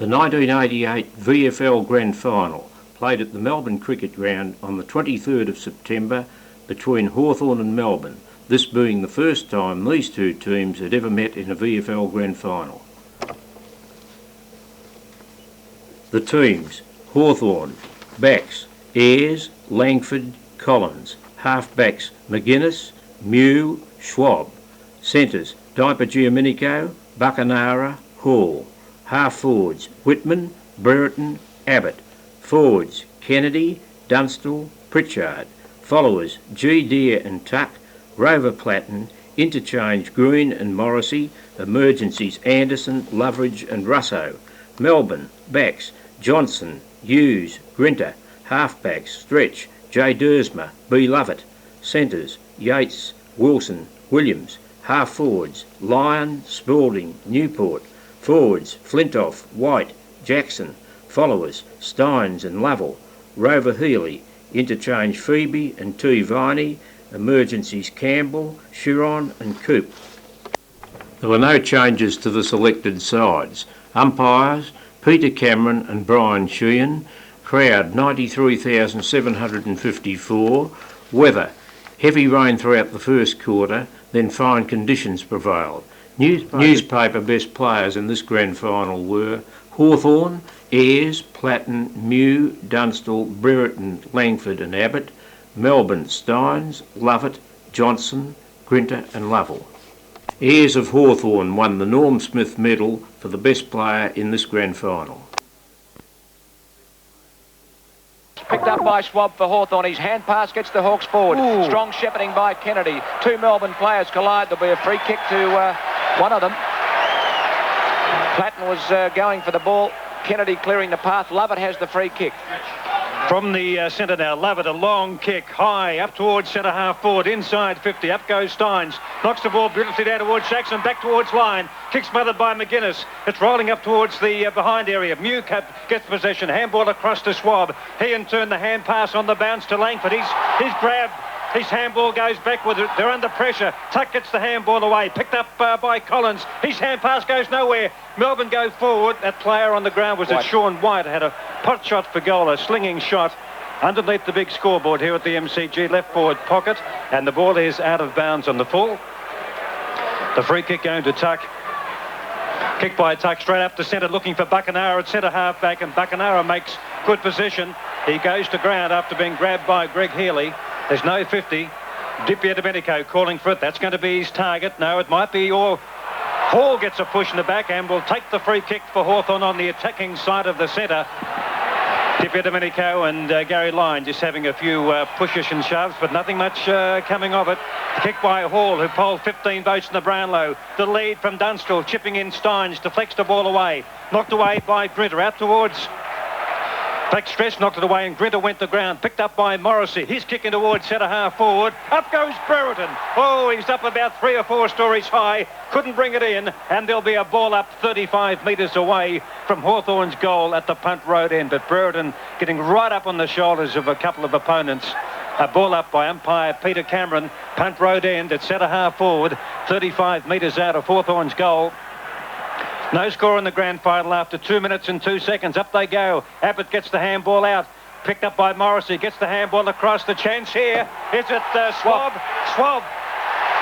The 1988 VFL Grand Final, played at the Melbourne Cricket Ground on the 23rd of September between Hawthorn and Melbourne, this being the first time these two teams had ever met in a VFL Grand Final. The teams: Hawthorn, backs Ayres, Langford, Collins, half-backs McGuinness, Mew, Schwab, centres Diaper Giaminico, Buckenara, Hall, half-forwards Whitman, Brereton, Abbott, forwards Kennedy, Dunstall, Pritchard, followers G. Deere and Tuck, Rover Platten, interchange Green and Morrissey, emergencies Anderson, Loveridge and Russo. Melbourne, backs Johnson, Hughes, Grinter, half-backs Stretch, J. Dersmer, B. Lovett, centres Yates, Wilson, Williams, half-forwards Lyon, Spalding, Newport, forwards Flintoff, White, Jackson, followers Steins and Lovell, Rover Healy, interchange Phoebe and T. Viney, emergencies Campbell, Chiron and Coop. There were no changes to the selected sides. Umpires Peter Cameron and Brian Sheehan. Crowd 93,754. Weather: heavy rain throughout the first quarter, then fine conditions prevailed. Newspaper best players in this grand final were Hawthorn, Ayres, Platten, Mew, Dunstall, Brereton, Langford and Abbott. Melbourne: Steins, Lovett, Johnson, Grinter and Lovell. Ayres of Hawthorn won the Norm Smith medal for the best player in this grand final. Picked up by Schwab for Hawthorn. His hand pass gets the Hawks forward. Ooh. Strong shepherding by Kennedy. Two Melbourne players collide. There'll be a free kick to one of them. Platten was going for the ball. Kennedy clearing the path. Lovett has the free kick. From the centre now, Lovett, a long kick, high, up towards centre half forward, inside 50, up goes Steins, knocks the ball beautifully down towards Jackson, back towards line, kick smothered by McGuinness, it's rolling up towards the behind area, Mew gets possession, handball across to Schwab, he in turn the hand pass on the bounce to Langford, he's grabbed, his handball goes backward, they're under pressure, Tuck gets the handball away, picked up by Collins, his hand pass goes nowhere, Melbourne go forward, that player on the ground was it Sean White, had a pot shot for goal, a slinging shot underneath the big scoreboard here at the MCG left forward pocket, and the ball is out of bounds on the full. The free kick going to Tuck. Kick by Tuck straight up to centre, looking for Buckenara at centre half back, and Buckenara makes good position. He goes to ground after being grabbed by Greg Healy. There's no 50. Di Domenico calling for it. That's going to be his target. No, it might be Hall gets a push in the back and will take the free kick for Hawthorn on the attacking side of the centre. Di Domenico and Gary Lyon just having a few pushes and shoves, but nothing much coming of it. The kick by Hall, who polled 15 votes in the Brownlow. The lead from Dunstall, chipping in Steins, deflects the ball away. Knocked away by Grinter, out towards back stretch, knocked it away, and Grinter went to ground. Picked up by Morrissey. He's kicking towards centre half forward. Up goes Brereton. Oh, he's up about 3 or 4 stories high. Couldn't bring it in, and there'll be a ball up 35 metres away from Hawthorn's goal at the punt road end. But Brereton getting right up on the shoulders of a couple of opponents. A ball up by umpire Peter Cameron. Punt road end at centre half forward, 35 metres out of Hawthorn's goal. No score in the grand final after 2 minutes and 2 seconds. Up they go. Abbott gets the handball out. Picked up by Morrissey. Gets the handball across. The chance here. Is it Schwab? Schwab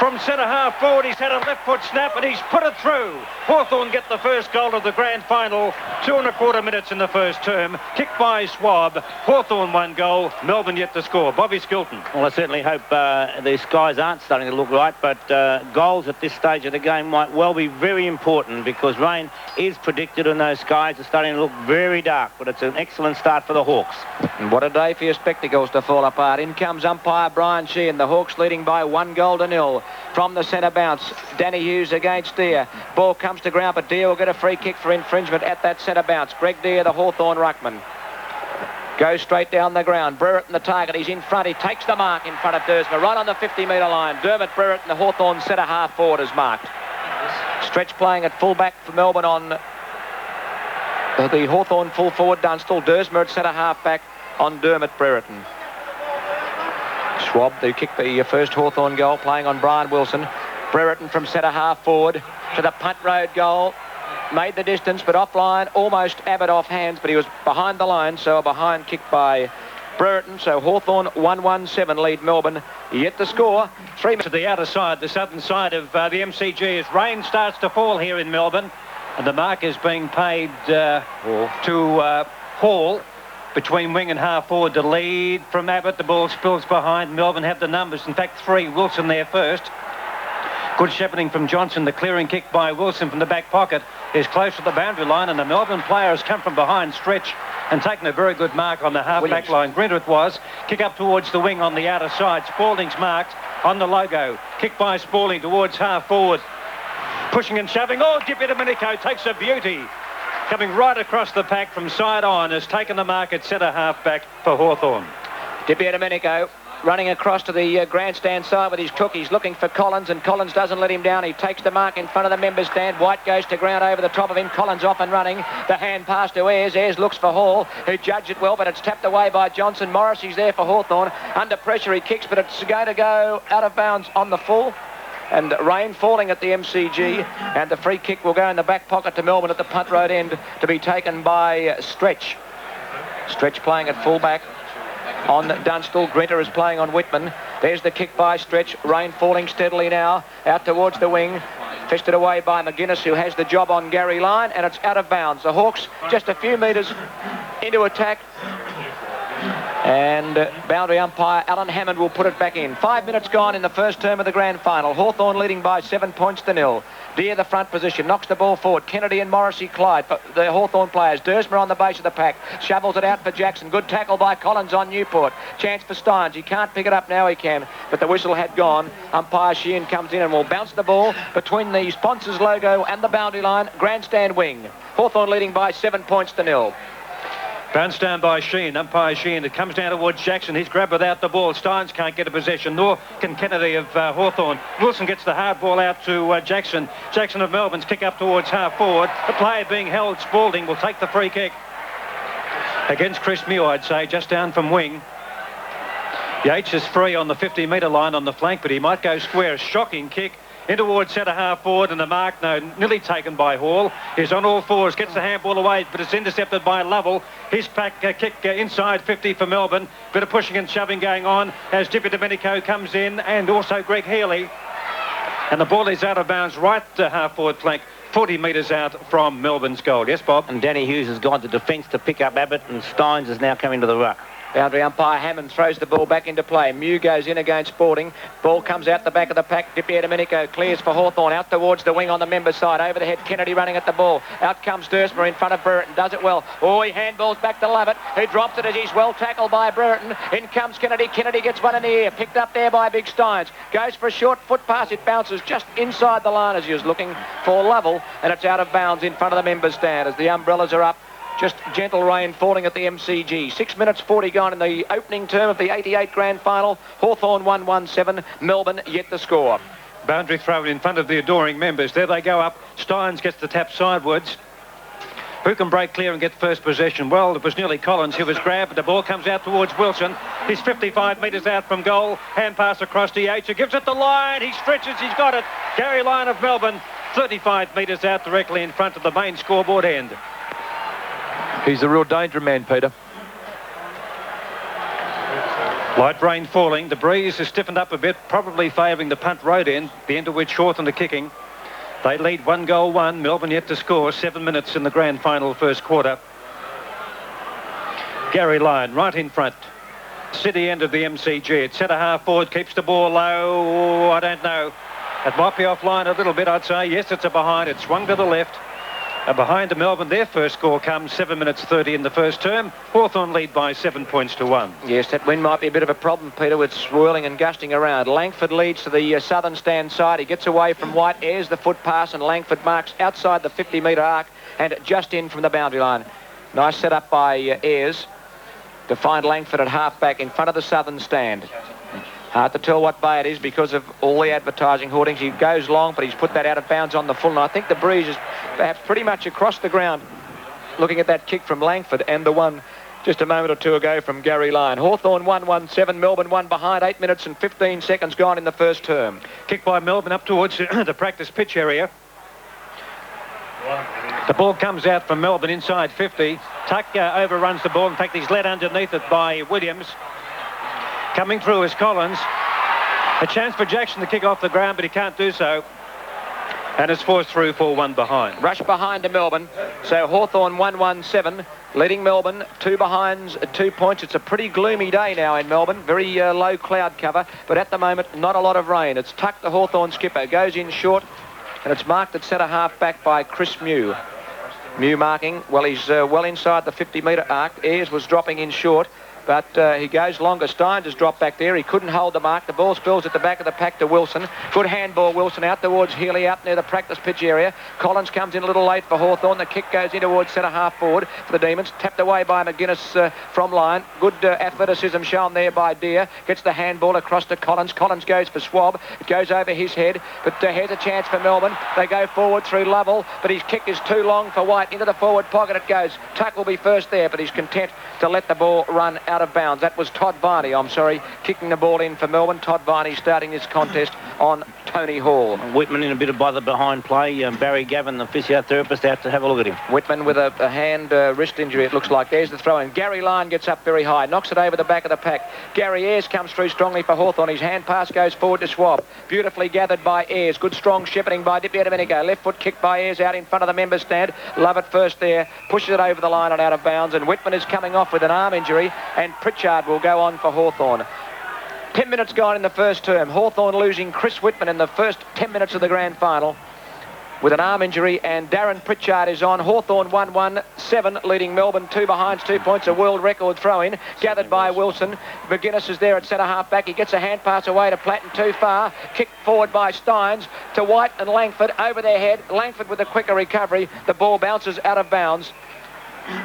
from centre half forward. He's had a left foot snap and he's put it through. Hawthorn get the first goal of the grand final. 2.25 minutes in the first term. Kicked by Schwab. Hawthorn 1 goal. Melbourne yet to score. Bobby Skilton. Well, I certainly hope the skies aren't starting to look right, but goals at this stage of the game might well be very important because rain is predicted and those skies are starting to look very dark, but it's an excellent start for the Hawks. And what a day for your spectacles to fall apart. In comes umpire Brian Sheehan. The Hawks leading by 1-0. From the centre bounce, Danny Hughes against Deere. Ball comes to ground, but Deere will get a free kick for infringement at that centre bounce. Greg Deere, the Hawthorn ruckman, goes straight down the ground. Brereton the target. He's in front. He takes the mark in front of Dersmer, right on the 50-metre line. Dermot Brereton, the Hawthorn centre half forward, is marked. Stretch playing at full-back for Melbourne on the Hawthorn full forward Dunstall. Dersmer at centre half back on Dermot Brereton. Schwab, who kicked the first Hawthorn goal, playing on Brian Wilson. Brereton from centre half forward to the punt road goal. made the distance, but offline, almost Abbott off hands, but he was behind the line, so a behind kick by Brereton. So Hawthorn 1-1-7 lead Melbourne. Yet the score 3 minutes to the outer side, the southern side of the MCG, as rain starts to fall here in Melbourne, and the mark is being paid to Hall between wing and half forward to lead from Abbott. The ball spills behind. Melbourne have the numbers, in fact 3. Wilson there first. Good shepherding from Johnson. The clearing kick by Wilson from the back pocket is close to the boundary line, and the Melbourne player has come from behind stretch and taken a very good mark on the half-back line. Grinter was. Kick up towards the wing on the outer side. Spalding's marked on the logo. Kick by Spalding towards half forward. Pushing and shoving. Oh, Dippy Domenico takes a beauty. Coming right across the pack from side on, has taken the mark at centre half-back for Hawthorn. Dippy Domenico running across to the grandstand side with his cook. He's looking for Collins, and Collins doesn't let him down. He takes the mark in front of the members' stand. White goes to ground over the top of him. Collins off and running. The hand pass to Ayres. Ayres looks for Hall, who judged it well, but it's tapped away by Johnson. Morrissey's there for Hawthorn. Under pressure he kicks, but it's going to go out of bounds on the full. And rain falling at the MCG, and the free kick will go in the back pocket to Melbourne at the punt road end to be taken by Stretch. Stretch playing at fullback on Dunstall. Grinter is playing on Whitman. There's the kick by Stretch. Rain falling steadily now out towards the wing. Fisted away by McGuinness, who has the job on Gary Lyon, and it's out of bounds. The Hawks just a few metres into attack. And boundary umpire Alan Hammond will put it back in. 5 minutes gone in the first term of the grand final. Hawthorn leading by 7 points to 0. Deere the front position, knocks the ball forward. Kennedy and Morrissey Clyde for the Hawthorn players. Dursmer on the base of the pack, shovels it out for Jackson. Good tackle by Collins on Newport. Chance for Steins. He can't pick it up now, he can, but the whistle had gone. Umpire Sheehan comes in and will bounce the ball between the sponsors logo and the boundary line. Grandstand wing. Hawthorn leading by 7 points to 0. Bounced down by Sheen, umpire Sheen. It comes down towards Jackson. He's grabbed without the ball. Steins can't get a possession, nor can Kennedy of Hawthorn. Wilson gets the hard ball out to Jackson. Jackson of Melbourne's kick up towards half forward. The player being held, Spalding, will take the free kick against Chris Mew, I'd say, just down from wing. Yates is free on the 50-metre line on the flank, but he might go square. Shocking kick in towards centre half forward, and the mark nearly taken by Hall. He's on all fours, gets the handball away, but it's intercepted by Lovell. His pack kick inside 50 for Melbourne. Bit of pushing and shoving going on as Dippy Domenico comes in, and also Greg Healy. And the ball is out of bounds right to half forward flank, 40 metres out from Melbourne's goal. Yes, Bob? And Danny Hughes has gone to defence to pick up Abbott, and Steins is now coming to the ruck. Boundary umpire Hammond throws the ball back into play. Mew goes in against Spalding. Ball comes out the back of the pack. Dippy Domenico clears for Hawthorn. Out towards the wing on the member side. Over the head, Kennedy running at the ball. Out comes Dursmer in front of Brereton. Does it well. Oh, he handballs back to Lovett, who drops it as he's well tackled by Brereton. In comes Kennedy. Kennedy gets one in the ear. Picked up there by Big Steins. Goes for a short foot pass. It bounces just inside the line as he was looking for Lovell. And it's out of bounds in front of the members stand as the umbrellas are up. Just gentle rain falling at the MCG. 6 minutes 40 gone in the opening term of the 88 grand final. Hawthorn 1-1-7. Melbourne yet the score. Boundary thrown in front of the adoring members. There they go up. Steins gets the tap sidewards. Who can break clear and get first possession? Well, it was nearly Collins who was grabbed. The ball comes out towards Wilson. He's 55 metres out from goal. Hand pass across to Yates, who gives it the line. He stretches. He's got it. Gary Lyon of Melbourne, 35 metres out directly in front of the main scoreboard end. He's the real danger man, Peter. Light rain falling. The breeze has stiffened up a bit, probably favouring the punt road end, the end of which Hawthorn are kicking. They lead 1-1. Melbourne yet to score. 7 minutes in the grand final first quarter. Gary Lyon right in front. City end of the MCG. At centre half forward, keeps the ball low. I don't know. It might be offline a little bit, I'd say. Yes, it's a behind. It swung to the left. Behind to Melbourne, their first score comes 7 minutes 30 in the first term. Hawthorn lead by 7 points to 1. Yes, that wind might be a bit of a problem, Peter, with swirling and gusting around. Langford leads to the southern stand side. He gets away from White, airs the foot pass, and Langford marks outside the 50-metre arc and just in from the boundary line. Nice set up by Ayres to find Langford at half-back in front of the southern stand. Hard to tell what bay it is because of all the advertising hoardings. He goes long, but he's put that out of bounds on the full. And I think the breeze is perhaps pretty much across the ground, looking at that kick from Langford and the one just a moment or two ago from Gary Lyon. Hawthorn 1-1-7, Melbourne 1 behind. 8 minutes and 15 seconds gone in the first term. Kick by Melbourne up towards the practice pitch area. The ball comes out from Melbourne inside 50. Tuck overruns the ball. In fact, he's led underneath it by Williams. Coming through is Collins. A chance for Jackson to kick off the ground, but he can't do so. And it's forced through for one behind. Rush behind to Melbourne. So Hawthorn 1-1-7. Leading Melbourne, 2 behinds, 2 points. It's a pretty gloomy day now in Melbourne. Very low cloud cover, but at the moment, not a lot of rain. It's Tuck, the Hawthorn skipper, goes in short, and it's marked at centre half back by Chris Mew. Mew marking, well, he's well inside the 50-metre arc. Ayres was dropping in short, but he goes longer. Steins has dropped back there. He couldn't hold the mark. The ball spills at the back of the pack to Wilson. Good handball, Wilson, out towards Healy, out near the practice pitch area. Collins comes in a little late for Hawthorn. The kick goes in towards centre half forward for the Demons. Tapped away by McGuinness from line. Good athleticism shown there by Deere. Gets the handball across to Collins. Collins goes for Swab. It goes over his head, but here's a chance for Melbourne. They go forward through Lovell, but his kick is too long for White. Into the forward pocket it goes. Tuck will be first there, but he's content to let the ball run out of bounds. That was Todd Varney, kicking the ball in for Melbourne. Todd Varney starting this contest on Tony Hall. Whitman in a bit of by the behind play. Barry Gavin, the physiotherapist, out to have a look at him. Whitman with a hand wrist injury, it looks like. There's the throw in. Gary Lyon gets up very high, knocks it over the back of the pack. Gary Ayres comes through strongly for Hawthorn. His hand pass goes forward to Swab. Beautifully gathered by Ayres. Good strong shepherding by Di Domenico. Left foot kick by Ayres out in front of the members stand. Love it first there. Pushes it over the line and out of bounds. And Whitman is coming off with an arm injury. And Pritchard will go on for Hawthorn. 10 minutes gone in the first term. Hawthorn losing Chris Whitman in the first 10 minutes of the grand final with an arm injury, and Darren Pritchard is on. Hawthorn 1-1-7, leading Melbourne 2 behinds, 2 points, a world record throw-in, gathered by Wilson. McGuinness is there at centre half back. He gets a hand pass away to Platten too far. Kicked forward by Steins to White and Langford over their head. Langford with a quicker recovery. The ball bounces out of bounds.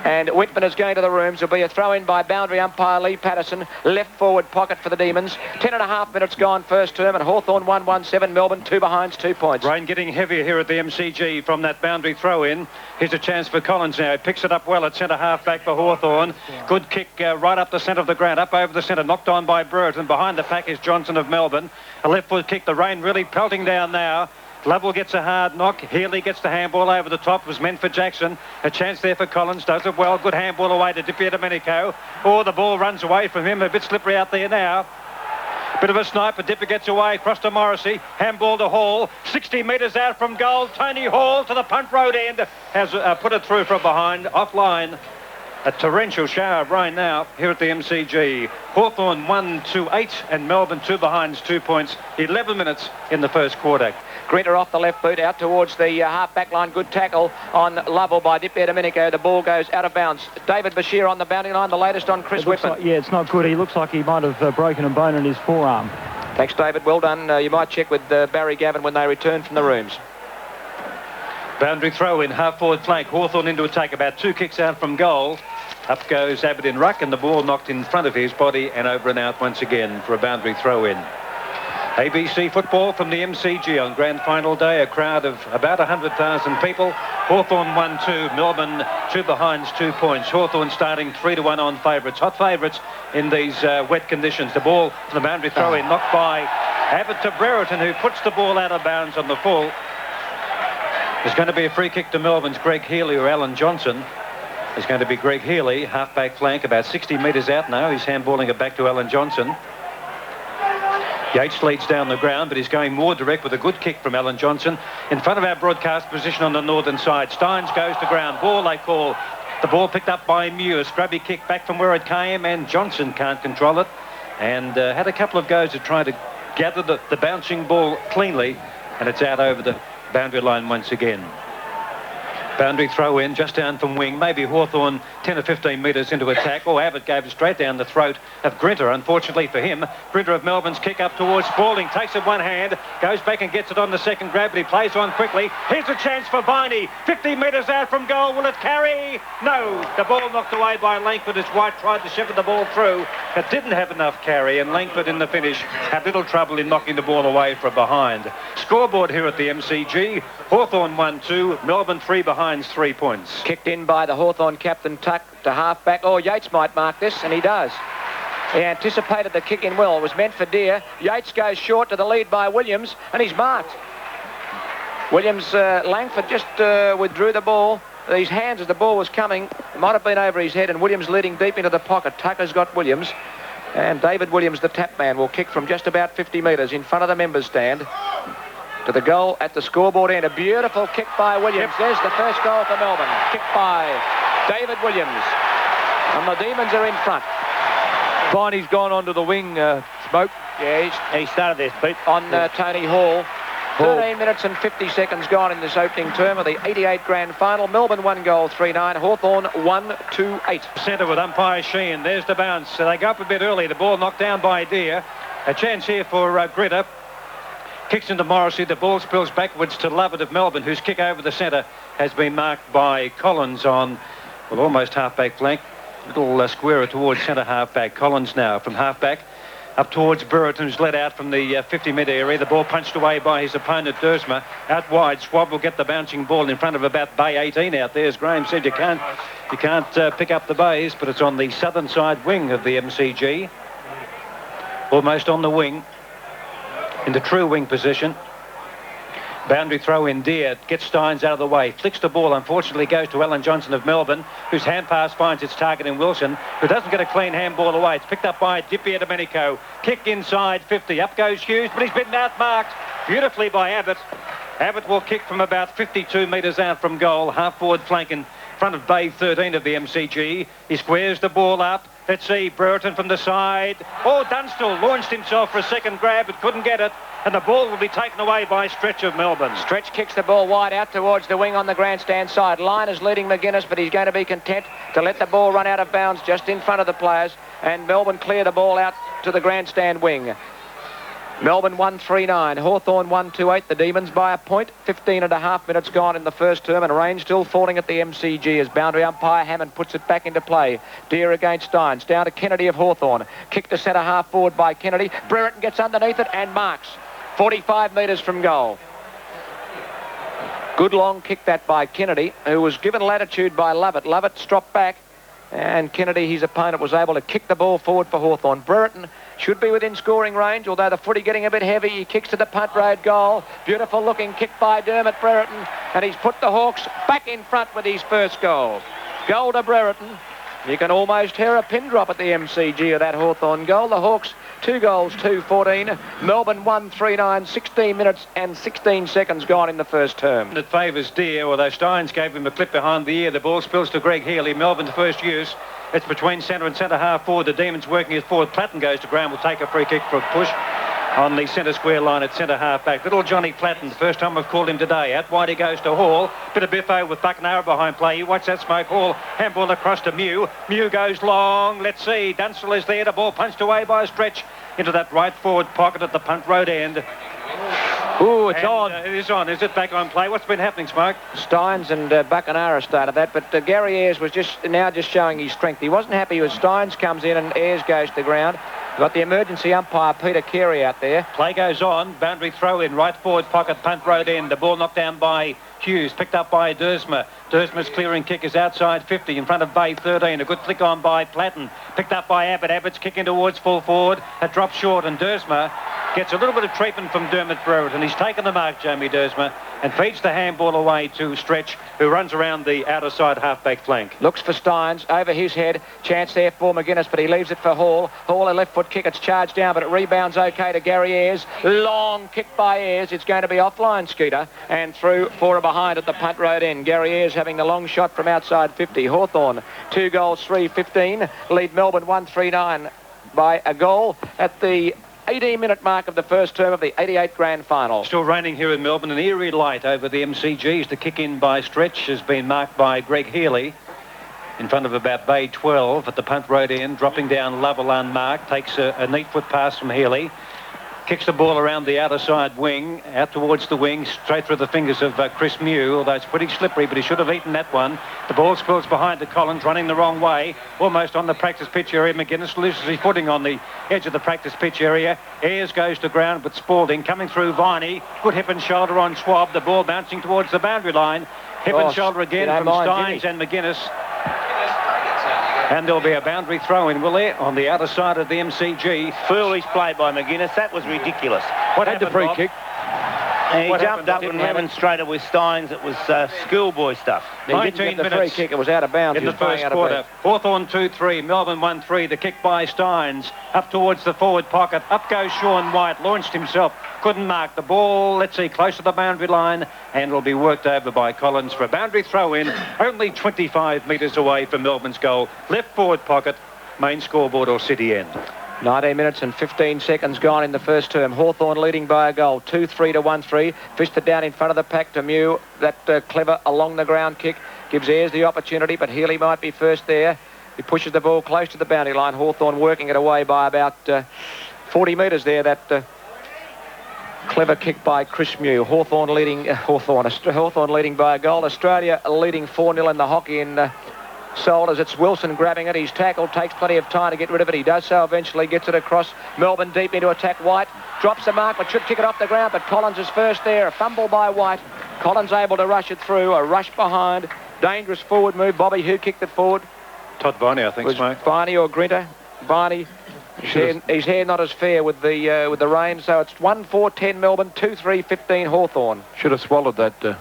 And Whitman is going to the rooms. There'll be a throw-in by boundary umpire Lee Patterson. Left forward pocket for the Demons. 10.5 minutes gone first term, and Hawthorn 1-1-7, Melbourne 2 behinds, 2 points. Rain getting heavier here at the MCG from that boundary throw-in. Here's a chance for Collins now. He picks it up well at centre half back for Hawthorn. Good kick right up the centre of the ground, up over the centre, knocked on by Brereton. Behind the pack is Johnson of Melbourne. A left foot kick. The rain really pelting down now. Lovell gets a hard knock. Healy gets the handball over the top. It was meant for Jackson. A chance there for Collins. Does it well. Good handball away to Di Domenico. Oh, the ball runs away from him. A bit slippery out there now. Bit of a snipe, but Dipper gets away across to Morrissey. Handball to Hall. 60 metres out from goal. Tony Hall to the punt road end. Has put it through from behind. Offline. A torrential shower of rain now here at the MCG. Hawthorn 1-2-8 and Melbourne 2 behinds, 2 points. 11 minutes in the first quarter. Grinter off the left boot, out towards the half-back line. Good tackle on Lovell by Di Domenico. The ball goes out of bounds. David Bashir on the boundary line, the latest on Chris Whitman. Like, yeah, it's not good. He looks like he might have broken a bone in his forearm. Thanks, David. Well done. You might check with Barry Gavin when they return from the rooms. Boundary throw in, half-forward flank. Hawthorn into attack, about 2 kicks out from goal. Up goes Aberdeen Ruck, and the ball knocked in front of his body and over and out once again for a boundary throw-in. ABC football from the MCG on grand final day. A crowd of about 100,000 people. Hawthorn 1-2, Melbourne 2 behinds, 2 points. Hawthorn starting 3-1 on favourites. Hot favourites in these wet conditions. The ball from the boundary throw-in knocked by Abbott to Brereton, who puts the ball out of bounds on the full. There's going to be a free kick to Melbourne's Greg Healy or Alan Johnson. There's going to be Greg Healy, half-back flank, about 60 metres out now. He's handballing it back to Alan Johnson. Yates leads down the ground, but he's going more direct with a good kick from Alan Johnson. In front of our broadcast position on the northern side. Steins goes to ground. Ball they call. The ball picked up by Mew. A scrubby kick back from where it came, and Johnson can't control it. And had a couple of goes to try to gather the bouncing ball cleanly, and it's out over the boundary line once again. Boundary throw in, just down from wing. Maybe Hawthorn 10 or 15 metres into attack. Oh, Abbott gave it straight down the throat of Grinter. Unfortunately for him, Grinter of Melbourne's kick up towards Spalding. Takes it one hand, goes back and gets it on the second grab, but he plays on quickly. Here's a chance for Viney. 50 metres out from goal. Will it carry? No. The ball knocked away by Langford as White tried to shepherd the ball through. It didn't have enough carry, and Langford in the finish had little trouble in knocking the ball away from behind. Scoreboard here at the MCG. Hawthorn 1-2, Melbourne 3 behinds, 3 points. Kicked in by the Hawthorn captain, Tuck, to half-back. Oh, Yates might mark this, and he does. He anticipated the kick in well. It was meant for Deere. Yates goes short to the lead by Williams, and he's marked. Williams, Langford just withdrew the ball. These hands as the ball was coming. It might have been over his head, and Williams leading deep into the pocket. Tucker's got Williams. And David Williams, the tap man, will kick from just about 50 metres in front of the members' stand to the goal at the scoreboard end. A beautiful kick by Williams. There's the first goal for Melbourne. Kick by David Williams. And the Demons are in front. Viney's gone onto the wing, Smoke. Yeah, He started this, Pete. on Tony Hall. 13 minutes and 50 seconds gone in this opening term of the 88 Grand Final. Melbourne 1 goal, 3-9. Hawthorn 1-2-8. Centre with umpire Sheehan. There's the bounce. So they go up a bit early. The ball knocked down by Deere. A chance here for Gritter. Kicks into Morrissey. The ball spills backwards to Lovett of Melbourne, whose kick over the centre has been marked by Collins on, well, almost half-back flank. Little squarer towards centre half-back. Collins now from half-back up towards Burrett, who's led out from the 50-metre area. The ball punched away by his opponent, Dersma. Out wide, Schwab will get the bouncing ball in front of about bay 18 out there. As Graham said, you can't pick up the bays, but it's on the southern side wing of the MCG. Almost on the wing, in the true wing position. Boundary throw in Deere, gets Steins out of the way, flicks the ball, unfortunately goes to Alan Johnson of Melbourne, whose hand pass finds its target in Wilson, who doesn't get a clean handball away. It's picked up by Dippy Domenico. Kick inside 50, up goes Hughes, but he's been outmarked beautifully by Abbott. Abbott will kick from about 52 metres out from goal, half-forward flank in front of bay 13 of the MCG. He squares the ball up. Let's see, Brereton from the side. Oh, Dunstall launched himself for a second grab, but couldn't get it. And the ball will be taken away by Stretch of Melbourne. Stretch kicks the ball wide out towards the wing on the grandstand side. Line is leading McGuinness, but he's going to be content to let the ball run out of bounds just in front of the players. And Melbourne clear the ball out to the grandstand wing. Melbourne 1-3-9, Hawthorn 1-2-8. The Demons by a point. 15.5 minutes gone in the first term, and rain still falling at the MCG as boundary umpire Hammond puts it back into play. Deere against Steins. Down to Kennedy of Hawthorn. Kick to centre half forward by Kennedy. Brereton gets underneath it and marks. 45 metres from goal. Good long kick that by Kennedy, who was given latitude by Lovett. Lovett dropped back, and Kennedy, his opponent, was able to kick the ball forward for Hawthorn. Brereton should be within scoring range, although the footy getting a bit heavy. He kicks to the punt road goal. Beautiful looking kick by Dermot Brereton, and he's put the Hawks back in front with his first goal. Goal to Brereton. You can almost hear a pin drop at the MCG of that Hawthorn goal. The Hawks 2 goals, 2-14. Melbourne 1-3-9, 16 minutes and 16 seconds gone in the first term. It favours Deere, although Steins gave him a clip behind the ear. The ball spills to Greg Healy. Melbourne's first use. It's between centre and centre half forward. The Demons working it forward. Platten goes to ground. Will take a free kick for a push on the centre square line at centre half back. Little Johnny Platten, the first time I've called him today. Out wide he goes to Hall. Bit of biffo with Bucknara behind play. You watch that smoke. Hall handball across to Mew. Mew goes long. Let's see. Dunstall is there. The ball punched away by a Stretch into that right forward pocket at the punt road end. Ooh, it's on. It is on. Is it back on play? What's been happening, Smoke? Steins and Buckenara started that, but Gary Ayres was just showing his strength. He wasn't happy with Steins comes in and Ayres goes to ground. Got the emergency umpire, Peter Carey, out there. Play goes on. Boundary throw in right forward pocket, punt road end. The ball knocked down by Hughes, picked up by Dersma. Dersma's clearing kick is outside 50 in front of bay 13. A good flick on by Platten. Picked up by Abbott. Abbott's kicking towards full forward. It drops short, and Dersma gets a little bit of treatment from Dermot Brereton. He's taken the mark, Jamie Dersma, and feeds the handball away to Stretch, who runs around the outer side half-back flank. Looks for Steins, over his head. Chance there for McGuinness, but he leaves it for Hall. Hall, a left foot kick. It's charged down, but it rebounds okay to Gary Ayres. Long kick by Ayres. It's going to be offline, Skeeter, and through for a behind at the punt road end. Gary Ayres having the long shot from outside 50. Hawthorn, 2 goals, 3-15. Lead Melbourne 1-3-9 by a goal at the 18-minute mark of the first term of the 88 Grand Final. Still raining here in Melbourne. An eerie light over the MCGs. The kick in by Stretch has been marked by Greg Healy in front of about bay 12 at the punt road end. Dropping down Lovell unmarked. Takes a neat foot pass from Healy. Kicks the ball around the outer side wing, out towards the wing, straight through the fingers of Chris Mew, although it's pretty slippery, but he should have eaten that one. The ball spills behind to Collins, running the wrong way, almost on the practice pitch area. McGuinness loses his footing on the edge of the practice pitch area. Ayres goes to ground with Spalding, coming through Viney. Good hip and shoulder on Schwab, the ball bouncing towards the boundary line. Hip and shoulder again from Steins and McGuinness. And there'll be a boundary throw in, will there, on the outer side of the MCG. Foolish play by McGuinness. That was ridiculous. What had the free kick? He What jumped happened? up and remonstrated with Steins. It was schoolboy stuff. He didn't 19 get the free minutes kick. It was out of bounds. in He the was playing first out of quarter. bounds. Hawthorn 2-3, Melbourne 1-3. The kick by Steins. Up towards the forward pocket. Up goes Sean White. Launched himself. Couldn't mark the ball. Let's see, close to the boundary line. And will be worked over by Collins for a boundary throw in. Only 25 metres away from Melbourne's goal. Left forward pocket. Main scoreboard or city end. 19 minutes and 15 seconds gone in the first term. Hawthorn leading by a goal, 2-3 to 1-3. Fisted down in front of the pack to Mew. That clever along the ground kick gives Ayres the opportunity, but Healy might be first there. He pushes the ball close to the boundary line. Hawthorn working it away by about 40 metres there. That clever kick by Chris Mew. Hawthorn leading Hawthorn leading by a goal. Australia leading 4-0 in the hockey in Sold as it's Wilson grabbing it. He's tackled, takes plenty of time to get rid of it. He does so eventually, gets it across Melbourne deep into attack. White drops the mark but should kick it off the ground, but Collins is first there. A fumble by White. Collins able to rush it through. A rush behind. Dangerous forward move. Bobby, who kicked it forward? Todd Viney, I think, Was Smoke. Viney or Grinter? Viney. His hair not as fair with the rain, so it's 1-4-10 Melbourne, 2-3-15 Hawthorn. Should have swallowed that.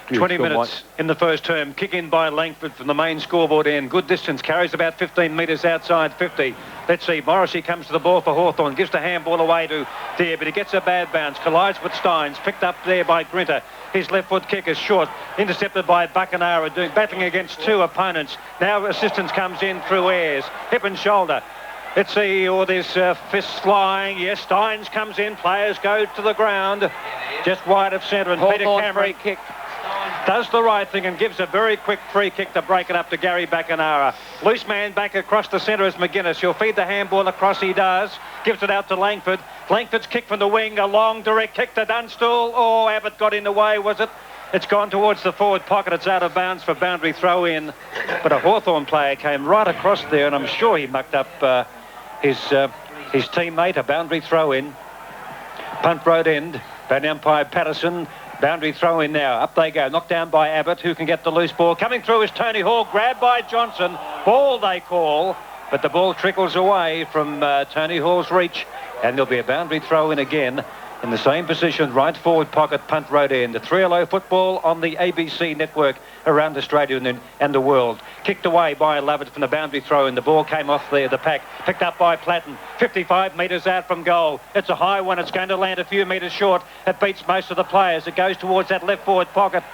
20 minutes in the first term. Kick in by Langford from the main scoreboard end. Good distance. Carries about 15 metres outside 50. Let's see. Morrissey comes to the ball for Hawthorn. Gives the handball away to Deere, but he gets a bad bounce. Collides with Steins. Picked up there by Grinter. His left foot kick is short. Intercepted by Buckenara, battling against two opponents. Now assistance comes in through Ayres. Hip and shoulder. Let's see, there's fists flying. Yes, Steins comes in. Players go to the ground. Just wide of centre. And Peter Hawthorn Cameron free kick. does the right thing and gives a very quick free kick to break it up to Gary Buckenara. Loose man back across the centre is McGuinness. He'll feed the handball across. He does. Gives it out to Langford. Langford's kick from the wing. A long direct kick to Dunstall. Oh, Abbott got in the way, was it? It's gone towards the forward pocket. It's out of bounds for boundary throw in. But a Hawthorn player came right across there, and I'm sure he mucked up his teammate. A boundary throw in. Punt road end. Van umpire Patterson. Boundary throw in now. Up they go. Knocked down by Abbott, who can get the loose ball. Coming through is Tony Hall. Grabbed by Johnson. Ball they call. But the ball trickles away from Tony Hall's reach. And there'll be a boundary throw in again. In the same position, right forward pocket, punt road end. 3-0 football on the ABC network around Australia and the world. Kicked away by Lovett from the boundary throw, and the ball came off there, the pack. Picked up by Platten, 55 metres out from goal. It's a high one. It's going to land a few metres short. It beats most of the players. It goes towards that left forward pocket.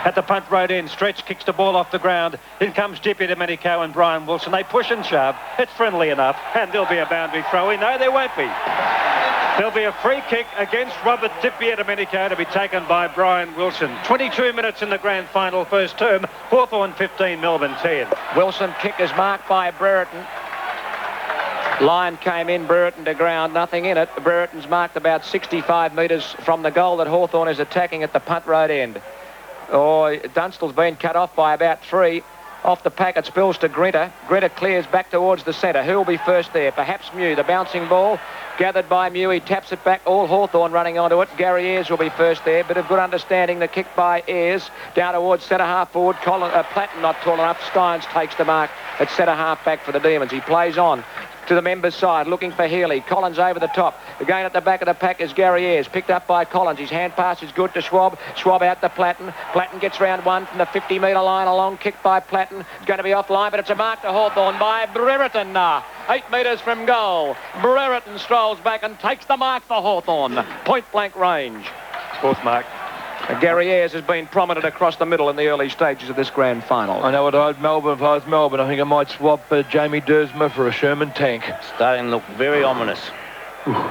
At the punt road end, Stretch kicks the ball off the ground. In comes Dippy Domenico and Brian Wilson. They push and shove. It's friendly enough, and there'll be a boundary throw in. No, there won't be. There'll be a free kick against Robert Domenico to be taken by Brian Wilson. 22 minutes in the grand final first term. Hawthorn 15, Melbourne 10. Wilson kick is marked by Brereton. Line came in, Brereton to ground, nothing in it. Brereton's marked about 65 metres from the goal that Hawthorn is attacking at the punt road end. Oh, Dunstall's been cut off by about 3. Off the pack, it spills to Grinter. Grinter clears back towards the centre. Who will be first there? Perhaps Mew. The bouncing ball gathered by Mew. He taps it back. All Hawthorn running onto it. Gary Ayres will be first there. Bit of good understanding. The kick by Ayres down towards centre half forward. Platten not tall enough. Steins takes the mark at centre half back for the Demons. He plays on to the members' side, looking for Healy. Collins over the top. Again at the back of the pack is Gary Ayres. Picked up by Collins. His hand pass is good to Schwab. Schwab out to Platten. Platten gets round one from the 50-metre line. A long kick by Platten. It's going to be offline, but it's a mark to Hawthorn by Brereton. 8 metres from goal. Brereton strolls back and takes the mark for Hawthorn. Point-blank range. Fourth mark. Gary Ayres has been prominent across the middle in the early stages of this grand final. I know what I'd Melbourne if I was Melbourne. I think I might swap Jamie Dersma for a Sherman tank. Starting to look very ominous.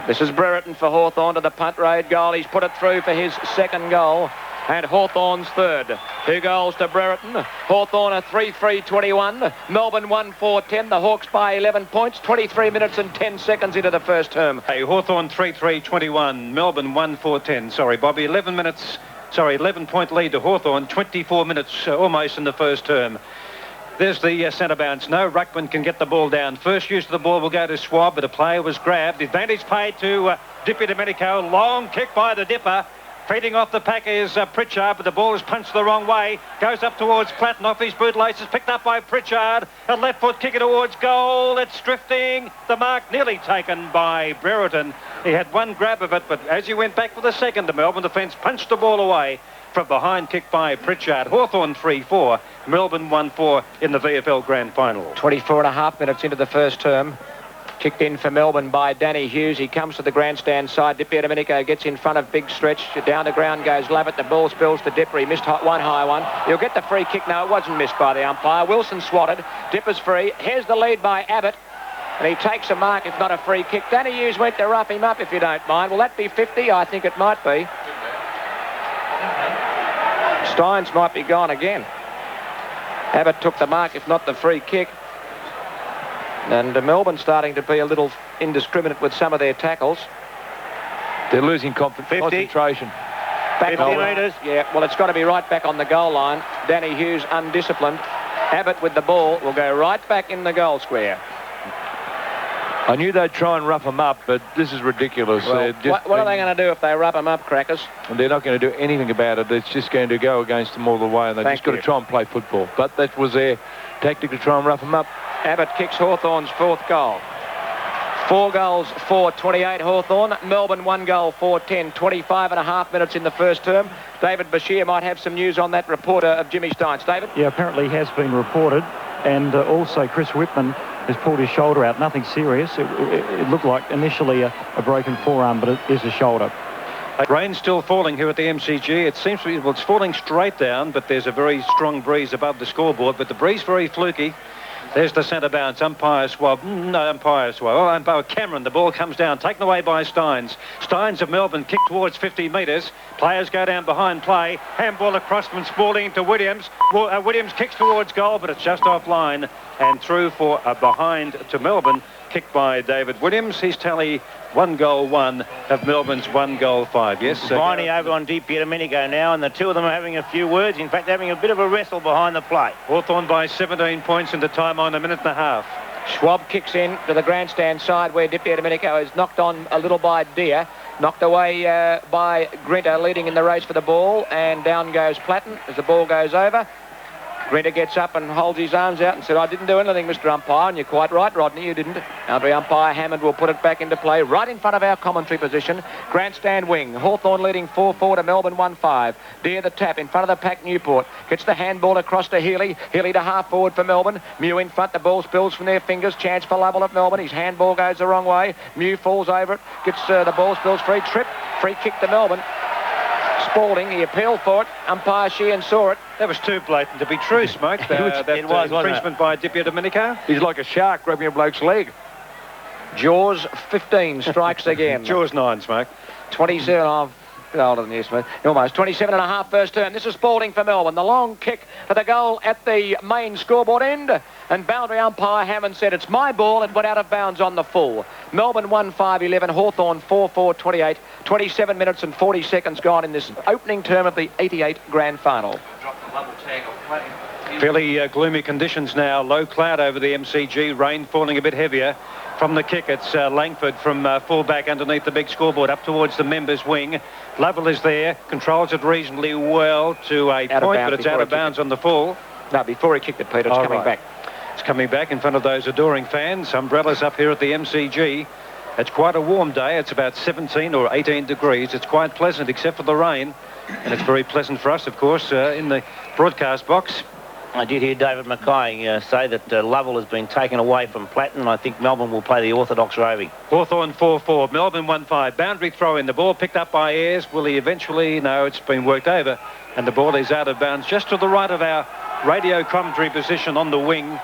This is Brereton for Hawthorn to the punt road goal. He's put it through for his second goal. And Hawthorn's third. 2 goals to Brereton. Hawthorn a 3-3-21. Melbourne 1-4-10. The Hawks by 11 points. 23 minutes and 10 seconds into the first term. Hey, Hawthorn 3-3-21. Melbourne 1-4-10. Sorry, Bobby. 11-point lead to Hawthorn. 24 minutes almost in the first term. There's the centre bounce. No, Ruckman can get the ball down. First use of the ball will go to Schwab, but a player was grabbed. Advantage paid to Dippy Domenico. Long kick by the Dipper. Feeding off the pack is Pritchard, but the ball is punched the wrong way. Goes up towards Platten, off his bootlaces, picked up by Pritchard. A left foot kicker towards goal. It's drifting. The mark nearly taken by Brereton. He had one grab of it, but as he went back for the second, the Melbourne defence punched the ball away from behind, kick by Pritchard. Hawthorn 3-4, Melbourne 1-4 in the VFL Grand Final. 24.5 minutes into the first term. Kicked in for Melbourne by Danny Hughes. He comes to the grandstand side. Di Domenico gets in front of Big Stretch. Down the ground goes Lavitt. The ball spills to Dipper. He missed one high one. He'll get the free kick. No, it wasn't missed by the umpire. Wilson swatted. Dipper's free. Here's the lead by Abbott. And he takes a mark, if not a free kick. Danny Hughes went to rough him up, if you don't mind. Will that be 50? I think it might be. Steins might be gone again. Abbott took the mark, if not the free kick. And Melbourne starting to be a little indiscriminate with some of their tackles. They're losing concentration. Back 50 metres. Yeah, well, it's got to be right back on the goal line. Danny Hughes undisciplined. Abbott with the ball will go right back in the goal square. I knew they'd try and rough them up, but this is ridiculous. Well, what are they going to do if they rough them up, Crackers? And they're not going to do anything about it. It's just going to go against them all the way, and they've just got to try and play football. But that was their tactic, to try and rough them up. Abbott kicks Hawthorn's fourth goal. 4 goals, 4-28 Hawthorn. Melbourne 1 goal, 4-10. 25.5 minutes in the first term. David Bashir might have some news on that reporter of Jimmy Steins. David? Yeah, apparently has been reported. And also Chris Whitman has pulled his shoulder out. Nothing serious. It looked like initially a broken forearm, but it is a shoulder. Rain's still falling here at the MCG. It seems to be, well, it's falling straight down, but there's a very strong breeze above the scoreboard. But the breeze very fluky. There's the centre bounce. Umpire Swab. Umpire Cameron. The ball comes down. Taken away by Steins. Steins of Melbourne kick towards 50 metres. Players go down behind play. Handball across from Spalding to Williams. Williams kicks towards goal, but it's just offline and through for a behind to Melbourne. Kicked by David Williams. His tally 1 goal 1 of Melbourne's 1 goal 5. Yes, Viney over on Di Domenico now, and the two of them are having a few words. In fact, having a bit of a wrestle behind the plate. Hawthorn by 17 points in the time on 1.5 minutes. Schwab kicks in to the grandstand side where Di Domenico is knocked on a little by Deer. Knocked away by Grinter, leading in the race for the ball, and down goes Platten as the ball goes over. Grinter gets up and holds his arms out and said, I didn't do anything, Mr. Umpire, and you're quite right, Rodney, you didn't. Boundary umpire Hammond will put it back into play right in front of our commentary position. Grandstand wing. Hawthorn leading 4-4 to Melbourne 1-5. Deer the tap in front of the pack. Newport gets the handball across to Healy. Healy to half forward for Melbourne. Mew in front. The ball spills from their fingers. Chance for Lovell at Melbourne. His handball goes the wrong way. Mew falls over it. Gets the ball spills free. Trip. Free kick to Melbourne. Spalding, he appealed for it. Umpire Sheehan saw it. That was too blatant to be true, Smoke. It was infringement by Di Domenico. He's like a shark grabbing a bloke's leg. Jaws 15 strikes again. Jaws 9, Smoke. 27. I'm a bit older than you, Smith. Almost 27.5 first turn. This is Spalding for Melbourne. The long kick for the goal at the main scoreboard end. And boundary umpire Hammond said, it's my ball. It went out of bounds on the full. Melbourne 1-5-11. Hawthorn 4-4-28. 27 minutes and 40 seconds gone in this opening term of the 88 Grand Final. Fairly gloomy conditions now. Low cloud over the MCG. Rain falling a bit heavier. From the kick, it's Langford from full-back underneath the big scoreboard up towards the members' wing. Lovell is there. Controls it reasonably well to a point, but it's out of bounds on the full. No, before he kicked it, Peter. It's coming back. It's coming back in front of those adoring fans. Umbrellas up here at the MCG. It's quite a warm day. It's about 17 or 18 degrees. It's quite pleasant except for the rain. And it's very pleasant for us, of course, in the broadcast box. I did hear David Mackay say that Lovell has been taken away from Platten. I think Melbourne will play the orthodox roving. Hawthorn 4-4. Melbourne 1-5. Boundary throw in. The ball picked up by Ayres. Will he eventually? No, it's been worked over. And the ball is out of bounds just to the right of our radio commentary position on the wing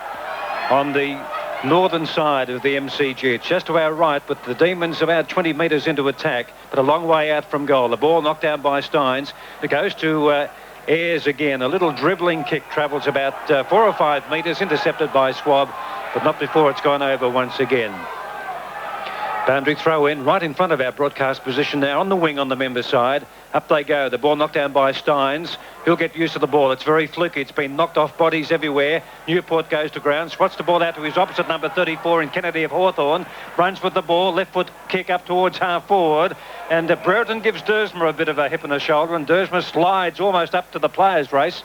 on the northern side of the MCG. It's just to our right, but the Demons about 20 metres into attack, but a long way out from goal. The ball knocked down by Steins. It goes to Ayres again. A little dribbling kick travels about 4 or 5 metres, intercepted by Swab, but not before it's gone over once again. Boundary throw in right in front of our broadcast position now on the wing on the member side. Up they go. The ball knocked down by Steins. He'll get used to the ball. It's very fluky. It's been knocked off bodies everywhere. Newport goes to ground. Swats the ball out to his opposite number 34 in Kennedy of Hawthorn. Runs with the ball. Left foot kick up towards half forward. And Brereton gives Dersmer a bit of a hip and a shoulder. And Dersmer slides almost up to the players' race.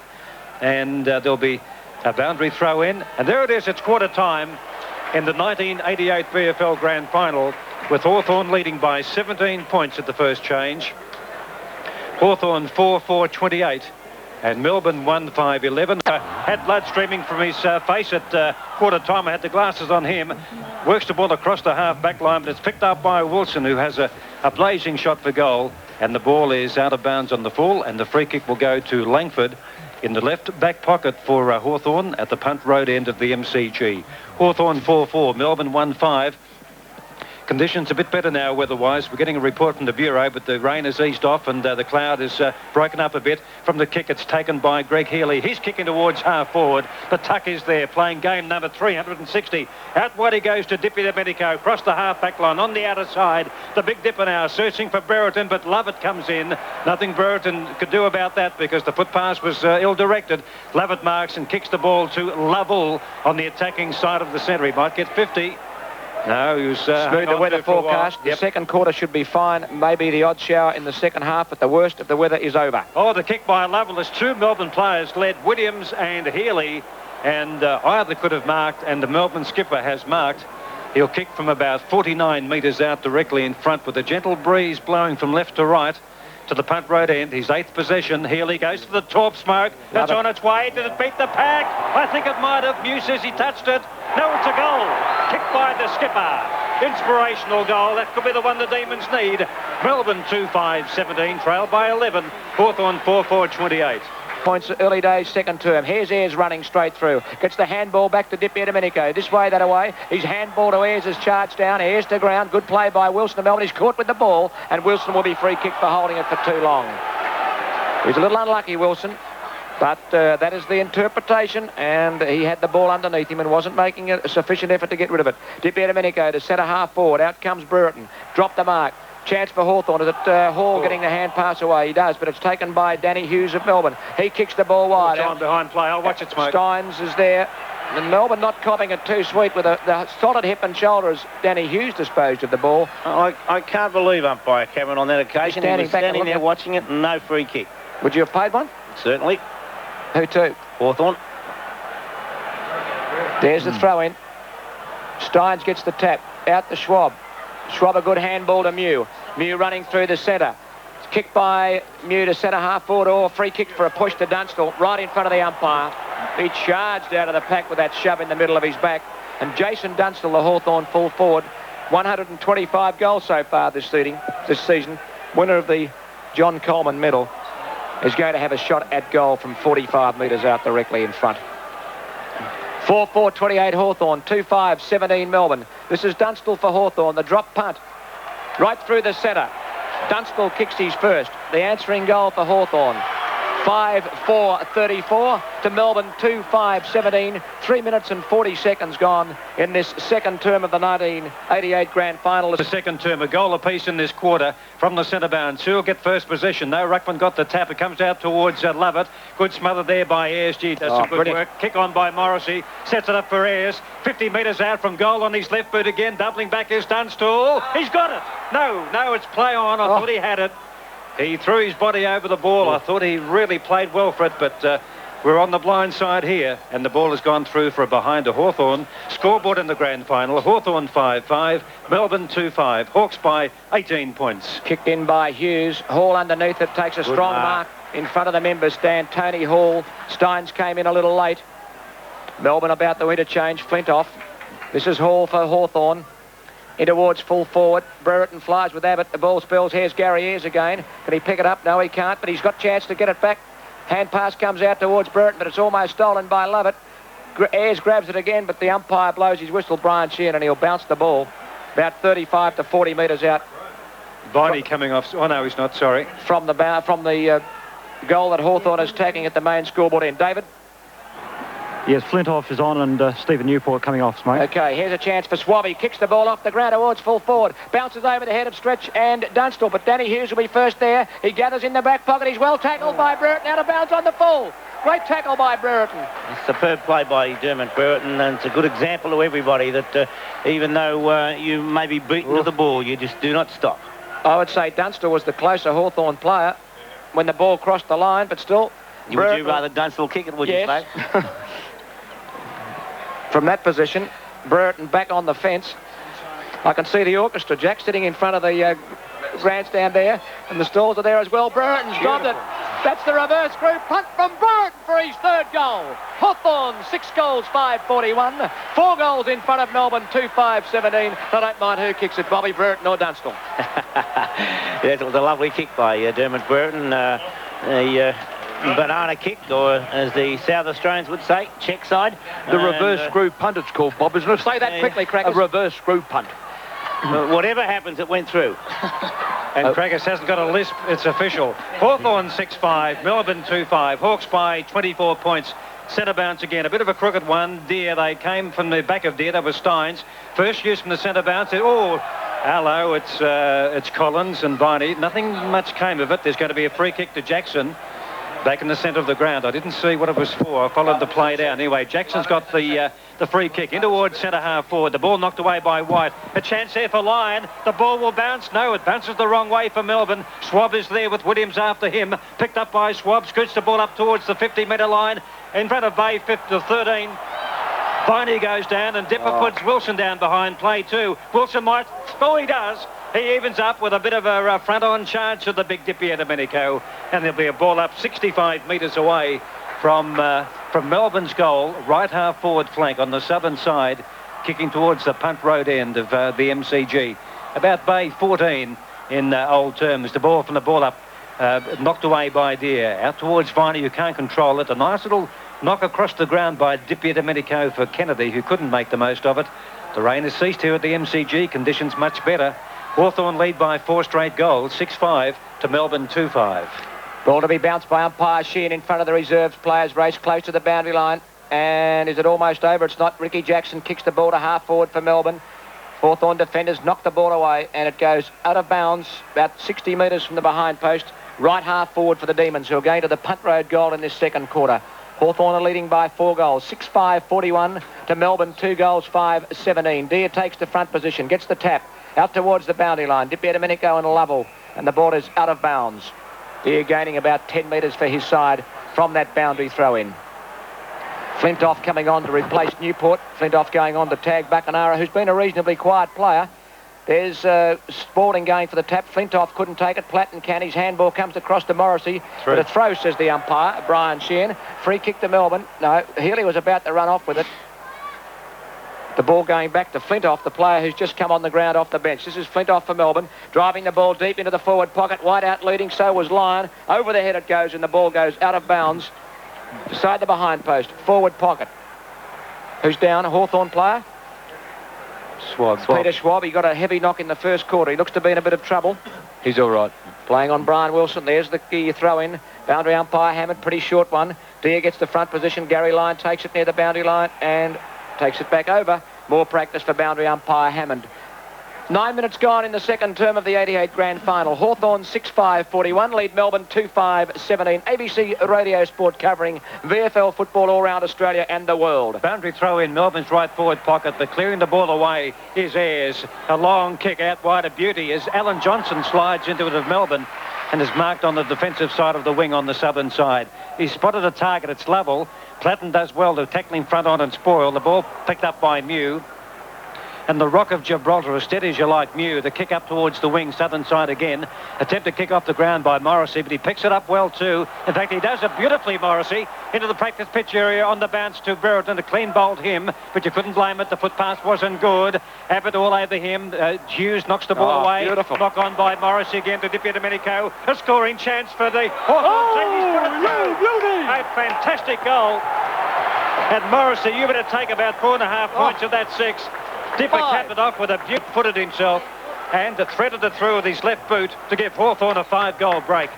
And there'll be a boundary throw in. And there it is. It's quarter time in the 1988 VFL Grand Final, with Hawthorn leading by 17 points at the first change. Hawthorn 4-4-28 and Melbourne 1-5-11. Had blood streaming from his face at quarter time. I had the glasses on him. Works the ball across the half back line, but it's picked up by Wilson, who has a blazing shot for goal. And the ball is out of bounds on the full, and the free kick will go to Langford in the left back pocket for Hawthorn at the Punt Road end of the MCG. Hawthorn 4-4, Melbourne 1-5. Conditions a bit better now weather-wise. We're getting a report from the Bureau, but the rain has eased off and the cloud is broken up a bit. From the kick, it's taken by Greg Healy. He's kicking towards half forward. The tuck is there, playing game number 360. Out wide he goes to Dippy Domenico, across the half back line on the outer side. The big dipper now searching for Brereton, but Lovett comes in. Nothing Brereton could do about that because the foot pass was ill-directed. Lovett marks and kicks the ball to Lovell on the attacking side of the centre. He might get 50. No, he was smooth the weather forecast. Yep. The second quarter should be fine. Maybe the odd shower in the second half, but the worst of the weather is over. Oh, the kick by Lovell. There's two Melbourne players led, Williams and Healy, and either could have marked, and the Melbourne skipper has marked. He'll kick from about 49 metres out directly in front with a gentle breeze blowing from left to right to the Punt Road end. His 8th possession. Healy goes for the torp smoke. It's on its way. Did it beat the pack? I think it might have. Mew says he touched it. No, it's a goal. Kicked by the skipper. Inspirational goal. That could be the one the Demons need. Melbourne 2-5-17, trailed by 11. Hawthorn 4-4-28. Points early days, second term. Here's Ayres running straight through. Gets the handball back to Dippy Domenico. This way, that away. His handball to Ayres is charged down. Ayres to ground. Good play by Wilson of Melbourne. He's caught with the ball, and Wilson will be free kicked for holding it for too long. He's a little unlucky, Wilson, but that is the interpretation, and he had the ball underneath him and wasn't making a sufficient effort to get rid of it. Dippy Domenico to centre half forward. Out comes Brereton. Drop the mark. Chance for Hawthorn. Is it Hall getting the hand pass away? He does, but it's taken by Danny Hughes of Melbourne. He kicks the ball wide. Time behind play. I'll watch it, Smoke. Steins is there. And Melbourne not copying it too sweet with the solid hip and shoulder as Danny Hughes disposed of the ball. I can't believe umpire Cameron on that occasion. He was standing there watching it and no free kick. Would you have paid one? Certainly. Who to? Hawthorn. There's the throw in. Steins gets the tap. Out to Schwab. Schwab a good handball to Mew. Mew running through the centre. It's kicked by Mew to centre half forward, or free kick for a push to Dunstall right in front of the umpire. He charged out of the pack with that shove in the middle of his back. And Jason Dunstall, the Hawthorn full forward, 125 goals so far this season. Winner of the John Coleman medal, is going to have a shot at goal from 45 metres out directly in front. 4-4-28 Hawthorn, 2-5-17 Melbourne. This is Dunstall for Hawthorn, the drop punt. Right through the centre. Dunstall kicks his first. The answering goal for Hawthorn. 5-4-34 to Melbourne 2-5-17. 3 minutes and 40 seconds gone in this second term of the 1988 Grand Final. The second term, a goal apiece in this quarter from the centre bounce. Who'll get first possession? No, Ruckman got the tap. It comes out towards Lovett. Good smother there by Ayres. Does some good work. Kick on by Morrissey. Sets it up for Ayres. 50 metres out from goal on his left boot again. Doubling back is Dunstall. He's got it. No, it's play on. I thought he had it. He threw his body over the ball. I thought he really played well for it, but we're on the blind side here, and the ball has gone through for a behind to Hawthorn. Scoreboard in the grand final, Hawthorn 5-5, Melbourne 2-5. Hawks by 18 points. Kicked in by Hughes. Hall underneath it takes a strong mark in front of the members stand. Tony Hall. Steins came in a little late. Melbourne about the interchange. Flint off. This is Hall for Hawthorn. In towards full forward. Brereton flies with Abbott. The ball spills. Here's Gary Ayres again. Can he pick it up? No, he can't, but he's got a chance to get it back. Hand pass comes out towards Brereton, but it's almost stolen by Lovett. Ayres grabs it again, but the umpire blows his whistle, Brian Sheehan, and he'll bounce the ball about 35 to 40 metres out. Viney coming off. Oh, no, he's not, sorry. From the goal that Hawthorn is taking at the main scoreboard end. David? Yes, Flintoff is on and Stephen Newport coming off, Smoke. Okay, here's a chance for Swab. He kicks the ball off the ground towards full forward. Bounces over the head of Stretch and Dunstall, but Danny Hughes will be first there. He gathers in the back pocket. He's well tackled by Brereton, out of bounds on the full. Great tackle by Brereton. A superb play by Dermot Brereton, and it's a good example to everybody that even though you may be beaten to the ball, you just do not stop. I would say Dunstall was the closer Hawthorn player when the ball crossed the line, but still... Would you rather Dunstall kick it, would you, yes. From that position, Brereton back on the fence. I can see the orchestra, Jack, sitting in front of the grandstand there, and the stalls are there as well. Brereton's got it. That's the reverse screw punt from Brereton for his third goal. Hawthorn, 6 goals, 5-41. 4 goals in front of Melbourne, 2-5-17. I don't mind who kicks it, Bobby, Brereton or Dunstall. Yes, it was a lovely kick by Dermot Brereton. A banana kick, or as the South Australians would say, check side. The reverse screw punt, it's called, Bob, isn't it? Say that quickly, Crackers. A reverse screw punt. Whatever happens, it went through. And Crackers hasn't got a lisp. It's official. Hawthorn 6-5, Melbourne 2-5. Hawks by 24 points. Centre bounce again. A bit of a crooked one. Deer, they came from the back of Deer. That was Steins. First use from the centre bounce. Oh, hello, it's Collins and Viney. Nothing much came of it. There's going to be a free kick to Jackson. Back in the centre of the ground. I didn't see what it was for. I followed the play down. Anyway, Jackson's got the free kick in towards centre half forward. The ball knocked away by White. A chance there for Lyon. The ball will bounce. No, it bounces the wrong way for Melbourne. Swab is there with Williams after him. Picked up by Swab. Scoots the ball up towards the 50-metre line. In front of Bay, 13. Viney goes down and Dipper puts Wilson down behind play too. Wilson might... Oh, he does. He evens up with a bit of a front-on charge to the big Dippy Domenico, and there'll be a ball up 65 metres away from Melbourne's goal, right half-forward flank on the southern side, kicking towards the punt road end of the MCG. About Bay 14 in old terms. The ball from the ball up, knocked away by Deer. Out towards Viney, who can't control it. A nice little knock across the ground by Dippy Domenico for Kennedy, who couldn't make the most of it. The rain has ceased here at the MCG. Conditions much better. Hawthorn lead by 4 straight goals, 6-5 to Melbourne 2-5. Ball to be bounced by umpire Sheehan in front of the reserves players. Race close to the boundary line. And is it almost over? It's not. Ricky Jackson kicks the ball to half forward for Melbourne. Hawthorn defenders knock the ball away and it goes out of bounds about 60 metres from the behind post. Right half forward for the Demons, who are going to the punt road goal in this second quarter. Hawthorn are leading by 4 goals, 6-5-41 to Melbourne, 2 goals, 5-17. Deer takes the front position, gets the tap. Out towards the boundary line. Dippy Domenico and Lovell. And the ball is out of bounds. Deer gaining about 10 metres for his side from that boundary throw-in. Flintoff coming on to replace Newport. Flintoff going on to tag Buckenara, who's been a reasonably quiet player. There's Spalding going for the tap. Flintoff couldn't take it. Platten can. His handball comes across to Morrissey. But a throw, says the umpire, Brian Sheehan. Free kick to Melbourne. No, Healy was about to run off with it. The ball going back to Flintoff, the player who's just come on the ground off the bench. This is Flintoff for Melbourne, driving the ball deep into the forward pocket. White out leading, so was Lyon. Over the head it goes, and the ball goes out of bounds. Beside the behind post, forward pocket. Who's down? A Hawthorn player? Schwab. Peter Schwab. He got a heavy knock in the first quarter. He looks to be in a bit of trouble. He's all right. Playing on Brian Wilson. There's the key throw-in. Boundary umpire Hammond, pretty short one. Deer gets the front position. Gary Lyon takes it near the boundary line and takes it back over. More practice for boundary umpire Hammond. 9 minutes gone in the second term of the 88 Grand Final. Hawthorn 6-5-41, lead Melbourne 2-5-17. ABC Radio Sport covering VFL football all around Australia and the world. Boundary throw in Melbourne's right forward pocket, but clearing the ball away is Ayres. A long kick out wide of beauty as Alan Johnson slides into it of Melbourne and is marked on the defensive side of the wing on the southern side. He spotted a target, it's level. Platten does well to tackling front on and spoil. The ball picked up by Mew. And the Rock of Gibraltar, as steady as you like, Mew. The kick up towards the wing, southern side again. Attempt to kick off the ground by Morrissey, but he picks it up well too. In fact, he does it beautifully, Morrissey, into the practice pitch area on the bounce to Brereton to clean bolt him, but you couldn't blame it. The foot pass wasn't good. Abbott all over him. Hughes knocks the ball away. Beautiful. Knock on by Morrissey again to Dippy Domenico. A scoring chance for the Hawthorn team. A fantastic goal. And Morrissey, you better take about 4.5 points of that 6. Dipper capped it off with a footed himself and threaded it through with his left boot to give Hawthorn a 5-goal break.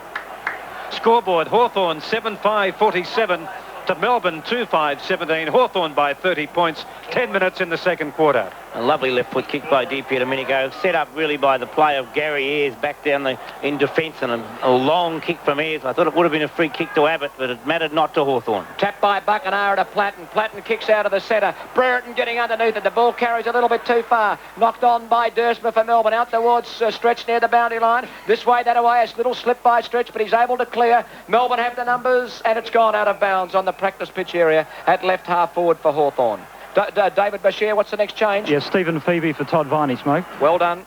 Scoreboard, Hawthorn 7-5-47, to Melbourne 2-5-17. Hawthorn by 30 points. 10 minutes in the second quarter. A lovely left foot kick by DP a minute ago, set up really by the play of Gary Ayres back down in defence, and a long kick from Ayres. I thought it would have been a free kick to Abbott, but it mattered not to Hawthorn. Tapped by Buckenara to Platten. Platten kicks out of the centre. Brereton getting underneath it. The ball carries a little bit too far. Knocked on by Dursma for Melbourne. Out towards Stretch near the boundary line. This way, that away. A little slip by Stretch, but he's able to clear. Melbourne have the numbers, and it's gone out of bounds on the practice pitch area at left half forward for Hawthorn. David Bashir, what's the next change? Yes, Stephen Phoebe for Todd Viney, Smoke. Well done.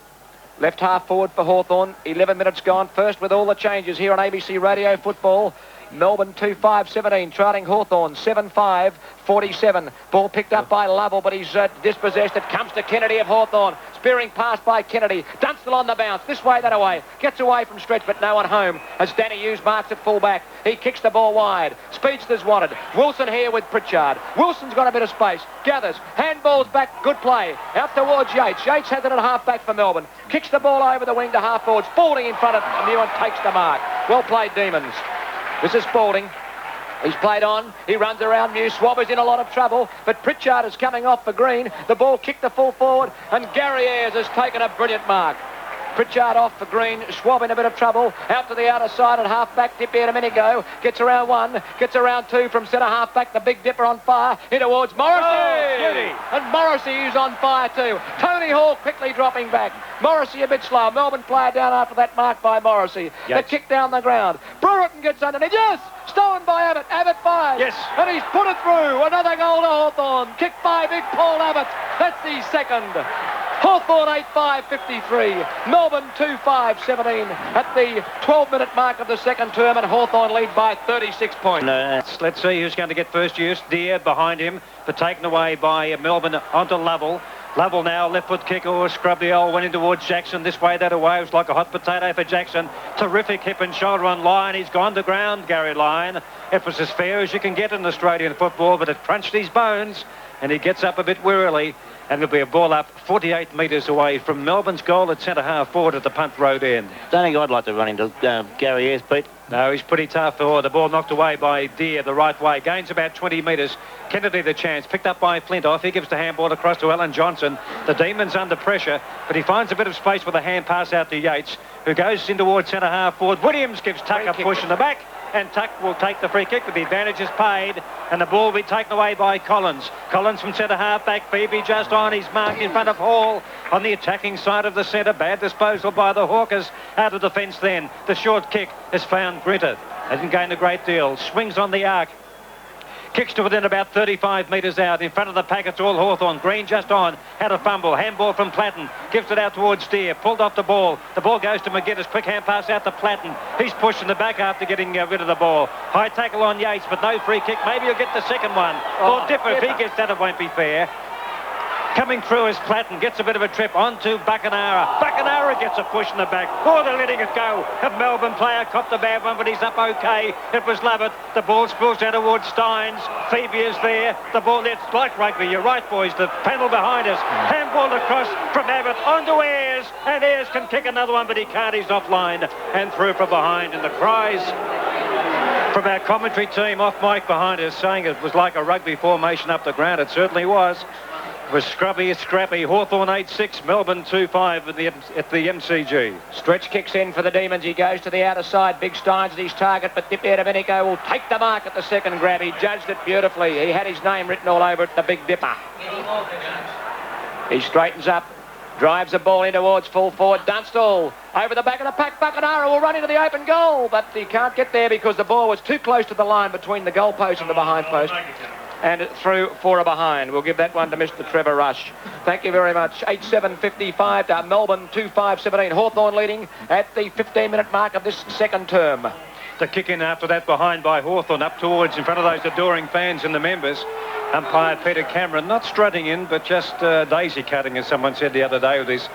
Left half forward for Hawthorn. 11 minutes gone. First with all the changes here on ABC Radio Football. Melbourne 2-5-17, trailing Hawthorn 7-5-47. Ball picked up by Lovell, but he's dispossessed. It comes to Kennedy of Hawthorn. Spearing pass by Kennedy. Dunstall on the bounce. This way, that away. Gets away from Stretch, but no one home as Danny Hughes marks at full back. He kicks the ball wide. Speedster's wanted. Wilson here with Pritchard. Wilson's got a bit of space. Gathers. Handballs back. Good play. Out towards Yates. Yates has it at half back for Melbourne. Kicks the ball over the wing to half forward. Spalding in front of Newen takes the mark. Well played, Demons. This is Spalding. He's played on. He runs around Mew. Swabber's in a lot of trouble, but Pritchard is coming off for Green. The ball kicked the full forward, and Gary Ayres has taken a brilliant mark. Pritchard off for Green. Schwab in a bit of trouble. Out to the outer side at half-back. Dippy a minute ago. Gets around one. Gets around two from centre half-back. The Big Dipper on fire. In towards Morrissey. Oh, and Morrissey is on fire too. Tony Hall quickly dropping back. Morrissey a bit slow. Melbourne player down after that mark by Morrissey. The kick down the ground. Brereton gets underneath. Yes! Stolen by Abbott. Abbott fires. Yes. And he's put it through. Another goal to Hawthorn. Kicked by big Paul Abbott. That's the second. Hawthorn 8-5-53. Melbourne 2-5-17 at the 12-minute mark of the second term, and Hawthorn lead by 36 points. Let's see who's going to get first use. Deere behind him, but taken away by Melbourne onto Lovell. Lovell now, left foot kick, or scrub the old one in towards Jackson. This way, that away. It was like a hot potato for Jackson. Terrific hip and shoulder on Lyon. He's gone to ground, Gary Lyon. It was as fair as you can get in Australian football, but it crunched his bones, and he gets up a bit wearily. And there'll be a ball up 48 metres away from Melbourne's goal at centre half forward at the punt road end. Don't think I'd like to run into Gary Ayres, Pete. No, he's pretty tough. Oh, the ball knocked away by Deere the right way. Gains about 20 metres. Kennedy the chance. Picked up by Flintoff. He gives the handball across to Alan Johnson. The Demons under pressure, but he finds a bit of space with a hand pass out to Yates, who goes in towards centre half forward. Williams gives Tuck a push in the back, and Tuck will take the free kick, but the advantage is paid, and the ball will be taken away by Collins. Collins from centre half back. Phoebe just on. He's marked in front of Hall on the attacking side of the centre. Bad disposal by the Hawkers. Out of defence then. The short kick has found Grinter. Hasn't gained a great deal. Swings on the arc. Kicks to within about 35 metres out. In front of the pack, it's all Hawthorn. Green just on. Had a fumble. Handball from Platten. Gives it out towards Deere. Pulled off the ball. The ball goes to McGuinness. Quick hand pass out to Platten. He's pushing the back after getting rid of the ball. High tackle on Yates, but no free kick. Maybe he'll get the second one. Or Dipper, if he gets that, it won't be fair. Coming through is Platten, gets a bit of a trip onto Buckenara. Buckenara gets a push in the back. Oh, they're letting it go. A Melbourne player copped a bad one, but he's up okay. It was Lovett. The ball spills down towards Steins. Phoebe is there. The ball, it's like rugby. You're right, boys. The panel behind us. Handball across from Abbott onto Ayres. And Ayres can kick another one, but he can't. He's offline and through from behind. And the cries from our commentary team off mic behind us saying it was like a rugby formation up the ground. It certainly was. It was scrubby, scrappy. Hawthorn 8-6, Melbourne 2-5 at the MCG. Stretch kicks in for the Demons. He goes to the outer side. Big Steins at his target, but Dippy Domenico will take the mark at the second grab. He judged it beautifully. He had his name written all over it, the Big Dipper. He straightens up, drives the ball in towards full forward. Dunstall over the back of the pack. Buckenara will run into the open goal, but he can't get there because the ball was too close to the line between the goal post and the behind post. And through for a behind. We'll give that one to Mr. Trevor Rush. Thank you very much. 8-7-55 to Melbourne 2-5-17. Hawthorn leading at the 15-minute mark of this second term. The kick in after that behind by Hawthorn up towards in front of those adoring fans and the members. Umpire Peter Cameron not strutting in, but just daisy cutting, as someone said the other day with his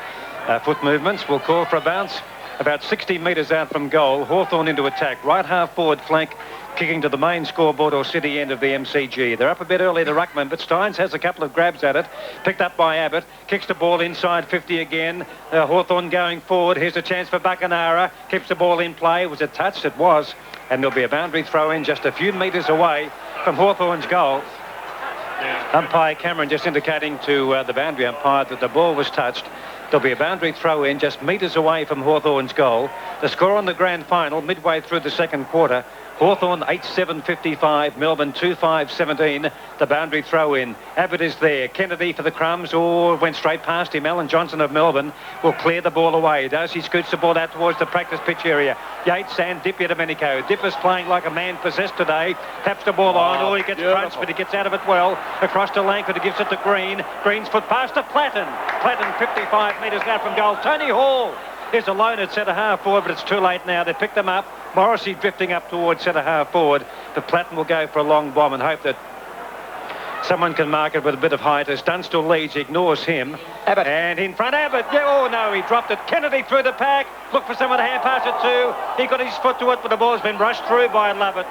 foot movements. We'll call for a bounce about 60 metres out from goal. Hawthorn into attack. Right half forward flank. Kicking to the main scoreboard or city end of the MCG. They're up a bit early, the ruckman, but Steins has a couple of grabs at it. Picked up by Abbott. Kicks the ball inside 50 again. Hawthorn going forward. Here's a chance for Buckenara. Keeps the ball in play. Was it touched? It was. And there'll be a boundary throw in just a few metres away from Hawthorn's goal. Umpire Cameron just indicating to the boundary umpire that the ball was touched. There'll be a boundary throw in just metres away from Hawthorn's goal. The score on the grand final midway through the second quarter. Hawthorn 8-7-55, Melbourne 2-5-17, the boundary throw in. Abbott is there, Kennedy for the crumbs, went straight past him. Alan Johnson of Melbourne will clear the ball away. Does he scoots the ball out towards the practice pitch area. Yates and Dipper Domenico. Dipper's playing like a man possessed today. Taps the ball on, he gets crunched, but he gets out of it well. Across to Langford, he gives it to Green. Green's foot pass to Platten. Platten 55 metres out from goal. Tony Hall is alone at centre half forward, but it's too late now. They picked them up. Morrissey drifting up towards centre half forward. But Platten will go for a long bomb and hope that someone can mark it with a bit of height as Dunstall leads. He ignores him. Abbott. And in front, Abbott. Yeah, oh no, he dropped it. Kennedy through the pack. Look for someone to hand pass it to. He got his foot to it, but the ball's been rushed through by Lovett.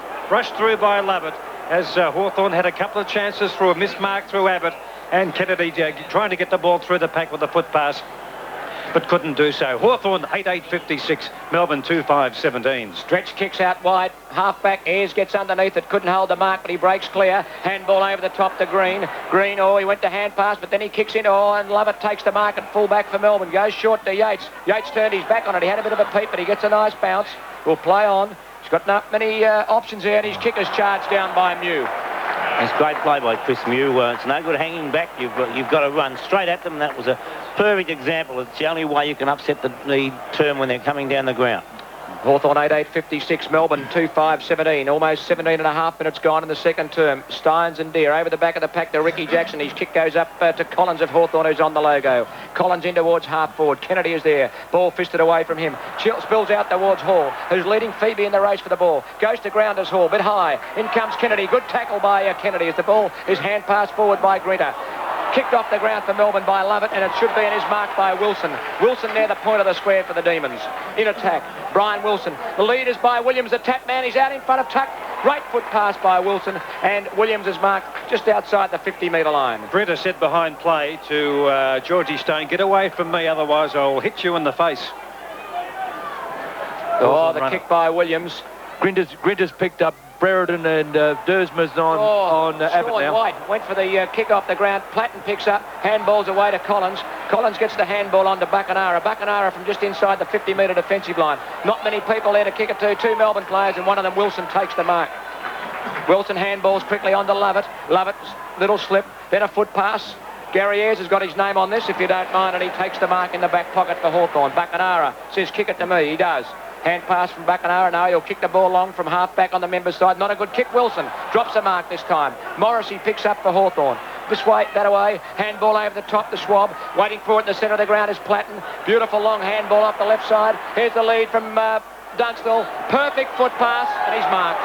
As Hawthorn had a couple of chances through a missed mark through Abbott. And Kennedy trying to get the ball through the pack with the foot pass, but couldn't do so. Hawthorn 8-8-56, Melbourne 2-5-17. Stretch kicks out wide. Halfback Ayres gets underneath it. Couldn't hold the mark, but he breaks clear. Handball over the top to Green. Green, he went to hand pass, but then he kicks in. And Lovett takes the mark and full back for Melbourne. Goes short to Yates. Yates turned his back on it. He had a bit of a peep, but he gets a nice bounce. Will play on. He's got not many options there, and his kicker's charged down by Mew. It's great play by Chris Mew. It's no good hanging back. You've got to run straight at them. That was a perfect example. It's the only way you can upset the term when they're coming down the ground. Hawthorn 8-8-56, Melbourne 2-5-17. Almost 17 and a half minutes gone in the second term. Steins and Deere over the back of the pack to Ricky Jackson. His kick goes up to Collins of Hawthorn, who's on the logo. Collins in towards half forward. Kennedy is there. Ball fisted away from him. Spills out towards Hall, who's leading Phoebe in the race for the ball. Goes to ground as Hall, bit high. In comes Kennedy. Good tackle by Kennedy as the ball is hand passed forward by Grinter. Kicked off the ground for Melbourne by Lovett, and it should be and is marked by Wilson. Wilson near the point of the square for the Demons. In attack, Brian Wilson. The lead is by Williams, the tap man. He's out in front of Tuck. Great foot pass by Wilson, and Williams is marked just outside the 50-metre line. Brinter said behind play to Georgie Stone, get away from me, otherwise I'll hit you in the face. The kick by Williams. Grinter's picked up Brereton and Dersmer's on Abbott now. White went for the kick off the ground. Platten picks up, handballs away to Collins. Collins gets the handball on to Buckenara. Buckenara from just inside the 50-metre defensive line. Not many people there to kick it to. Two Melbourne players, and one of them, Wilson, takes the mark. Wilson handballs quickly on to Lovett. Lovett's little slip, then a foot pass. Gary Ayres has got his name on this, if you don't mind, and he takes the mark in the back pocket for Hawthorn. Buckenara says, kick it to me. He does. Hand pass from Buckenara. Now he'll kick the ball long from half back on the member's side. Not a good kick. Wilson drops the mark this time. Morrissey picks up for Hawthorn. This way, that away. Handball over the top to Schwab. Waiting for it in the centre of the ground is Platten. Beautiful long handball off the left side. Here's the lead from Dunstall. Perfect foot pass, and he's marked.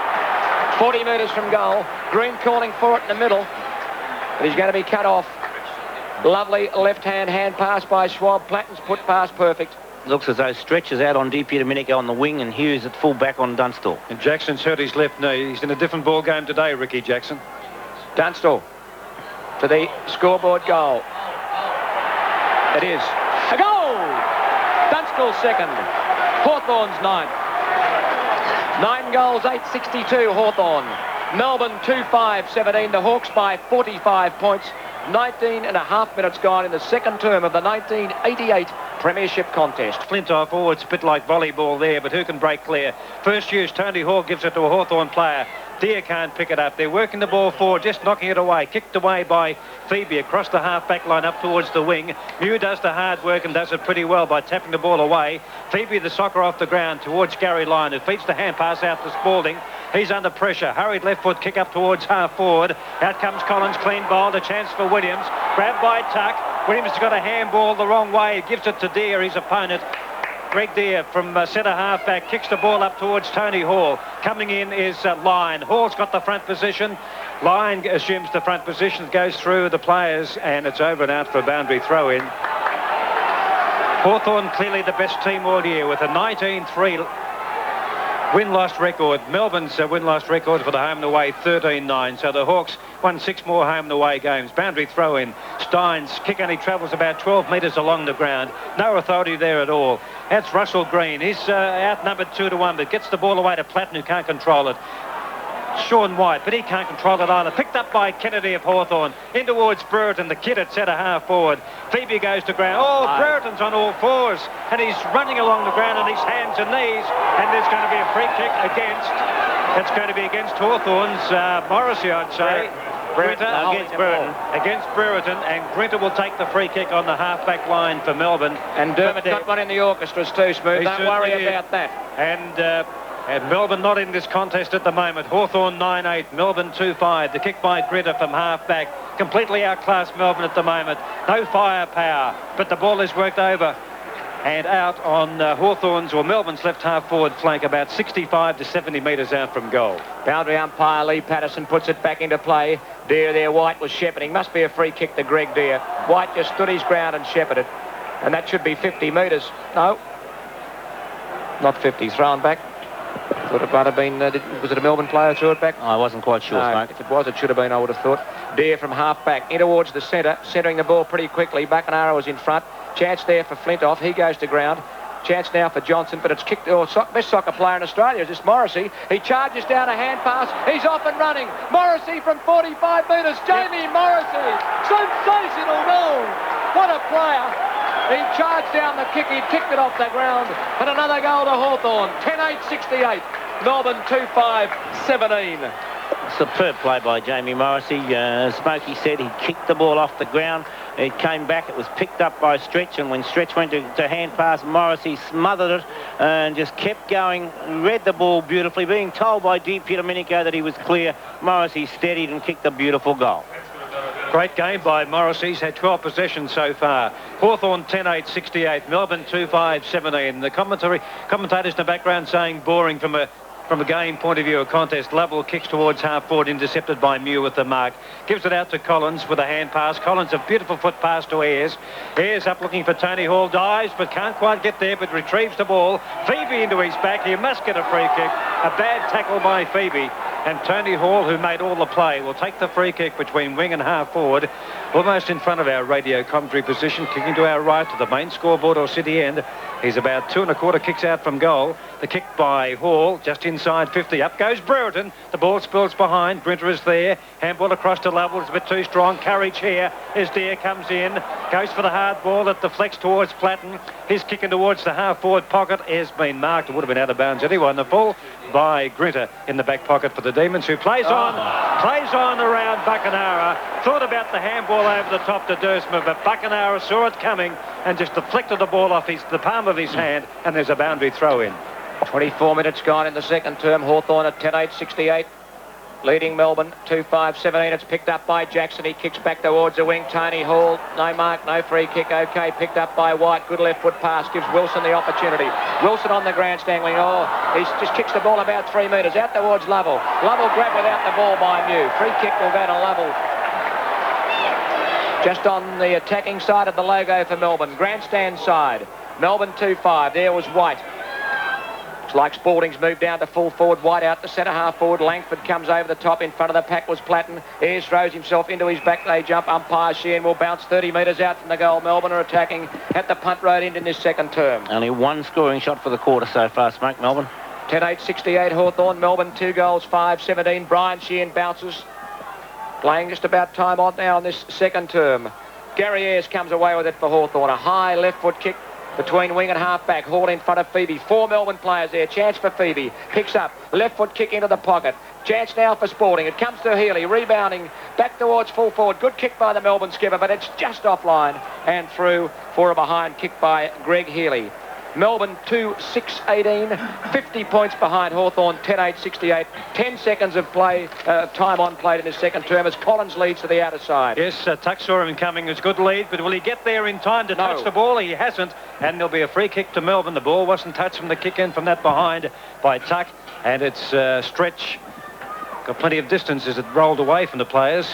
40 metres from goal. Green calling for it in the middle, but he's going to be cut off. Lovely left-hand hand pass by Schwab. Platten's foot pass perfect. Looks as though Stretch is out on Dipper Domenico on the wing and Hughes at full back on Dunstall. And Jackson's hurt his left knee. He's in a different ball game today, Ricky Jackson. Dunstall to the scoreboard goal. It is a goal! Dunstall second. Hawthorn's ninth. 9 goals, 862 Hawthorn. Melbourne 2-5-17. The Hawks by 45 points. 19 and a half minutes gone in the second term of the 1988 Premiership contest. Flintoff forwards, a bit like volleyball there, but who can break clear? First use, Tony Hall gives it to a Hawthorn player. Deere can't pick it up. They're working the ball forward, just knocking it away. Kicked away by Phoebe across the half-back line up towards the wing. Mew does the hard work and does it pretty well by tapping the ball away. Phoebe the soccer off the ground towards Gary Lyon, who feeds the hand pass out to Spalding. He's under pressure. Hurried left foot kick up towards half forward. Out comes Collins, clean bowled. A chance for Williams. Grabbed by Tuck. Williams has got a handball the wrong way. Gives it to Deere, his opponent. Greg Deere from centre half back kicks the ball up towards Tony Hall. Coming in is Lyon. Hall's got the front position. Lyon assumes the front position, goes through the players, and it's over and out for a boundary throw in. Hawthorn clearly the best team all year with a 19-3 win-loss record. Melbourne's win-loss record for the home and away 13-9. So the Hawks won 6 more home and away games. Boundary throw in. Steins kick only travels about 12 metres along the ground. No authority there at all. That's Russell Green. He's outnumbered 2-1, but gets the ball away to Platten, who can't control it. Sean White, but he can't control it either. Picked up by Kennedy of Hawthorn. In towards Brereton, the kid at centre half forward. Phoebe goes to ground. Oh, Brereton's on all fours, and he's running along the ground on his hands and knees, and there's going to be a free kick against... It's going to be against Hawthorn's Morrissey, I'd say. Against Brereton, and Grinter will take the free kick on the half-back line for Melbourne. And Dermot got one in the orchestras too, Smooth. Don't worry about that. And Melbourne not in this contest at the moment. Hawthorn 9-8, Melbourne 2-5. The kick by Grinter from half-back. Completely outclassed Melbourne at the moment. No firepower, but the ball is worked over and out on Hawthorn's or Melbourne's left half-forward flank, about 65 to 70 metres out from goal. Boundary umpire Lee Patterson puts it back into play. Deere there, White was shepherding. Must be a free kick to Greg Deere. White just stood his ground and shepherded. And that should be 50 metres. No, not 50. Thrown back. Thought it might have been, was it a Melbourne player who threw it back? I wasn't quite sure, mate. If it was, it should have been, I would have thought. Deere from half-back, in towards the centre, centering the ball pretty quickly. Buckenara was in front. Chance there for Flintoff. He goes to ground. Chance now for Johnson, but it's kicked. Best soccer player in Australia is this Morrissey. He charges down a hand pass. He's off and running. Morrissey from 45 metres. Jamie Morrissey. Sensational goal. What a player. He charged down the kick. He kicked it off the ground. And another goal to Hawthorn. 10-8-68. Melbourne 2-5-17. Superb play by Jamie Morrissey. Smokey said he kicked the ball off the ground. It came back. It was picked up by Stretch, and when Stretch went to hand pass, Morrissey smothered it and just kept going. Read the ball beautifully. Being told by Di Pierdomenico that he was clear, Morrissey steadied and kicked a beautiful goal. Great game by Morrissey. He's had 12 possessions so far. Hawthorn 10-8-68. Melbourne 2-5-17. The commentators in the background saying boring from a game point of view, a contest. Lovell kicks towards half forward, intercepted by Mew with the mark. Gives it out to Collins with a hand pass. Collins, a beautiful foot pass to Ayres. Ayres up looking for Tony Hall. Dives, but can't quite get there, but retrieves the ball. Phoebe into his back. He must get a free kick. A bad tackle by Phoebe. And Tony Hall, who made all the play, will take the free kick between wing and half forward, almost in front of our radio commentary position, kicking to our right to the main scoreboard or city end. He's about 2 1/4 kicks out from goal. The kick by Hall, just inside 50. Up goes Brereton. The ball spills behind. Grinter is there. Handball across to Lovell. It's a bit too strong. Courage here as Deere comes in. Goes for the hard ball that deflects towards Platten. He's kicking towards the half-forward pocket. Has been marked. It would have been out of bounds anyway. And the ball by Grinter in the back pocket for the Demons, who plays on around Buckenara. Thought about the handball over the top to Dursma, but Buckenara saw it coming and just deflected the ball off the palm of his hand, and there's a boundary throw in. 24 minutes gone in the second term. Hawthorn at 10-8-68. Leading Melbourne 2-5-17. It's picked up by Jackson. He kicks back towards the wing. Tony Hall, no mark, no free kick. Okay, picked up by White. Good left foot pass. Gives Wilson the opportunity. Wilson on the grandstand wing. He just kicks the ball about 3 metres out towards Lovell. Lovell grabbed without the ball by Mew. Free kick will go to Lovell. Just on the attacking side of the logo for Melbourne. Grandstand side. Melbourne 2-5. There was White. Looks like Spalding's moved down to full forward. White out to centre half forward. Langford comes over the top. In front of the pack was Platten. Ayres throws himself into his back. They jump. Umpire Sheehan will bounce 30 metres out from the goal. Melbourne are attacking at the punt road end in this second term. Only one scoring shot for the quarter so far, Smoke. Melbourne 10-8-68 Hawthorn. Melbourne 2 goals 5-17. Brian Sheehan bounces. Playing just about time on now in this second term. Gary Ayres comes away with it for Hawthorn. A high left foot kick between wing and half-back. Hall in front of Phoebe. 4 Melbourne players there. Chance for Phoebe. Picks up. Left foot kick into the pocket. Chance now for Spalding. It comes to Healy. Rebounding back towards full forward. Good kick by the Melbourne skipper, but it's just offline and through for a behind kick by Greg Healy. Melbourne 2-6-18. 50 points behind Hawthorn. 10-8-68. 10 seconds of play, time on played in his second term as Collins leads to the outer side. Yes, Tuck saw him coming. It's a good lead, but will he get there in time to touch the ball? He hasn't, and there'll be a free kick to Melbourne. The ball wasn't touched from the kick in from that behind by Tuck, and it's Stretch. Got plenty of distance as it rolled away from the players.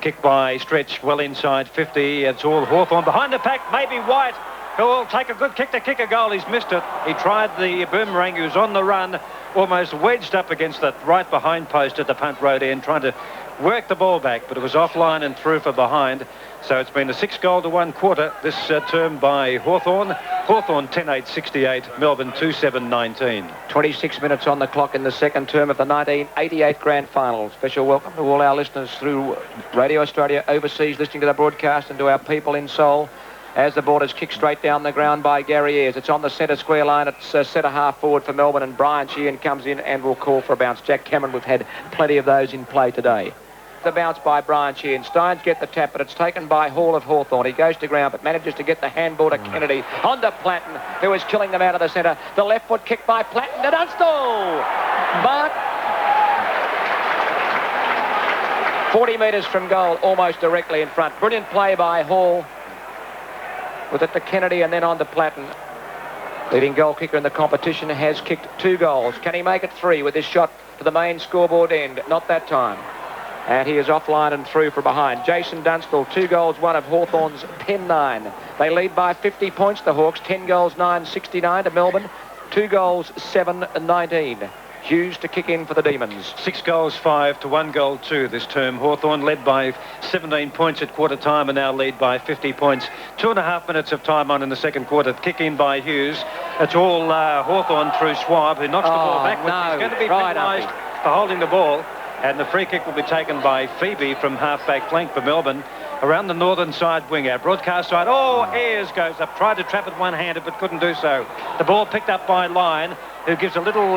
Kick by Stretch well inside 50. It's all Hawthorn behind the pack. Maybe White, who will take a good kick to kick a goal. He's missed it. He tried the boomerang. He was on the run, almost wedged up against that right behind post at the punt road end, trying to work the ball back, but it was offline and through for behind. So it's been a 6-goal to 1 quarter this term by Hawthorn. Hawthorn 10-8-68, Melbourne 2-7-19. 26 minutes on the clock in the second term of the 1988 Grand Final. Special welcome to all our listeners through Radio Australia overseas, listening to the broadcast, and to our people in Seoul. As the ball is kicked straight down the ground by Gary Ayres. It's on the centre square line. It's centre half forward for Melbourne, and Brian Sheehan comes in and will call for a bounce. Jack Cameron, we've had plenty of those in play today. The bounce by Brian Sheehan. Steins get the tap, but it's taken by Hall of Hawthorn. He goes to ground, but manages to get the handball to Kennedy. On to Platten, who is killing them out of the centre. The left foot kick by Platten to Dunstall. But 40 metres from goal, almost directly in front. Brilliant play by Hall. With it to Kennedy and then on to Platten. Leading goal kicker in the competition has kicked 2 goals. Can he make it 3 with this shot to the main scoreboard end? Not that time. And he is offline and through from behind. Jason Dunstall, 2 goals, 1 of Hawthorn's 10-9. They lead by 50 points, the Hawks. 10 goals, 9-69 to Melbourne. 2 goals, 7-19. Hughes to kick in for the Demons. 6 goals, 5 to 1 goal, 2 this term. Hawthorn led by 17 points at quarter time and now lead by 50 points. 2.5 minutes of time on in the second quarter. Kick in by Hughes. It's all Hawthorn through Schwab, who knocks the ball backwards. No. He's going to be penalised for holding the ball. And the free kick will be taken by Phoebe from half-back flank for Melbourne. Around the northern side wing, our broadcast side. Ayres goes up, tried to trap it one-handed but couldn't do so. The ball picked up by Lyon, who gives a little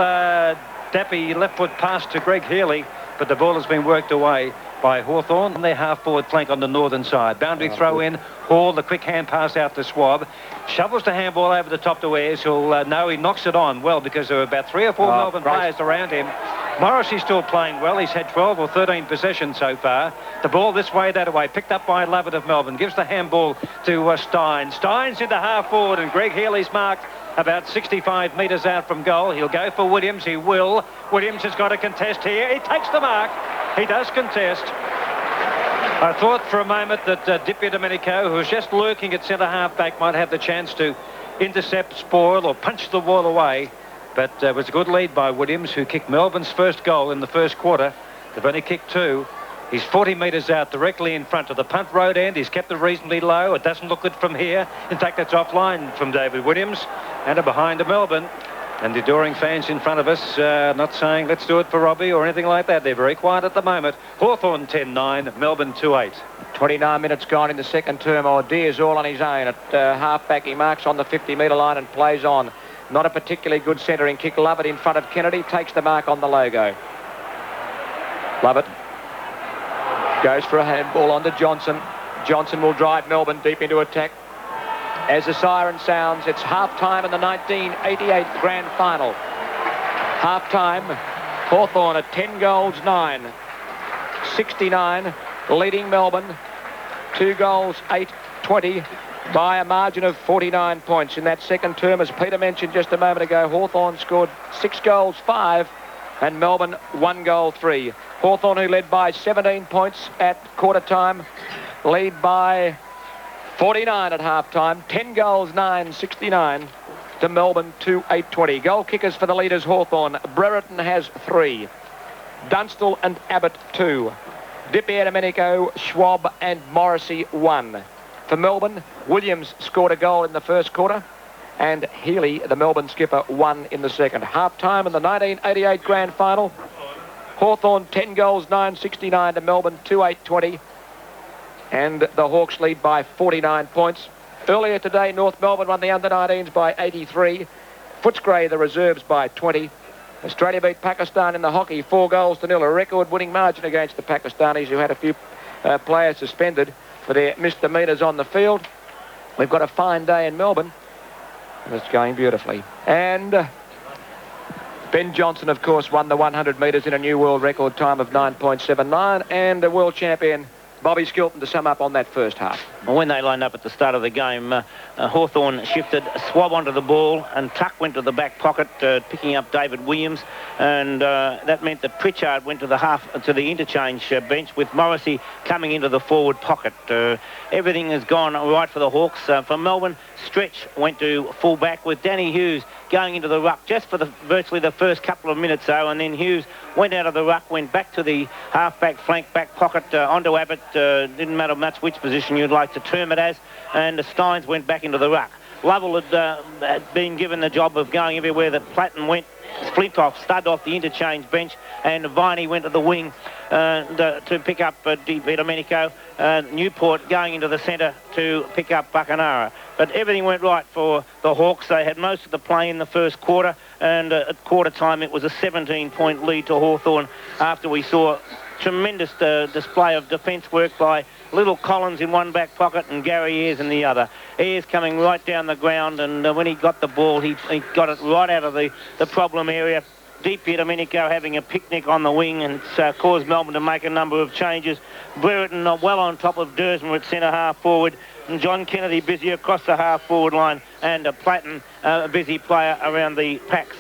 dappy left foot pass to Greg Healy, but the ball has been worked away by Hawthorn on their half-forward flank on the northern side. Boundary throw in, Hall, the quick hand pass out to Schwab. Shovels the handball over the top to Ayres, who'll know he knocks it on well because there are about 3 or 4 Melbourne players around him. Morrissey's still playing well. He's had 12 or 13 possessions so far. The ball this way, that way. Picked up by Lovett of Melbourne. Gives the handball to Stein. Stein's into half forward and Greg Healy's marked about 65 metres out from goal. He'll go for Williams. He will. Williams has got a contest here. He takes the mark. He does contest. I thought for a moment that Di Domenico, who was just lurking at centre half-back, might have the chance to intercept, spoil or punch the ball away. But it was a good lead by Williams, who kicked Melbourne's first goal in the first quarter. They've only kicked 2. He's 40 metres out directly in front of the punt road end. He's kept it reasonably low. It doesn't look good from here. In fact, it's offline from David Williams and behind to Melbourne. And the adoring fans in front of us not saying, let's do it for Robbie or anything like that. They're very quiet at the moment. Hawthorn 10-9, Melbourne 2-8. 29 minutes gone in the second term. O'Dear's all on his own. At half-back, he marks on the 50-metre line and plays on. Not a particularly good centering kick. Lovett in front of Kennedy. Takes the mark on the logo. Lovett goes for a handball on to Johnson. Johnson will drive Melbourne deep into attack. As the siren sounds, it's half-time in the 1988 Grand Final. Half-time, Hawthorn at 10 goals, 9. 69, leading Melbourne. 2 goals, 8-20. By a margin of 49 points in that second term. As Peter mentioned just a moment ago, Hawthorn scored 6 goals, 5, and Melbourne 1 goal, 3. Hawthorn, who led by 17 points at quarter time, lead by 49 at half time. 10 goals, 9-69 to Melbourne 2-8-20. Goal kickers for the leaders, Hawthorn. Brereton has 3. Dunstall and Abbott 2. Di Domenico, Schwab and Morrissey 1. For Melbourne, Williams scored a goal in the first quarter and Healy, the Melbourne skipper, 1 in the second. Half-time in the 1988 Grand Final. Hawthorn 10 goals, 9-69 to Melbourne 2-8-20. And the Hawks lead by 49 points. Earlier today, North Melbourne won the under-19s by 83. Footscray, the reserves, by 20. Australia beat Pakistan in the hockey 4 goals to 0. A record-winning margin against the Pakistanis, who had a few players suspended for their misdemeanours on the field. We've got a fine day in Melbourne. And it's going beautifully. And Ben Johnson, of course, won the 100 metres in a new world record time of 9.79. And the world champion Bobby Skilton to sum up on that first half. Well, when they lined up at the start of the game, Hawthorn shifted, Swab onto the ball, and Tuck went to the back pocket, picking up David Williams, and that meant that Pritchard went to the interchange bench, with Morrissey coming into the forward pocket. Everything has gone right for the Hawks. For Melbourne, Stretch went to full back, with Danny Hughes going into the ruck just for virtually the first couple of minutes, though, and then Hughes went out of the ruck, went back to the half-back flank back pocket onto Abbott. Didn't matter much which position you'd like to term it as, and the Steins went back into the ruck. Lovell had been given the job of going everywhere that Platten went. Flintoff stud off the interchange bench, and Viney went to the wing to pick up Di Domenico. Newport going into the centre to pick up Buckenara. But everything went right for the Hawks. They had most of the play in the first quarter, and at quarter time it was a 17-point lead to Hawthorn after we saw tremendous display of defence work by Little Collins in one back pocket and Gary Ayres in the other. Ayres coming right down the ground, and when he got the ball, he got it right out of the problem area. Di Domenico having a picnic on the wing, and it's caused Melbourne to make a number of changes. Brereton well on top of Dersmer at centre half forward, and John Kennedy busy across the half forward line, and Platten a busy player around the packs.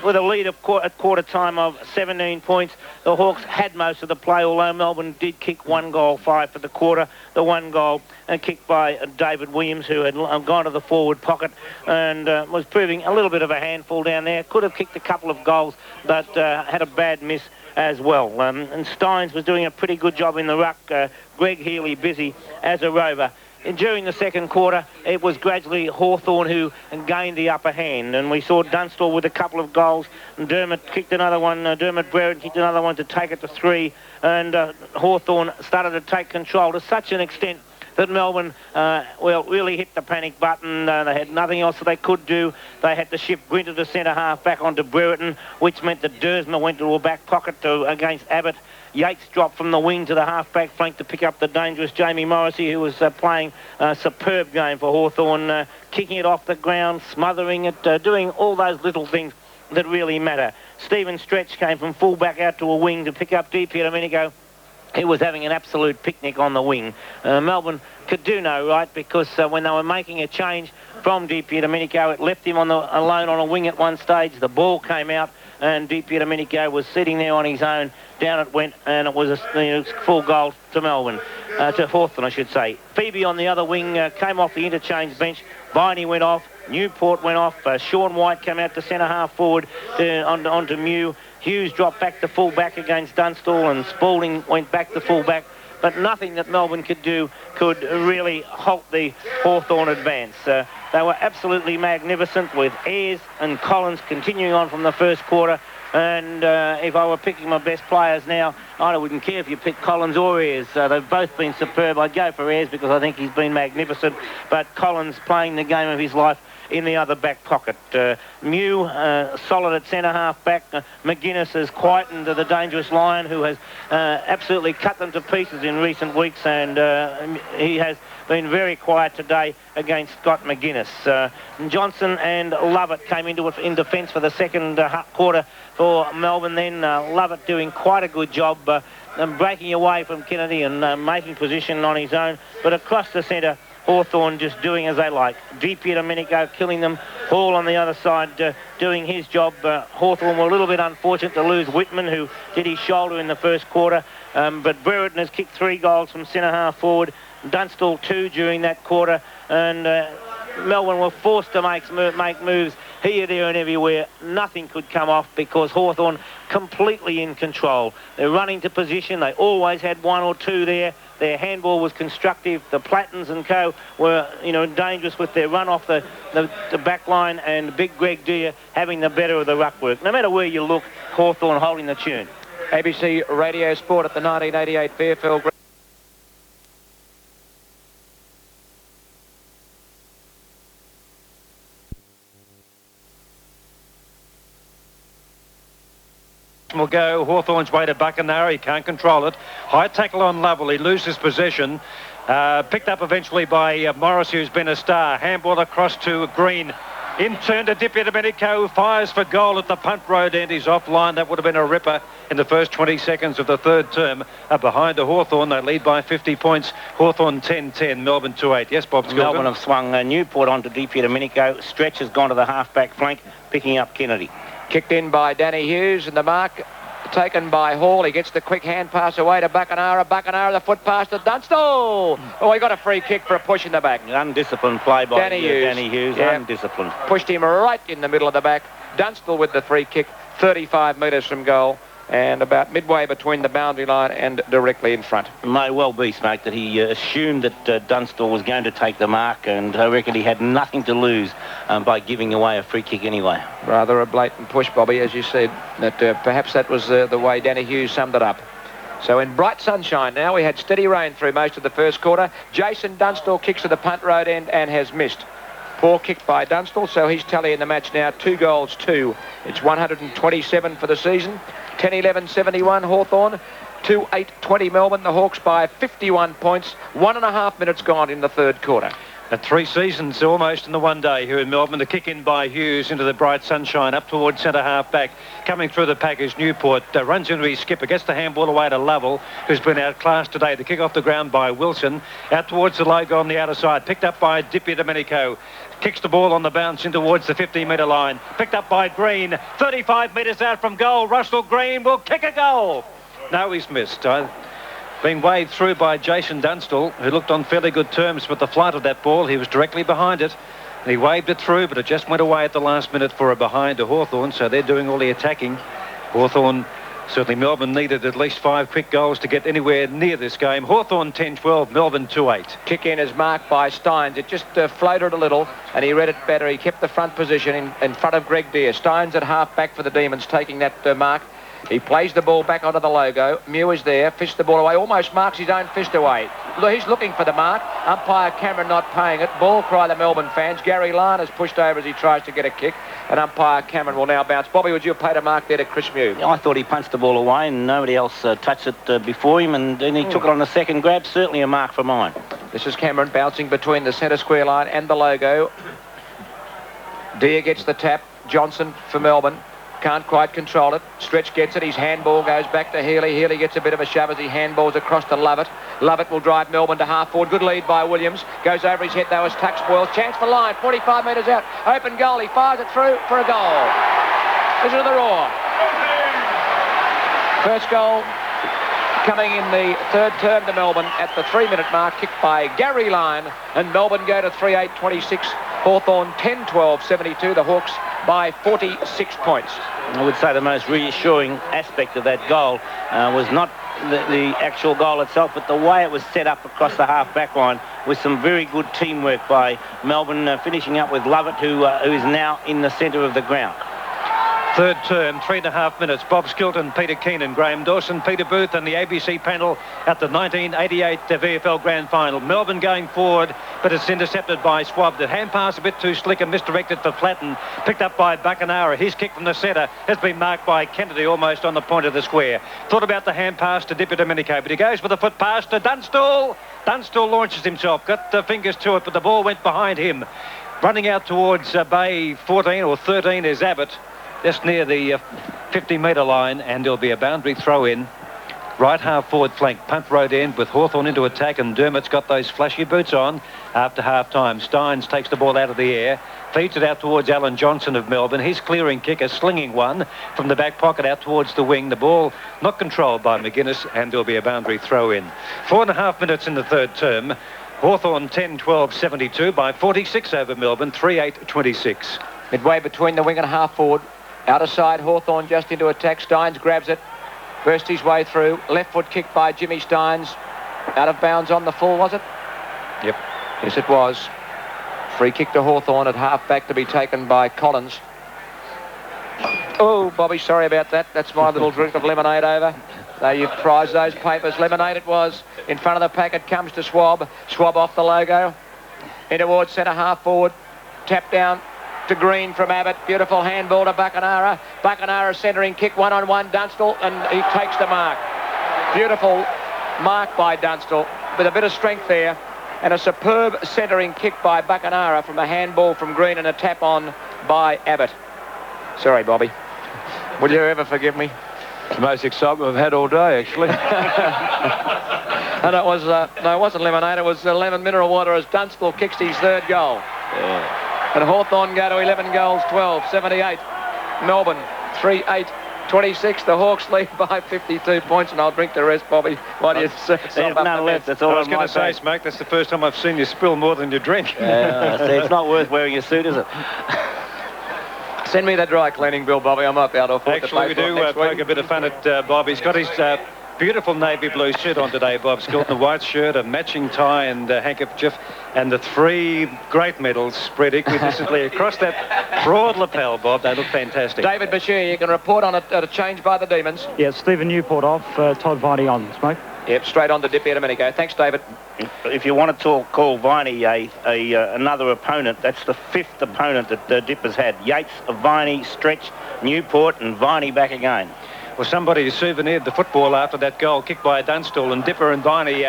With a lead at quarter time of 17 points, the Hawks had most of the play, although Melbourne did kick 1 goal, 5 for the quarter. The 1 goal kicked by David Williams, who had gone to the forward pocket and was proving a little bit of a handful down there. Could have kicked a couple of goals, but had a bad miss as well. And Steins was doing a pretty good job in the ruck. Greg Healy busy as a rover. And during the second quarter, it was gradually Hawthorn who gained the upper hand, and we saw Dunstall with a couple of goals, and Dermot kicked another one, Dermot Brereton kicked another one to take it to 3, and Hawthorn started to take control to such an extent that Melbourne, really hit the panic button. They had nothing else that they could do. They had to shift Grinter to centre half back onto Brereton, which meant that Dersmer went to a back pocket against Abbott. Yates dropped from the wing to the half-back flank to pick up the dangerous Jamie Morrissey, who was playing a superb game for Hawthorn, kicking it off the ground, smothering it, doing all those little things that really matter. Stephen Stretch came from full-back out to a wing to pick up Di Domenico. He was having an absolute picnic on the wing. Melbourne could do no right, because when they were making a change from Di Domenico, it left him alone on a wing at one stage. The ball came out, and Di Domenico was sitting there on his own. Down it went, and it was a full goal to Melbourne, to Hawthorn, I should say. Phoebe on the other wing came off the interchange bench. Viney went off. Newport went off. Sean White came out to centre half forward onto Mew. Hughes dropped back to full back against Dunstall, and Spalding went back to full back. But nothing that Melbourne could do could really halt the Hawthorn advance. They were absolutely magnificent, with Ayres and Collins continuing on from the first quarter. And if I were picking my best players now, I wouldn't care if you pick Collins or Ayres. They've both been superb. I'd go for Ayres because I think he's been magnificent. But Collins playing the game of his life in the other back pocket. Mew, solid at centre half back. McGuinness has quietened the dangerous Lion, who has absolutely cut them to pieces in recent weeks, and he has been very quiet today against Scott McGuinness. Johnson and Lovett came into it in defence for the second quarter for Melbourne. Then Lovett doing quite a good job breaking away from Kennedy and making position on his own, but across the centre, Hawthorn just doing as they like. Di Domenico killing them. Hall on the other side doing his job. Hawthorn were a little bit unfortunate to lose Whitman, who did his shoulder in the first quarter. But Brereton has kicked 3 goals from centre half forward. Dunstall 2 during that quarter. And Melbourne were forced to make moves here, there and everywhere. Nothing could come off because Hawthorn completely in control. They're running to position. They always had 1 or 2 there. Their handball was constructive. The Plattens and co were, dangerous with their run off the back line, and Big Greg Deere having the better of the ruck work. No matter where you look, Hawthorn holding the tune. ABC Radio Sport at the 1988 Fairfield. Will go Hawthorn's way to Buckenara. He can't control it. High tackle on Lovell. He loses possession. Picked up eventually by Morris, who's been a star. Handball across to Green. In turn to Di Domenico, fires for goal at the punt road end. He's offline. That would have been a ripper in the first 20 seconds of the third term. Behind the Hawthorn, they lead by 50 points. Hawthorn 10-10, Melbourne 2-8. Yes, Bob Skelton. Melbourne have swung Newport onto Di Domenico. Stretch has gone to the half-back flank, picking up Kennedy. Kicked in by Danny Hughes, and the mark taken by Hall. He gets the quick hand pass away to Buckenara. Buckenara, the foot pass to Dunstall. Oh, he got a free kick for a push in the back. Undisciplined play by Danny Hughes. Yeah. Undisciplined. Pushed him right in the middle of the back. Dunstall with the free kick, 35 metres from goal. and about midway between the boundary line and directly in front. May well be, Smoke, that he assumed that Dunstall was going to take the mark, and I reckon he had nothing to lose by giving away a free kick anyway. Rather a blatant push, Bobby, as you said, that perhaps that was the way Danny Hughes summed it up. So in bright sunshine now, we had steady rain through most of the first quarter. Jason Dunstall kicks to the punt road end and has missed. Poor kick by Dunstall, so he's tally in the match now, 2 goals, 2. It's 127 for the season. 10-11-71 Hawthorn, 2-8-20 Melbourne. The Hawks by 51 points. 1.5 minutes gone in the third quarter. At 3 seasons almost in the one day here in Melbourne. The kick in by Hughes into the bright sunshine up towards centre half back. Coming through the pack is Newport. Runs into his skipper. Gets the handball away to Lovell, who's been outclassed today. The kick off the ground by Wilson. Out towards the logo on the outer side. Picked up by Di Domenico. Kicks the ball on the bounce in towards the 15-metre line. Picked up by Green. 35 metres out from goal. Russell Green will kick a goal. No, he's missed. Being waved through by Jason Dunstall, who looked on fairly good terms with the flight of that ball. He was directly behind it. And he waved it through, but it just went away at the last minute for a behind to Hawthorn, so they're doing all the attacking. Hawthorn, certainly Melbourne needed at least 5 quick goals to get anywhere near this game. Hawthorn 10-12, Melbourne 2-8. Kick in is marked by Steins. It just floated a little, and he read it better. He kept the front position in front of Greg Deere. Steins at half back for the Demons, taking that mark. He plays the ball back onto the logo. Mew is there, fished the ball away, almost marks his own fist away. He's looking for the mark. Umpire Cameron not paying it. Ball cry the Melbourne fans. Gary Lyon is pushed over as he tries to get a kick, and umpire Cameron will now bounce. Bobby, would you have paid a mark there to Chris Mew? I thought he punched the ball away and nobody else touched it before him, and then he took it on the second grab. Certainly a mark for mine. This is Cameron bouncing between the centre square line and the logo. Deere gets the tap. Johnson for Melbourne. Can't quite control it. Stretch gets it. His handball goes back to Healy. Healy gets a bit of a shove as he handballs across to Lovett. Lovett will drive Melbourne to half forward. Good lead by Williams. Goes over his head though as Tuck spoils. Chance for Lyon. 45 metres out. Open goal. He fires it through for a goal. Listen to the roar. First goal coming in the third term to Melbourne at the 3-minute mark. Kicked by Gary Lyon. And Melbourne go to 3-8-26. Hawthorn 10-12-72. The Hawks by 46 points. I would say the most reassuring aspect of that goal was not the actual goal itself, but the way it was set up across the half-back line with some very good teamwork by Melbourne, finishing up with Lovett, who is now in the centre of the ground. Third term, 3.5 minutes. Bob Skilton, Peter Keenan, Graham Dawson, Peter Booth and the ABC panel at the 1988 VFL Grand Final. Melbourne going forward, but it's intercepted by Swab. The hand pass a bit too slick and misdirected for Flatton. Picked up by Buckenara. His kick from the centre has been marked by Kennedy almost on the point of the square. Thought about the hand pass to Di Domenico, but he goes with a foot pass to Dunstall. Dunstall launches himself, got the fingers to it, but the ball went behind him. Running out towards Bay 14 or 13 is Abbott. Just near the 50-metre line, and there'll be a boundary throw in. Right half forward flank, punt road end with Hawthorn into attack, and Dermott's got those flashy boots on after half-time. Steins takes the ball out of the air, feeds it out towards Alan Johnson of Melbourne. His clearing kick, a slinging one from the back pocket out towards the wing. The ball not controlled by McGuinness, and there'll be a boundary throw in. 4.5 minutes in the third term. Hawthorn 10-12-72 by 46 over Melbourne, 3-8-26. Midway between the wing and half forward. Outer side, Hawthorn just into attack. Steins grabs it. Burst his way through. Left foot kick by Jimmy Steins. Out of bounds on the full, was it? Yep. Yes, it was. Free kick to Hawthorn at half back to be taken by Collins. Oh, Bobby, sorry about that. That's my little drink of lemonade over. So you've prized those papers. Lemonade it was. In front of the pack it comes to Swab. Swab off the logo. In towards centre half forward. Tap down to Green from Abbott. Beautiful handball to Buckenara. Buckenara centering kick, one-on-one. Dunstall, and he takes the mark. Beautiful mark by Dunstall with a bit of strength there, and a superb centering kick by Buckenara from a handball from Green and a tap on by Abbott. Sorry, Bobby. Will you ever forgive me? It's the most excitement we've had all day, actually. And it was, no, it wasn't lemonade, it was lemon mineral water as Dunstall kicks his third goal. Yeah. And Hawthorn go to 11 goals, 12-78. Melbourne 3-8-26. The Hawks lead by 52 points, and I'll drink the rest, Bobby. Why do you There's none left. That's all I was going to say, Smoke, that's the first time I've seen you spill more than you drink. It's not worth wearing a suit, is it? Send me the dry cleaning bill, Bobby. I'm up out of Actually, we do poke a bit of fun at Bob. He's got his beautiful navy blue suit on today, Bob Skilton. A white shirt, a matching tie and handkerchief, and the 3 great medals spread equidistantly across that broad lapel, Bob. They look fantastic. David Bashir, you can report on a change by the Demons. Yeah, Stephen Newport off, Todd Viney on, Smoke. Yep, straight on to Dippy Domenico. Thanks, David. If you want to call Viney another opponent, that's the 5th opponent that Dip has had. Yates, Viney, Stretch, Newport, and Viney back again. Well, somebody souvenired the football after that goal kicked by Dunstall, and Dipper and Viney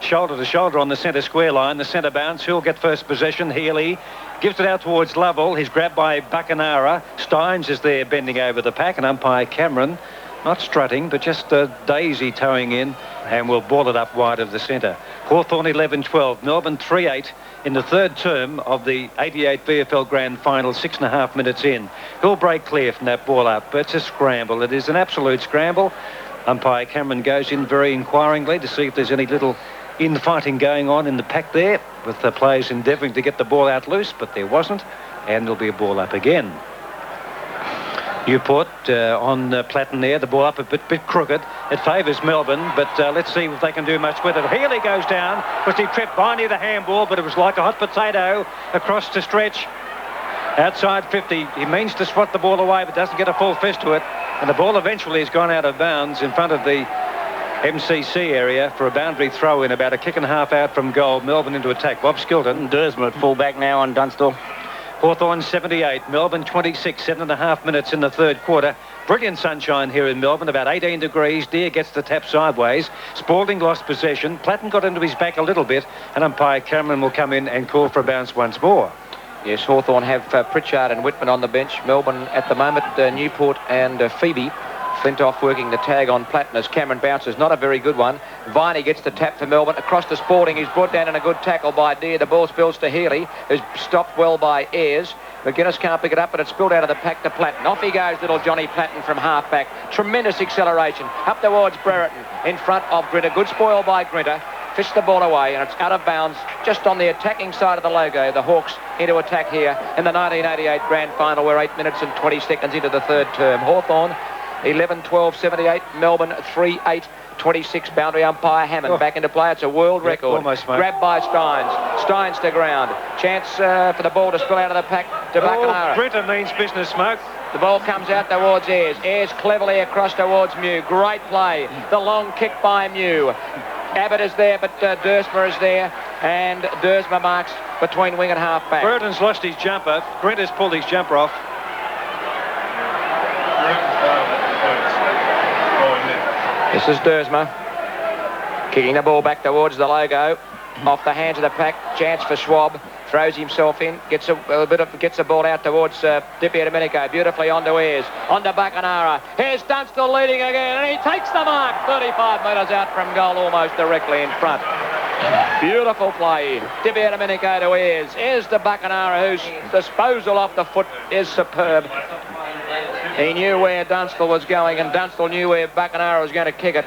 shoulder to shoulder on the centre square line. The centre bounce. Who'll get first possession? Healy gives it out towards Lovell. He's grabbed by Buckenara. Steins is there bending over the pack, and umpire Cameron, not strutting, but just daisy towing in, and will ball it up wide of the centre. Hawthorn 11-12, Melbourne 3-8 in the 3rd term of the 88 VFL Grand Final, 6.5 minutes in. He'll break clear from that ball up. It's a scramble. It is an absolute scramble. Umpire Cameron goes in very inquiringly to see if there's any little infighting going on in the pack there, with the players endeavouring to get the ball out loose, but there wasn't, and there'll be a ball up again. Newport on Platten there, the ball up a bit crooked. It favours Melbourne, but let's see if they can do much with it. Healy goes down, because he tripped Viney the handball, but it was like a hot potato across to Stretch. Outside 50, he means to swat the ball away, but doesn't get a full fist to it. And the ball eventually has gone out of bounds in front of the MCC area for a boundary throw in, about a kick and a half out from goal. Melbourne into attack. Bob Skilton. Dersma at full back now on Dunstall. Hawthorn 78, Melbourne 26, 7.5 minutes in the 3rd quarter. Brilliant sunshine here in Melbourne, about 18 degrees. Deere gets the tap sideways. Spalding lost possession. Platten got into his back a little bit, and umpire Cameron will come in and call for a bounce once more. Yes, Hawthorn have Pritchard and Whitman on the bench. Melbourne at the moment, Newport and Phoebe. Flintoff working the tag on Platten as Cameron bounces. Not a very good one. Viney gets the tap for Melbourne. Across to Spalding. He's brought down in a good tackle by Deere. The ball spills to Healy, who's stopped well by Ayres. McGuinness can't pick it up, but it's spilled out of the pack to Platten. Off he goes, little Johnny Platten from half-back. Tremendous acceleration. Up towards Brereton in front of Grinter. Good spoil by Grinter. Fished the ball away, and it's out of bounds just on the attacking side of the logo. The Hawks into attack here in the 1988 Grand Final. We're 8 minutes and 20 seconds into the 3rd term. Hawthorn 11-12, 78. Melbourne 3-8, 26. Boundary umpire Hammond back into play. It's a world record. Almost, mate. Grabbed by Steins. Steins to ground. Chance for the ball to spill out of the pack to Buckenara. Britton means business, Smoke. The ball comes out towards Ayres. Ayres cleverly across towards Mew. Great play. The long kick by Mew. Abbott is there, but Dersma is there, and Dersma marks between wing and half-back. Burton's lost his jumper. Brent has pulled his jumper off. This is Dersma kicking the ball back towards the logo, off the hands of the pack. Chance for Schwab, throws himself in, gets a ball out towards Dippy Domenico. Beautifully onto Ayres, onto Buckenara. Here's Dunstall leading again, and he takes the mark. 35 metres out from goal, almost directly in front. Beautiful play. Dippy Domenico to Ayres. Here's the Buckenara, whose disposal off the foot is superb. He knew where Dunstall was going, and Dunstall knew where Buckenara was going to kick it.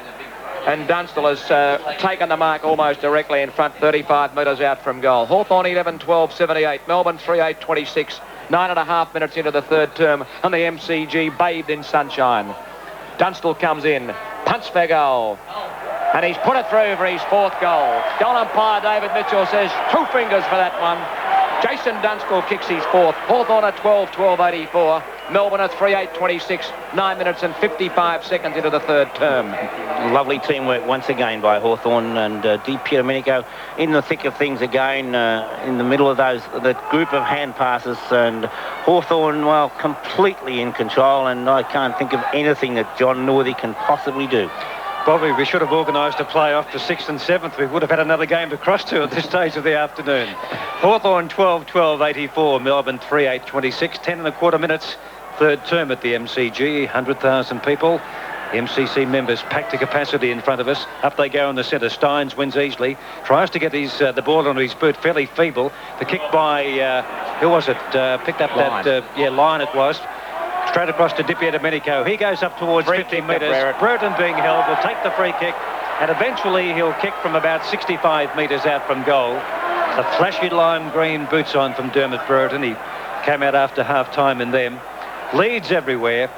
And Dunstall has taken the mark almost directly in front, 35 metres out from goal. Hawthorn 11-12, 78. Melbourne 3-8, 26. 9.5 minutes into the 3rd term, and the MCG bathed in sunshine. Dunstall comes in, punts for goal. And he's put it through for his 4th goal. Goal umpire David Mitchell says 2 fingers for that one. Jason Dunstall kicks his 4th. Hawthorn at 12-12, 84. Melbourne at 3-8, 26. 9 minutes and 55 seconds into the 3rd term. Lovely teamwork once again by Hawthorn and Di Pierdomenico in the thick of things again, in the middle of the group of hand passes, and Hawthorn, well, completely in control, and I can't think of anything that John Northey can possibly do. Bobby, we should have organised a play-off to 6th and 7th. We would have had another game to cross to at this stage of the afternoon. Hawthorn 12-12, 84. Melbourne 3-8, 26. 10.25 minutes. 3rd term at the MCG. 100,000 people. MCC members packed to capacity in front of us. Up they go in the centre. Steins wins easily. Tries to get the ball onto his boot. Fairly feeble. The kick by, who was it? Picked up Line. that, Line it was. Straight across to Dippy Domenico. He goes up towards 50 metres. Brereton being held will take the free kick, and eventually he'll kick from about 65 metres out from goal. The flashy lime green boots on from Dermot Brereton. He came out after half-time in them. Leads everywhere.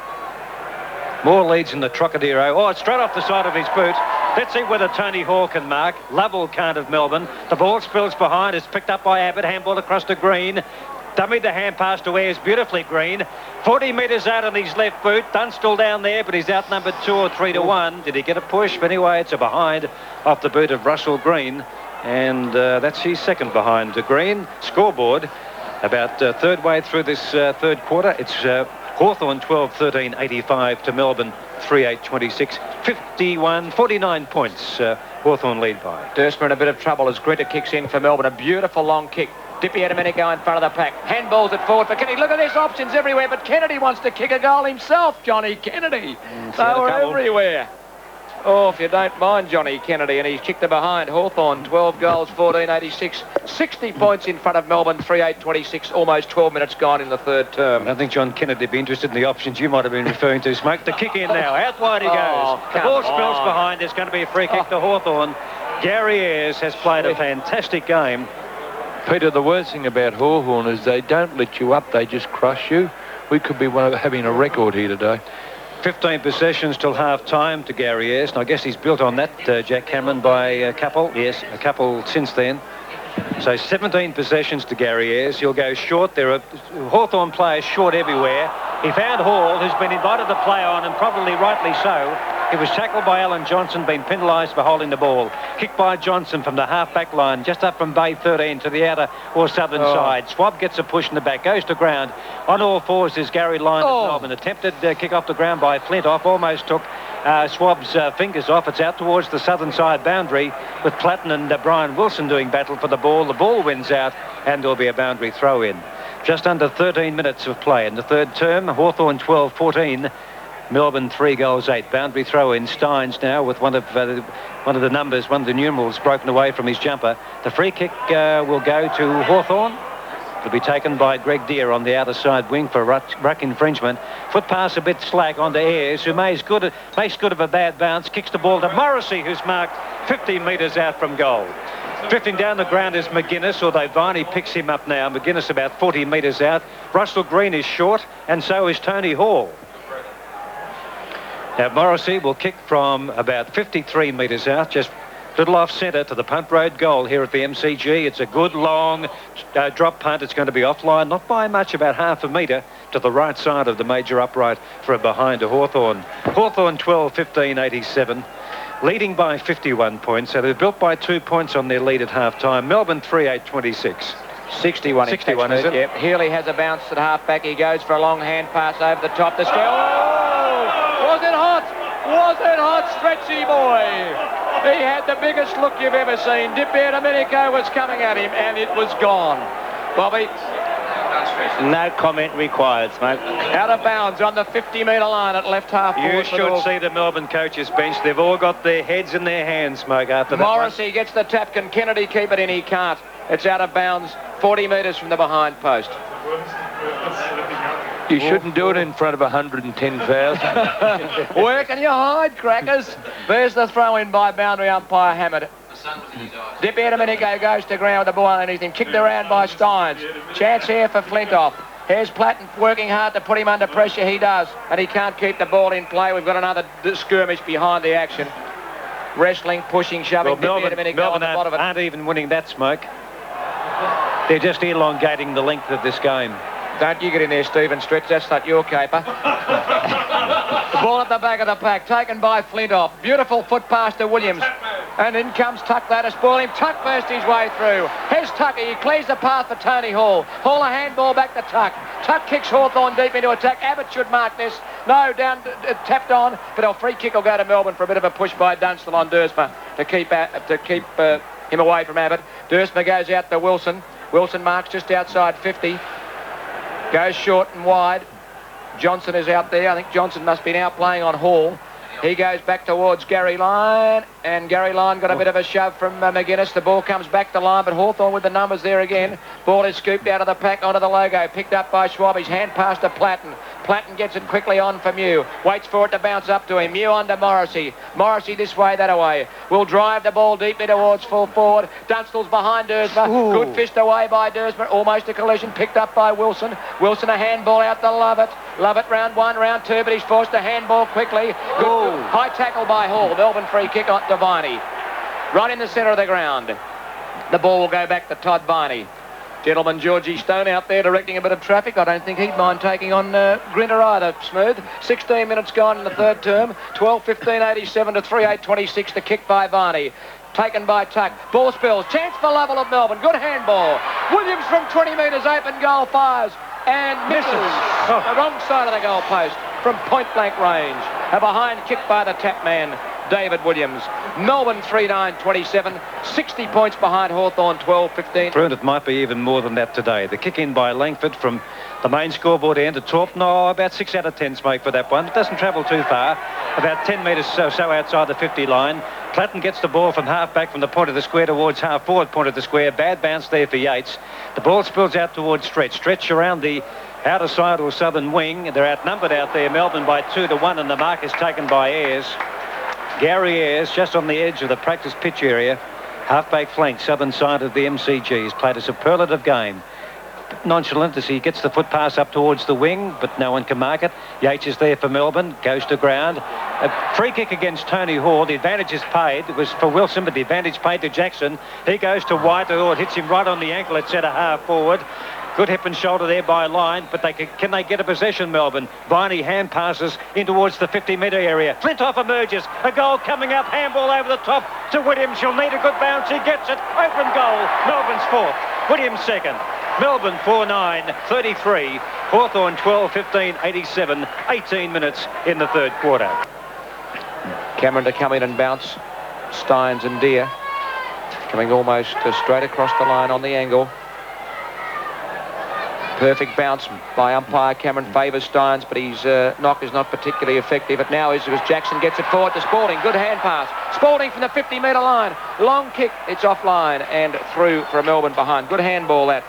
More leads in the Trocadero. Oh, it's straight off the side of his boot. Let's see whether Tony Hall can mark. Lovell can't of Melbourne. The ball spills behind. It's picked up by Abbott. Handball across to Green. Dummied the hand pass to Ayres beautifully, Green. 40 metres out on his left boot. Dunstall down there, but he's outnumbered 2 or 3 to 1. Did he get a push? But anyway, it's a behind off the boot of Russell Green. And that's his second behind to Green. Scoreboard about third way through this third quarter. It's Hawthorn 12-13, 85 to Melbourne 3-8-26, 49 points. Hawthorn lead by. Dursma in a bit of trouble as Gritter kicks in for Melbourne. A beautiful long kick. Dippy Domenico in front of the pack. Handballs it forward for Kennedy. Look at this, options everywhere, but Kennedy wants to kick a goal himself, Johnny Kennedy. They were everywhere. Oh, if you don't mind Johnny Kennedy, and he's kicked the behind. Hawthorn, 12 goals, 14-86, 60 points in front of Melbourne, 3-8-26, almost 12 minutes gone in the third term. I don't think John Kennedy would be interested in the options you might have been referring to, Smoke. The kick in now, out wide he goes. The ball spills behind, there's going to be a free kick to Hawthorn. Gary Ayres has played a fantastic game. Peter, the worst thing about Hawthorn is they don't let you up, they just crush you. We could be having a record here today. 15 possessions till half-time to Gary Ayres, and I guess he's built on that, Jack Cameron, by a couple. Yes, a couple since then. So 17 possessions to Gary Ayres. He'll go short. There are Hawthorn players short everywhere. He found Hall, who's been invited to play on, and probably rightly so. He was tackled by Alan Johnson, been penalised for holding the ball. Kicked by Johnson from the half-back line, just up from Bay 13 to the outer or southern side. Swab gets a push in the back, goes to ground. On all fours is Gary Lyon of Melbourne. Attempted kick off the ground by Flintoff, almost took Swab's fingers off. It's out towards the southern side boundary with Platten and Brian Wilson doing battle for the ball. The ball wins out and there'll be a boundary throw in. Just under 13 minutes of play in the third term. Hawthorn 12-14. Melbourne 3 goals 8. Boundary throw in. Steins now with one of the numbers, one of the numerals broken away from his jumper. The free kick will go to Hawthorn. It'll be taken by Greg Deere on the outer side wing for ruck infringement. Foot pass a bit slack onto Ayres, who makes good of a bad bounce. Kicks the ball to Morrissey, who's marked 50 metres out from goal. Drifting down the ground is McGuinness, although Varney picks him up now. McGuinness about 40 metres out. Russell Green is short, and so is Tony Hall. Now Morrissey will kick from about 53 metres out, just a little off centre to the punt road goal here at the MCG. It's a good long drop punt. It's going to be offline, not by much, about half a metre to the right side of the major upright for a behind to Hawthorn. Hawthorn 12-15, 87. Leading by 51 points, so they're built by 2 points on their lead at half-time. Melbourne 3-8-26. 61, is it? Yep. Healy has a bounce at half-back. He goes for a long hand pass over the top. Was it hot? Was it hot, stretchy boy? He had the biggest look you've ever seen. Dippy Domenico was coming at him, and it was gone. Bobby? No comment required, Smoke. Out of bounds on the 50-metre line at left half. You should see the Melbourne coaches bench. They've all got their heads in their hands, Smoke, after that. Morrissey gets the tap. Can Kennedy keep it in? He can't. It's out of bounds, 40 metres from the behind post. You shouldn't do it in front of 110,000. Where can you hide, crackers? There's the throw-in by boundary umpire Hammond. Dippy Domenico goes to ground with the ball underneath him. Kicked around by Steins. Chance here for Flintoff. Here's Platten working hard to put him under pressure. He does. And he can't keep the ball in play. We've got another skirmish behind the action. Wrestling, pushing, shoving. Well, Melbourne aren't even winning that, Smoke. They're just elongating the length of this game. Don't you get in there, Stephen Stretch. That's not your caper. The ball at the back of the pack, taken by Flintoff. Beautiful foot pass to Williams. And in comes Tuck there to spoil him. Tuck burst his way through. Here's Tucker. He clears the path for Tony Hall. Hall a handball back to Tuck. Tuck kicks Hawthorn deep into attack. Abbott should mark this. No, down, tapped on. But a free kick will go to Melbourne for a bit of a push by Dunstall on Dursma to keep him away from Abbott. Dursma goes out to Wilson. Wilson marks just outside 50. Goes short and wide. Johnson is out there. I think Johnson must be now playing on Hall. He goes back towards Gary Lyon. and Gary Lyon got a bit of a shove from McGuinness. The ball comes back to line, but Hawthorn with the numbers there again. Ball is scooped out of the pack onto the logo, picked up by Schwab. His hand pass to Platten. Platten gets it quickly on for Mew. Waits for it to bounce up to him. Mew on to Morrissey. Morrissey this way, that away. Will drive the ball deeply towards full forward. Dunstall's behind Dersma. Ooh. Good fist away by Dersma. Almost a collision. Picked up by Wilson. Wilson a handball out to Lovett. Lovett round 1, round 2, but he's forced a handball quickly. Good. High tackle by Hall. Melbourne free kick on to Viney. Right in the centre of the ground. The ball will go back to Todd Viney. Gentleman Georgie Stone out there directing a bit of traffic. I don't think he'd mind taking on Grinter either, Smooth. 16 minutes gone in the third term. 12:15:87 to 3:8:26. The kick by Varney. Taken by Tuck. Ball spills. Chance for Lovell of Melbourne. Good handball. Williams from 20 metres open goal fires and misses. The wrong side of the goal post from point blank range. A behind kick by the tap man, David Williams. Melbourne 3-9-27, 60 points behind Hawthorn 12-15. And it might be even more than that today. The kick in by Langford from the main scoreboard end to Torp. No, about 6 out of 10 smoke for that one. It doesn't travel too far. About 10 metres so outside the 50 line. Platten gets the ball from half back from the point of the square towards half forward point of the square. Bad bounce there for Yates. The ball spills out towards Stretch. Stretch around the outer side or southern wing. They're outnumbered out there, Melbourne, by 2-1, and the mark is taken by Ayres. Gary Ayres, just on the edge of the practice pitch area. Half-back flank, southern side of the MCG. He's played a superlative game. Nonchalant as he gets the foot pass up towards the wing, but no one can mark it. Yates is there for Melbourne, goes to ground. A free kick against Tony Hall. The advantage is paid. It was for Wilson, but the advantage paid to Jackson. He goes to White, or it hits him right on the ankle at centre half forward. Good hip and shoulder there by Line, but can they get a possession, Melbourne? Viney hand passes in towards the 50-metre area. Flintoff emerges. A goal coming up. Handball over the top to Williams. She'll need a good bounce. He gets it. Open goal. Melbourne's fourth. Williams second. Melbourne 4-9-33. Hawthorn 12-15-87. 18 minutes in the third quarter. Cameron to come in and bounce. Steins and Deer coming almost straight across the line on the angle. Perfect bounce by umpire Cameron favours Steins, but his knock is not particularly effective. It now is because Jackson gets it forward to Spalding. Good hand pass. Spalding from the 50-metre line. Long kick. It's offline and through for Melbourne behind. Good handball that.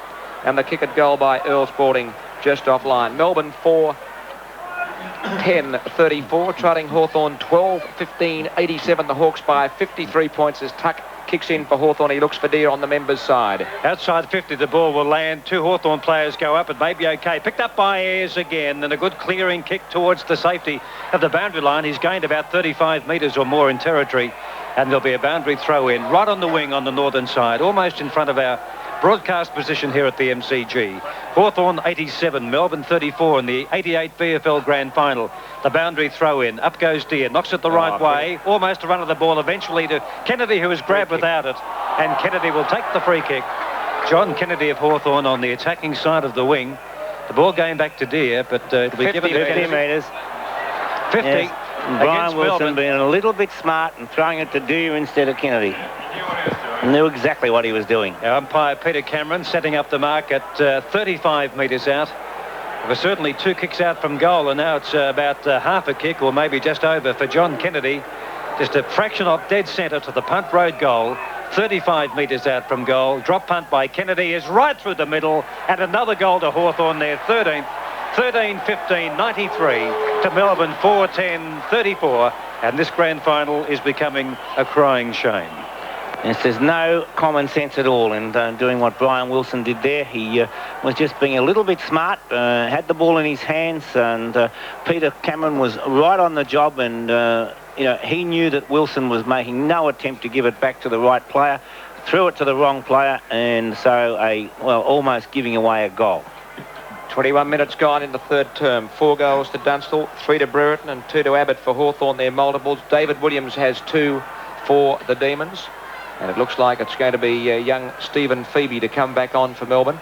And the kick at goal by Earl Spalding just offline. Melbourne 4-10-34. Trotting Hawthorn 12-15-87. The Hawks by 53 points as Tuck kicks in for Hawthorn. He looks for Deer on the members' side. Outside 50, the ball will land. 2 Hawthorn players go up. It may be okay. Picked up by Ayres again, and a good clearing kick towards the safety of the boundary line. He's gained about 35 metres or more in territory, and there'll be a boundary throw in right on the wing on the northern side, almost in front of our broadcast position here at the MCG. Hawthorn 87, Melbourne 34 in the 88 VFL Grand Final. The boundary throw in. Up goes Deer. Knocks it the right way. Almost a run of the ball eventually to Kennedy, who is grabbed without it. And Kennedy will take the free kick. John Kennedy of Hawthorn on the attacking side of the wing. The ball going back to Deer, but it'll be given to 50 metres. 50. Yes. Brian Wilson Melbourne being a little bit smart and throwing it to Deer instead of Kennedy. Knew exactly what he was doing. Our umpire Peter Cameron setting up the mark at 35 metres out. There were certainly 2 kicks out from goal, and now it's about half a kick, or maybe just over, for John Kennedy. Just a fraction of dead centre to the punt road goal. 35 metres out from goal. Drop punt by Kennedy is right through the middle, and another goal to Hawthorn there. 13-15-93 to Melbourne 4-10-34, and this grand final is becoming a crying shame. Yes, there's no common sense at all in doing what Brian Wilson did there. He was just being a little bit smart, had the ball in his hands, and Peter Cameron was right on the job, and he knew that Wilson was making no attempt to give it back to the right player, threw it to the wrong player, and so almost giving away a goal. 21 minutes gone in the third term. 4 goals to Dunstall, 3 to Brereton and 2 to Abbott for Hawthorn. Their multiples. David Williams has 2 for the Demons. And it looks like it's going to be young Stephen Phoebe to come back on for Melbourne.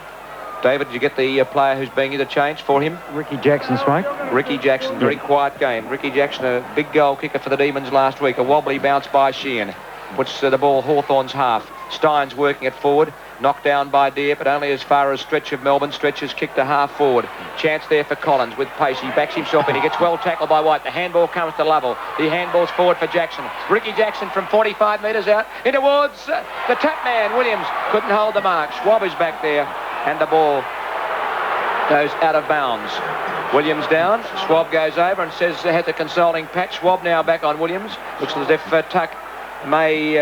David, did you get the player who's being interchanged for him? Ricky Jackson, Smoke. Ricky Jackson, very quiet game. Ricky Jackson, a big goal kicker for the Demons last week. A wobbly bounce by Sheehan. puts the ball Hawthorn's half. Steins working it forward. Knocked down by Deer, but only as far as Stretch of Melbourne. Stretch has kicked a half forward. Chance there for Collins with pace. He backs himself in. He gets well tackled by White. The handball comes to Lovell. The handball's forward for Jackson. Ricky Jackson from 45 metres out. In towards the tap man. Williams couldn't hold the mark. Schwab is back there. And the ball goes out of bounds. Williams down. Schwab goes over and says has a consoling pat. Schwab now back on Williams. Looks as if Tuck may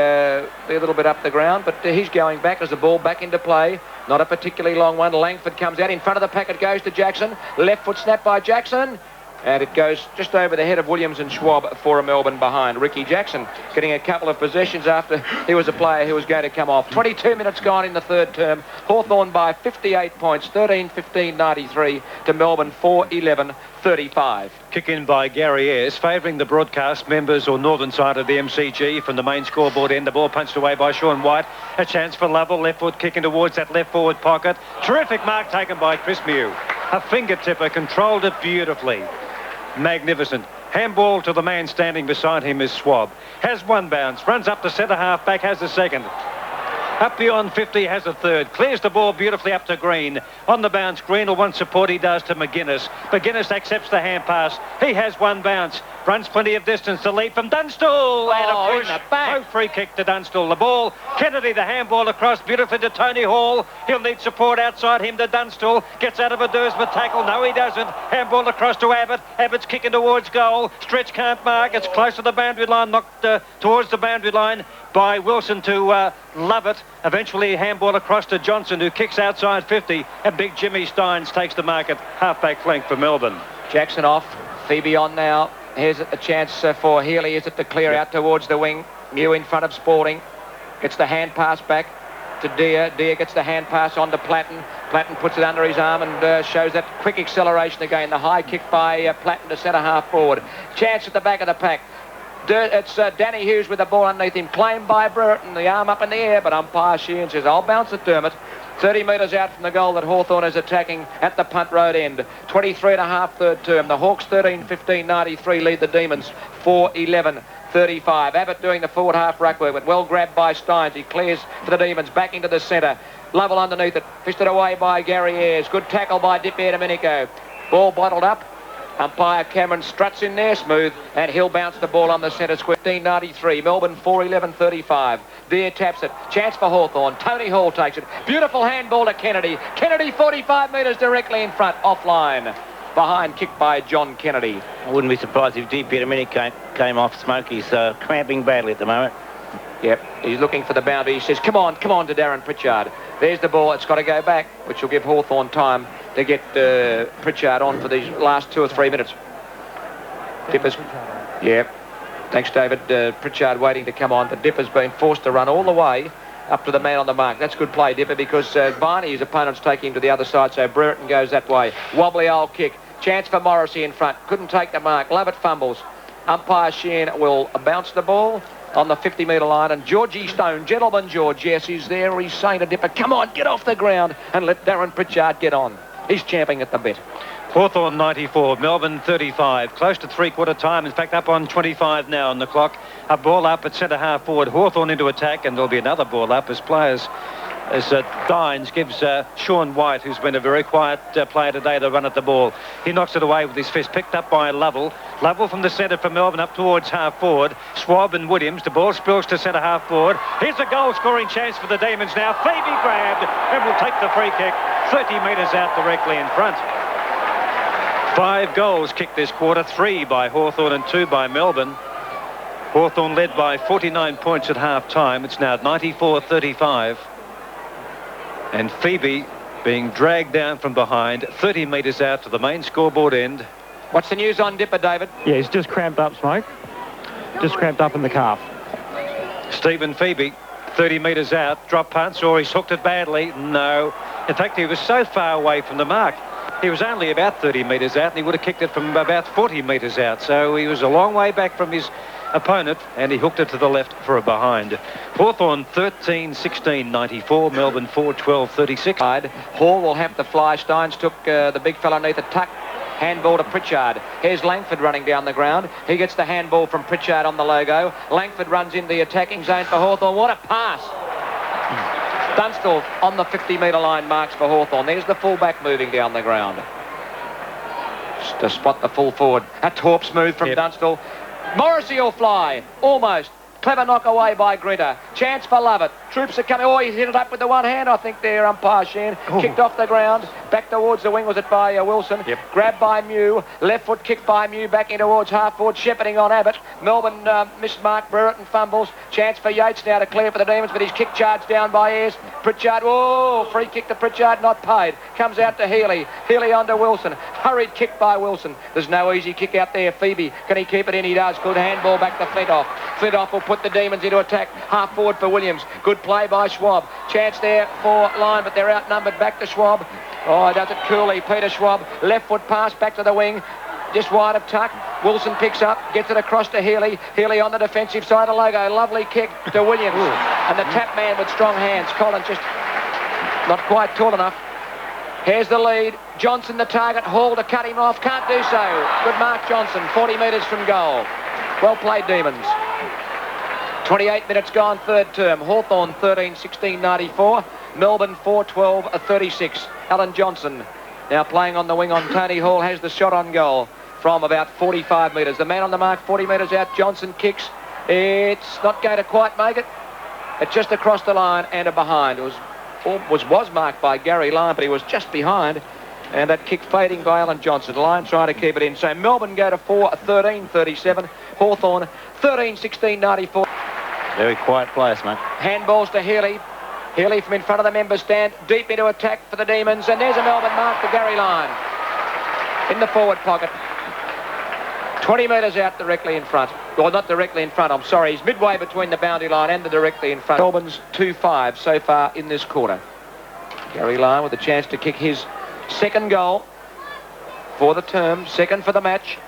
be a little bit up the ground, but he's going back as the ball back into play. Not a particularly long one. Langford comes out in front of the pack. It goes to Jackson. Left foot snap by Jackson. And it goes just over the head of Williams and Schwab for a Melbourne behind. Ricky Jackson getting a couple of possessions after he was a player who was going to come off. 22 minutes gone in the third term. Hawthorn by 58 points, 13-15-93 to Melbourne 4-11-35. Kick in by Gary Ayres, favouring the broadcast members or northern side of the MCG from the main scoreboard end. The ball punched away by Sean White. A chance for Lovell. Left foot kicking towards that left forward pocket. Terrific mark taken by Chris Mew. A fingertipper, controlled it beautifully. Magnificent. Handball to the man standing beside him is Schwab. Has one bounce, runs up the centre half back, has the second. Up beyond 50, has a third. Clears the ball beautifully up to Green. On the bounce, Green will want support. He does to McGuinness. McGuinness accepts the hand pass. He has one bounce. Runs plenty of distance to lead from Dunstall. And a push. No free kick to Dunstall. The ball. Kennedy, the handball across beautifully to Tony Hall. He'll need support outside him to Dunstall. Gets out of a Dursma tackle. No, he doesn't. Handball across to Abbott. Abbott's kicking towards goal. Stretch can't mark. It's close to the boundary line. Knocked towards the boundary line by Wilson to Lovett. Eventually handball across to Johnson, who kicks outside 50. And big Jimmy Steins takes the mark at half-back flank for Melbourne. Jackson off. Phoebe on now. Here's a chance for Healy. Is it to clear out towards the wing? Mew in front of Spalding. Gets the hand pass back to Deer. Deer gets the hand pass on to Platten. Platten puts it under his arm and shows that quick acceleration again. The high kick by Platten to centre half forward. Chance at the back of the pack. It's Danny Hughes with the ball underneath him. Claimed by Burton. The arm up in the air, but umpire Sheehan says, I'll bounce it, Dermott. 30 metres out from the goal that Hawthorn is attacking at the punt road end. 23 and a half third term. The Hawks 13-15-93 lead the Demons 4-11-35. Abbott doing the forward half ruck work, but well grabbed by Steins. He clears for the Demons back into the centre. Lovell underneath it. Fisted away by Gary Ayres. Good tackle by Dipier Domenico. Ball bottled up. Umpire Cameron struts in there smooth, and he'll bounce the ball on the centre square. 15-93. Melbourne 4-11-35. Deer taps it. Chance for Hawthorn. Tony Hall takes it. Beautiful handball to Kennedy. Kennedy 45 metres directly in front. Offline. Behind, kicked by John Kennedy. I wouldn't be surprised if Dipier Domenico came off smoke. He's cramping badly at the moment. Yep, he's looking for the boundary. He says, come on to Darren Pritchard. There's the ball. It's got to go back, which will give Hawthorn time to get Pritchard on for these last 2 or 3 minutes. Dipper's... Yep. Thanks, David. Pritchard waiting to come on, but Dipper's been forced to run all the way up to the man on the mark. That's good play, Dipper, because Barney, his opponent's taking him to the other side, so Brereton goes that way. Wobbly old kick. Chance for Morrissey in front. Couldn't take the mark. Lovett fumbles. Umpire Sheehan will bounce the ball on the 50-metre line, and Georgie Stone, gentleman George, yes, he's there. He's saying to Dipper, come on, get off the ground and let Darren Pritchard get on. He's champing at the bit. Hawthorn 94, Melbourne 35, close to three-quarter time. In fact, up on 25 now on the clock. A ball up at centre half forward. Hawthorn into attack, and there'll be another ball up as Dines gives Sean White, who's been a very quiet player today, the run at the ball. He knocks it away with his fist, picked up by Lovell. Lovell from the centre for Melbourne up towards half forward. Schwab and Williams. The ball spills to centre half forward. Here's a goal-scoring chance for the Demons now. Phoebe grabbed and will take the free kick 30 metres out directly in front. 5 goals kicked this quarter, 3 by Hawthorn and 2 by Melbourne. Hawthorn led by 49 points at half-time. It's now 94-35. And Phoebe being dragged down from behind 30 metres out to the main scoreboard end. What's the news on Dipper, David? Yeah, he's just cramped up, Smoke. Just cramped up in the calf. Stephen Phoebe, 30 metres out, drop punts, or he's hooked it badly. No. In fact, he was so far away from the mark. He was only about 30 metres out, and he would have kicked it from about 40 metres out. So he was a long way back from his opponent, and he hooked it to the left for a behind. Hawthorn 13-16-94, Melbourne 4-12-36. Hall will have to fly. Steins took the big fellow underneath the tuck. Handball to Pritchard. Here's Langford running down the ground. He gets the handball from Pritchard on the logo. Langford runs in the attacking zone for Hawthorn. What a pass! Dunstall on the 50-metre line marks for Hawthorn. There's the full-back moving down the ground to spot the full forward. A torp smooth from Dunstall. Morrissey will fly. Almost. Clever knock away by Grinter. Chance for Lovett. Troops are coming. Oh, he's hit it up with the one hand, I think, there, umpire Sheehan. Kicked off the ground. Back towards the wing, was it by Wilson? Grabbed by Mew. Left foot kicked by Mew. Back in towards half forward. Shepherding on Abbott. Melbourne missed mark. Brereton fumbles. Chance for Yates now to clear for the Demons, but his kick charged down by Ayres. Pritchard. Oh, free kick to Pritchard, not paid. Comes out to Healy. Healy on to Wilson. Hurried kick by Wilson. There's no easy kick out there. Phoebe. Can he keep it in? He does. Good handball back to Flintoff. Flintoff will put the Demons into attack. Half forward for Williams. Good play by Schwab. Chance there for Line, but they're outnumbered. Back to Schwab. Oh, does it coolly. Peter Schwab. Left foot pass back to the wing. Just wide of tuck. Wilson picks up. Gets it across to Healy. Healy on the defensive side of Logo. Lovely kick to Williams. And the tap man with strong hands. Collins just not quite tall enough. Here's the lead. Johnson the target. Hall to cut him off. Can't do so. Good mark, Johnson. 40 metres from goal. Well played, Demons. 28 minutes gone, third term. Hawthorn 13-16-94. Melbourne 4-12-36. Alan Johnson now playing on the wing on Tony Hall. Has the shot on goal from about 45 metres. The man on the mark 40 metres out. Johnson kicks. It's not going to quite make it. It's just across the line and a behind. It was marked by Gary Lyon, but he was just behind. And that kick fading by Alan Johnson. Lyon trying to keep it in. So Melbourne go to 4-13-37. Hawthorn 13-16-94. Very quiet place, mate. Handballs to Healy. Healy from in front of the members stand. Deep into attack for the Demons. And there's a Melbourne mark for Gary Lyon. In the forward pocket. 20 metres out directly in front. Well, not directly in front, I'm sorry. He's midway between the boundary line and the directly in front. Melbourne's 2-5 so far in this quarter. Gary Lyon with a chance to kick his second goal for the term. Second for the match.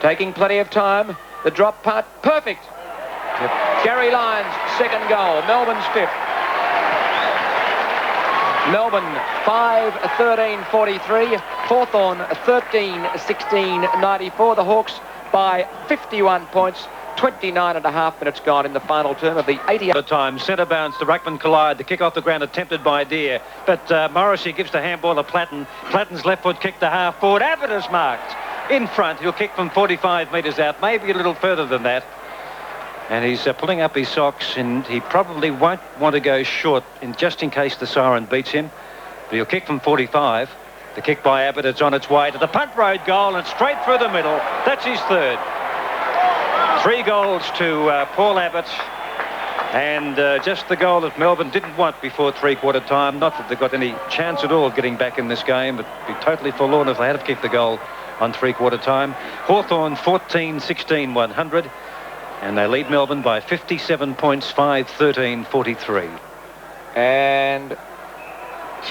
Taking plenty of time. The drop punt. Perfect. Gary Lyon's second goal. Melbourne's fifth. Melbourne 5-13-43. Hawthorn 13-16-94. The Hawks by 51 points. 29 and a half minutes gone in the final term of the 80th. The time, centre bounce, the ruckman collide, the kick off the ground attempted by Deere, but Morrissey gives the handball to Platten. Platten's left foot kick to half forward. Abbott is marked in front. He'll kick from 45 metres out, maybe a little further than that. And he's pulling up his socks, and he probably won't want to go short just in case the siren beats him. But he'll kick from 45. The kick by Abbott, it's on its way to the punt road goal and straight through the middle. That's his third. 3 goals to Paul Abbott, and just the goal that Melbourne didn't want before three-quarter time. Not that they've got any chance at all of getting back in this game, but be totally forlorn if they had kicked the goal on three-quarter time. Hawthorn 14-16-100, and they lead Melbourne by 57 points, 5-13-43. And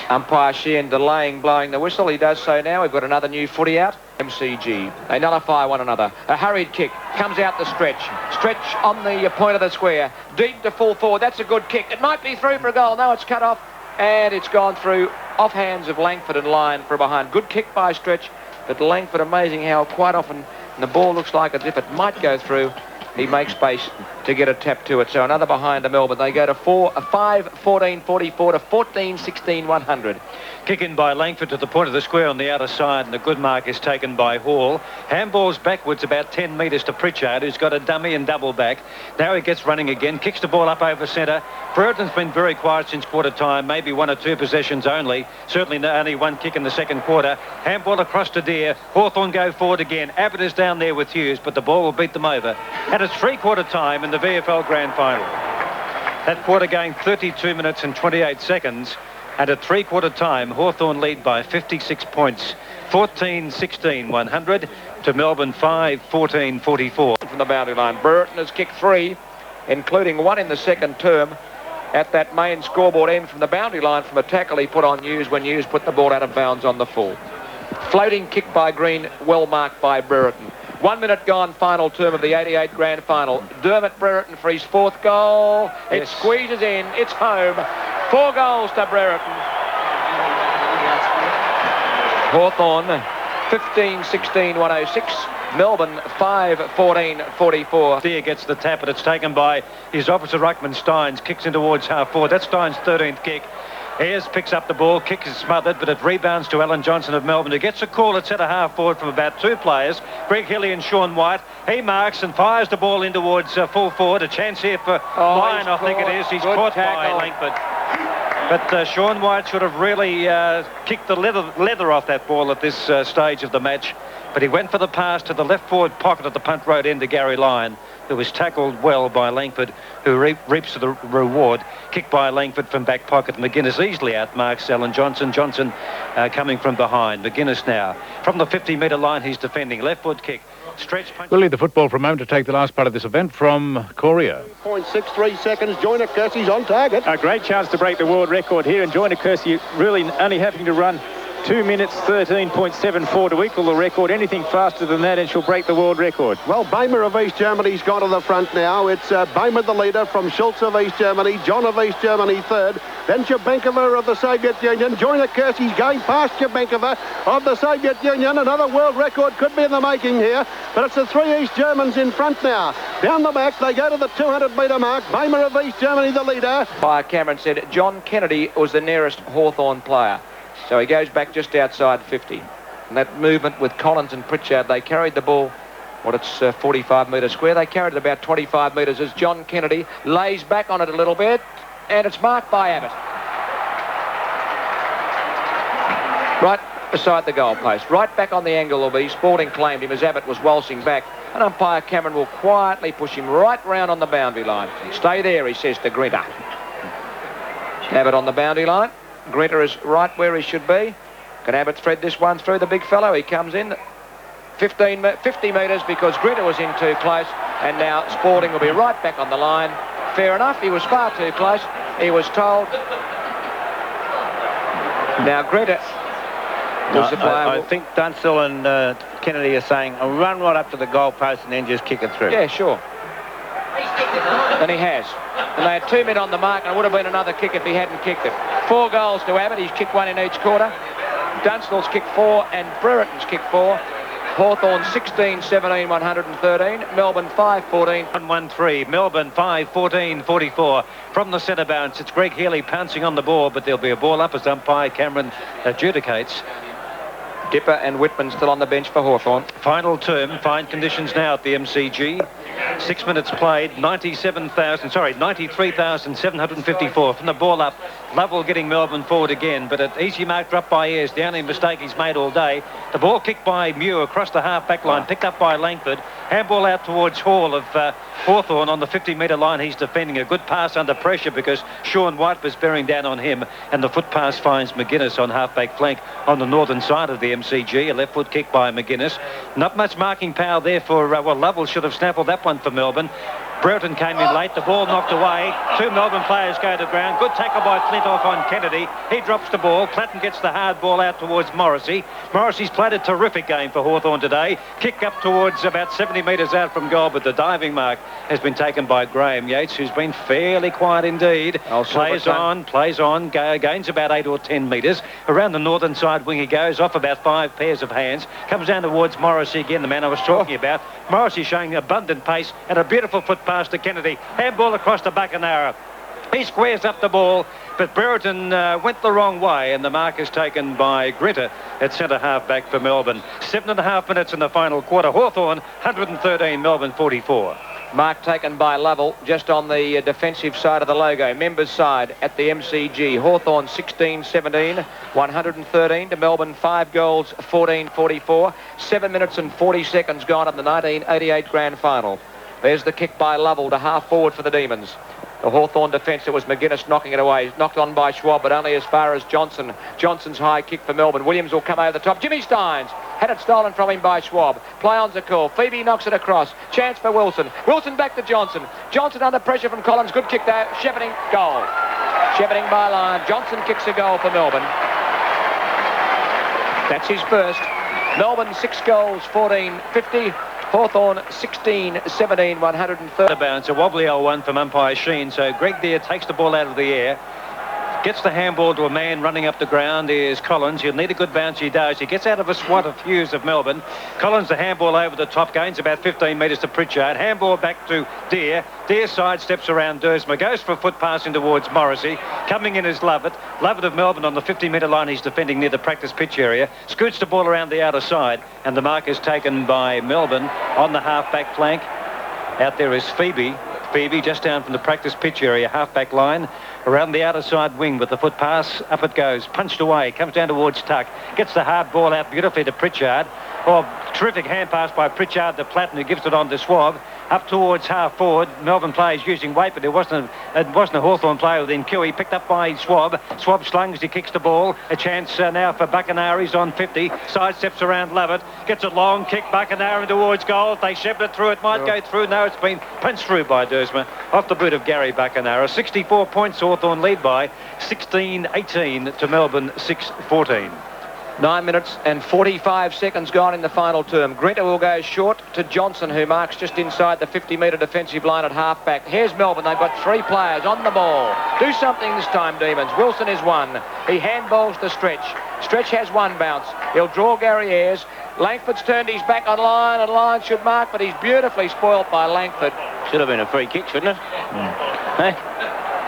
umpire Sheehan delaying blowing the whistle. He does so now. We've got another new footy out. MCG. They nullify one another. A hurried kick. Comes out the stretch. Stretch on the point of the square. Deep to full forward. That's a good kick. It might be through for a goal. No, it's cut off. And it's gone through off hands of Langford and Lyon for behind. Good kick by Stretch. But Langford, amazing how quite often the ball looks like as if it might go through. He makes space to get a tap to it. So another behind to Melbourne. They go to 5-14-44 to 14-16-100. Kick in by Langford to the point of the square on the outer side, and the good mark is taken by Hall. Handballs backwards about 10 metres to Pritchard, who's got a dummy and double back. Now he gets running again, kicks the ball up over centre. Brereton's been very quiet since quarter time, maybe 1 or 2 possessions only. Certainly only 1 kick in the second quarter. Handball across to Deere. Hawthorn go forward again. Abbott is down there with Hughes, but the ball will beat them over. And it's three-quarter time in the VFL Grand Final. That quarter going 32 minutes and 28 seconds. And at three-quarter time, Hawthorn lead by 56 points, 14-16-100 to Melbourne 5-14-44. From the boundary line, Brereton has kicked 3, including 1 in the second term at that main scoreboard end from the boundary line from a tackle he put on Hughes when Hughes put the ball out of bounds on the full. Floating kick by Green, well marked by Brereton. 1 minute gone, final term of the 88 Grand Final. Dermot Brereton for his 4th goal. It squeezes in. It's home. 4 goals to Brereton. Hawthorn 15-16, 106. Melbourne 5-14-44. Deer gets the tap, but it's taken by his opposite ruckman, Steins. Kicks in towards half forward. That's Steins' 13th kick. Ayres picks up the ball, kick is smothered, but it rebounds to Alan Johnson of Melbourne, who gets a call at centre half forward from about two players, Greg Hilly and Sean White. He marks and fires the ball in towards full forward. A chance here for Lyon, I think it is. He's caught by Langford. But Sean White should have really kicked the leather off that ball at this stage of the match. But he went for the pass to the left forward pocket at the punt road end to Gary Lyon, who was tackled well by Langford, who reaps the reward. Kick by Langford from back pocket. McGuinness easily outmarks Alan Johnson. Johnson coming from behind. McGuinness now from the 50-metre line. He's defending. Left foot kick. Stretch punch. We'll leave the football for a moment to take the last part of this event from Coria. 0.63 seconds. Joyner Kersey's on target. A great chance to break the world record here, and Joyner Kersey really only having to run 2 minutes 13.74 to equal the record. Anything faster than that and she'll break the world record. Well, Baimer of East Germany's gone to the front now. It's Baimer the leader from Schultz of East Germany, John of East Germany third, then Chebenkova of the Soviet Union. Joyner Kersey's going past Chebenkova of the Soviet Union. Another world record could be in the making here, but it's the three East Germans in front now. Down the back, they go to the 200-metre mark. Baimer of East Germany the leader. Cameron said John Kennedy was the nearest Hawthorn player. So he goes back just outside 50. And that movement with Collins and Pritchard, they carried the ball, it's 45 metres square. They carried it about 25 metres as John Kennedy lays back on it a little bit, and it's marked by Abbott. Right beside the goal post, right back on the angle will be. Spalding claimed him as Abbott was waltzing back, and umpire Cameron will quietly push him right round on the boundary line. Stay there, he says to Grinter. Abbott on the boundary line. Grinter is right where he should be. Can Abbott thread this one through the big fellow? He comes in 50 metres because Grinter was in too close, and now Spalding will be right back on the line. Fair enough, he was far too close. He was told. Now Grinter was the player. I think Dunstall and Kennedy are saying a run right up to the goal post and then just kick it through. Yeah, sure. And he has. And they had 2 men on the mark, and it would have been another kick if he hadn't kicked it. 4 goals to Abbott. He's kicked 1 in each quarter. Dunstall's kicked 4 and Brereton's kicked 4. Hawthorn 16-17, 113. Melbourne 5-14. 1-1-3. Melbourne 5-14-44. From the centre bounce, it's Greg Healy pouncing on the ball, but there'll be a ball up as umpire Cameron adjudicates. Dipper and Whitman still on the bench for Hawthorn. Final term, fine conditions now at the MCG. 6 minutes played, 93,754 from the ball up. Lovell getting Melbourne forward again, but an easy mark dropped by Ayres, the only mistake he's made all day. The ball kicked by Muir across the half-back line, picked up by Langford. Handball out towards Hall of Hawthorn on the 50-metre line. He's defending a good pass under pressure because Sean White was bearing down on him, and the foot pass finds McGuinness on half-back flank on the northern side of the MCG. A left foot kick by McGuinness. Not much marking power there for, Lovell should have snaffled that one for Melbourne. Brereton came in late, the ball knocked away. 2 Melbourne players go to ground. Good tackle by Flintoff on Kennedy. He drops the ball. Clatton gets the hard ball out towards Morrissey. Morrissey's played a terrific game for Hawthorn today. Kick up towards about 70 metres out from goal, but the diving mark has been taken by Graham Yates, who's been fairly quiet indeed. Plays on, gains about 8 or 10 metres. Around the northern side wing he goes, off about 5 pairs of hands. Comes down towards Morrissey again, the man I was talking about. Morrissey showing abundant pace and a beautiful foot pass to Kennedy. Handball across to Buckenara. He squares up the ball, but Brereton went the wrong way, and the mark is taken by Grinter at centre half back for Melbourne. 7.5 minutes in the final quarter. Hawthorn 113, Melbourne 44. Mark taken by Lovell just on the defensive side of the logo. Members side at the MCG. Hawthorn 16-17, 113 to Melbourne. 5 goals, 14-44. 7 minutes and 40 seconds gone in the 1988 grand final. There's the kick by Lovell to half forward for the Demons. The Hawthorn defence, it was McGuinness knocking it away. Knocked on by Schwab, but only as far as Johnson. Johnson's high kick for Melbourne. Williams will come over the top. Jimmy Steins had it stolen from him by Schwab. Play-on's a call. Phoebe knocks it across. Chance for Wilson. Wilson back to Johnson. Johnson under pressure from Collins. Good kick there. Shepherding, goal. Shepherding by Lyon. Johnson kicks a goal for Melbourne. That's his first. Melbourne 6 goals, 14-50. Hawthorn 16-17, 130. Bounce, a wobbly old one from umpire Sheen. So Greg Deere takes the ball out of the air. Gets the handball to a man running up the ground is Collins. He'll need a good bounce. He does. He gets out of a swat of Hughes of Melbourne. Collins, the handball over the top, gains about 15 metres to Pritchard. Handball back to Deere. Deere sidesteps around Dersma. Goes for a foot passing towards Morrissey. Coming in is Lovett. Lovett of Melbourne on the 50-metre line. He's defending near the practice pitch area. Scoots the ball around the outer side. And the mark is taken by Melbourne on the half-back flank. Out there is Phoebe. Phoebe just down from the practice pitch area, half-back line. Around the outer side wing with the foot pass. Up it goes. Punched away. Comes down towards Tuck. Gets the hard ball out beautifully to Pritchard. Oh, terrific hand pass by Pritchard to Platten, who gives it on to Swab. Up towards half forward. Melbourne players using weight, but it wasn't a Hawthorn player within Cui. Picked up by Swab. Swab slungs. He kicks the ball. A chance now for Buckenara. He's on 50. Sidesteps around Lovett. Gets a long kick. Buckenara towards goal. They shepherd it through. It might go through. No, it's been punched through by Dersma. Off the boot of Gary Buckenara. 64 points Hawthorn lead by 16-18 to Melbourne 6-14. 9 minutes and 45 seconds gone in the final term. Grinter will go short to Johnson, who marks just inside the 50-metre defensive line at half-back. Here's Melbourne. They've got 3 players on the ball. Do something this time, Demons. Wilson is one. He handballs to Stretch. Stretch has 1 bounce. He'll draw Gary Ayres. Langford's turned his back on Lyon, and Lyon should mark, but he's beautifully spoilt by Langford. Should have been a free kick, shouldn't it? Hey?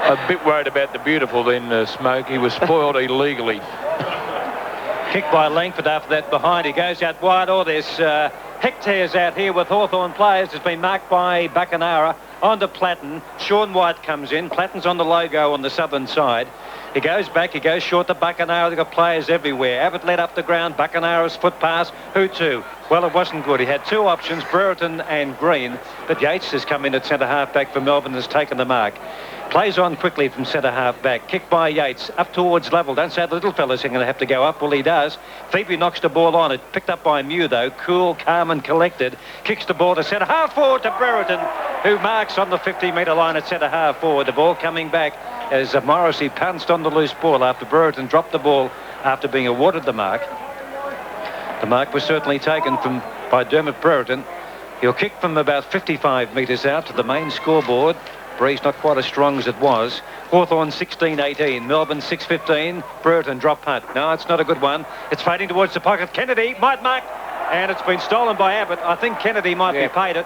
A bit worried about the beautiful then, Smoke. He was spoiled illegally. Kick by Langford after that behind. He goes out wide. Oh, there's hectares out here with Hawthorn players. It's been marked by Buckenara. On to Platten. Sean White comes in. Platten's on the logo on the southern side. He goes back. He goes short to Buckenara. They've got players everywhere. Abbott led up the ground. Buckenara's foot pass. Who to? Well, it wasn't good. He had 2 options, Brereton and Green. But Yates has come in at centre half-back for Melbourne and has taken the mark. Plays on quickly from centre half-back. Kick by Yates. Up towards level. Don't say the little fella's going to have to go up. Well, he does. Phoebe knocks the ball on. It picked up by Mew, though. Cool, calm and collected. Kicks the ball to centre half-forward to Brereton, who marks on the 50-metre line at centre half-forward. The ball coming back as Morrissey pounced on the loose ball after Brereton dropped the ball after being awarded the mark. The mark was certainly taken by Dermot Brereton. He'll kick from about 55 metres out to the main scoreboard. Breeze not quite as strong as it was. Hawthorn 16-18, Melbourne 6-15. Brereton drop punt. No, it's not a good one. It's fading towards the pocket. Kennedy might mark, and it's been stolen by Abbott. I think Kennedy might be paid it.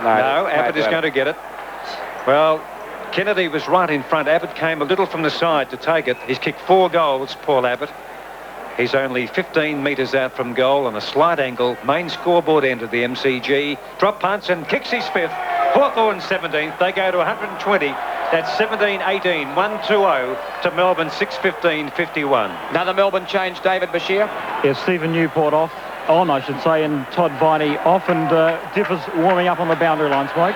No, Abbott is going to get it. Well, Kennedy was right in front. Abbott came a little from the side to take it. He's kicked 4 goals, Paul Abbott. He's only 15 metres out from goal on a slight angle. Main scoreboard end of the MCG. Drop punts and kicks his 5th. Hawthorn 17th. They go to 120. That's 17-18. 1-2-0 to Melbourne 6-15-51. Another Melbourne change, David Bashir. Yeah, Stephen Newport on, I should say, and Todd Viney off, and Differs warming up on the boundary line, Smoke.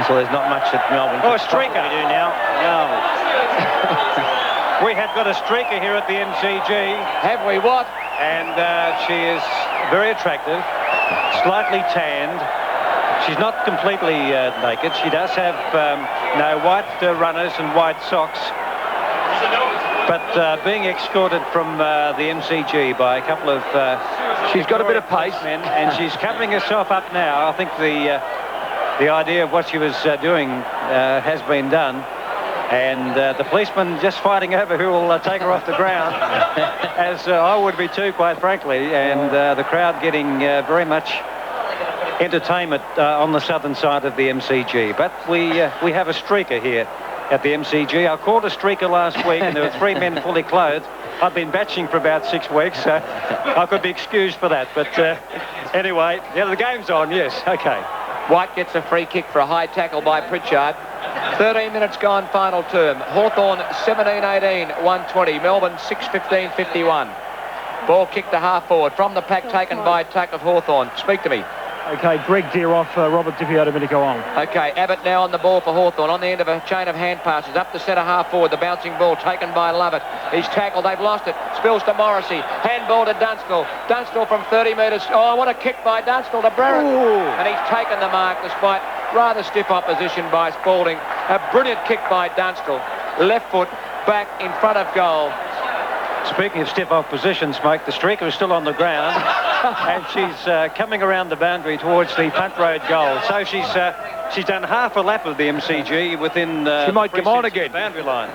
So there's not much that Melbourne a streaker to do now. No. We have got a streaker here at the MCG. Have we what? And she is very attractive, slightly tanned. She's not completely naked. She does have white runners and white socks. But being escorted from the MCG by a couple of... she's got a bit of pace. Men, and she's covering herself up now. I think the idea of what she was doing has been done. And the policeman just fighting over who will take her off the ground, as I would be too, quite frankly. And the crowd getting very much entertainment on the southern side of the MCG. But we have a streaker here at the MCG. I called a streaker last week, and there were 3 men fully clothed. I've been batching for about 6 weeks, so I could be excused for that. But anyway, yeah, the game's on, yes, OK. White gets a free kick for a high tackle by Pritchard. 13 minutes gone, final term. Hawthorn 17-18, 120. Melbourne 6-15-51. Ball kicked to half forward from the pack, taken by Tuck of Hawthorn. Speak to me. OK, Greg Deere off, Robert Diffie a minute go on. OK, Abbott now on the ball for Hawthorn, on the end of a chain of hand passes, up to centre half forward, the bouncing ball taken by Lovett. He's tackled, they've lost it, spills to Morrissey, handball to Dunstall. Dunstall from 30 metres, what a kick by Dunstall to Brereton. And he's taken the mark despite rather stiff opposition by Spalding. A brilliant kick by Dunstall, left foot, back in front of goal. Speaking of stiff opposition, Smoke, the streaker is still on the ground. And she's coming around the boundary towards the punt road goal. So she's done half a lap of the MCG within she might come on again. Boundary line.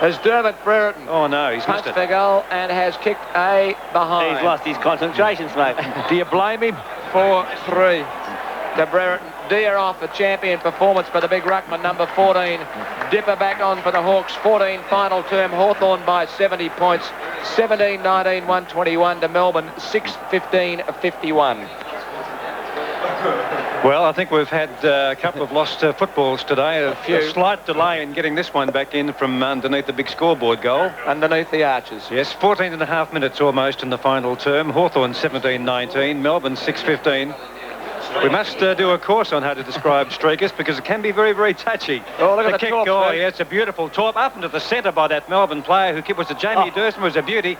As Dermot Brereton. Oh no, he's missed it. For goal and has kicked a behind. He's lost his concentration, mate. Do you blame him? 4-3 to Brereton. Deer off a champion performance by the big ruckman, number 14. Dipper back on for the Hawks. 14 final term. Hawthorn by 70 points. 17-19, 121 to Melbourne. 6-15-51. Well, I think we've had a couple of lost footballs today. A slight delay in getting this one back in from underneath the big scoreboard goal. Underneath the arches. Yes, 14 and a half minutes almost in the final term. Hawthorn 17-19, Melbourne 6-15. We must do a course on how to describe streakers because it can be very, very touchy. Oh, look at the kick. torp, Oh, yeah, it's a beautiful torp up into the centre by that Melbourne player who was a Jamie Durston, was a beauty.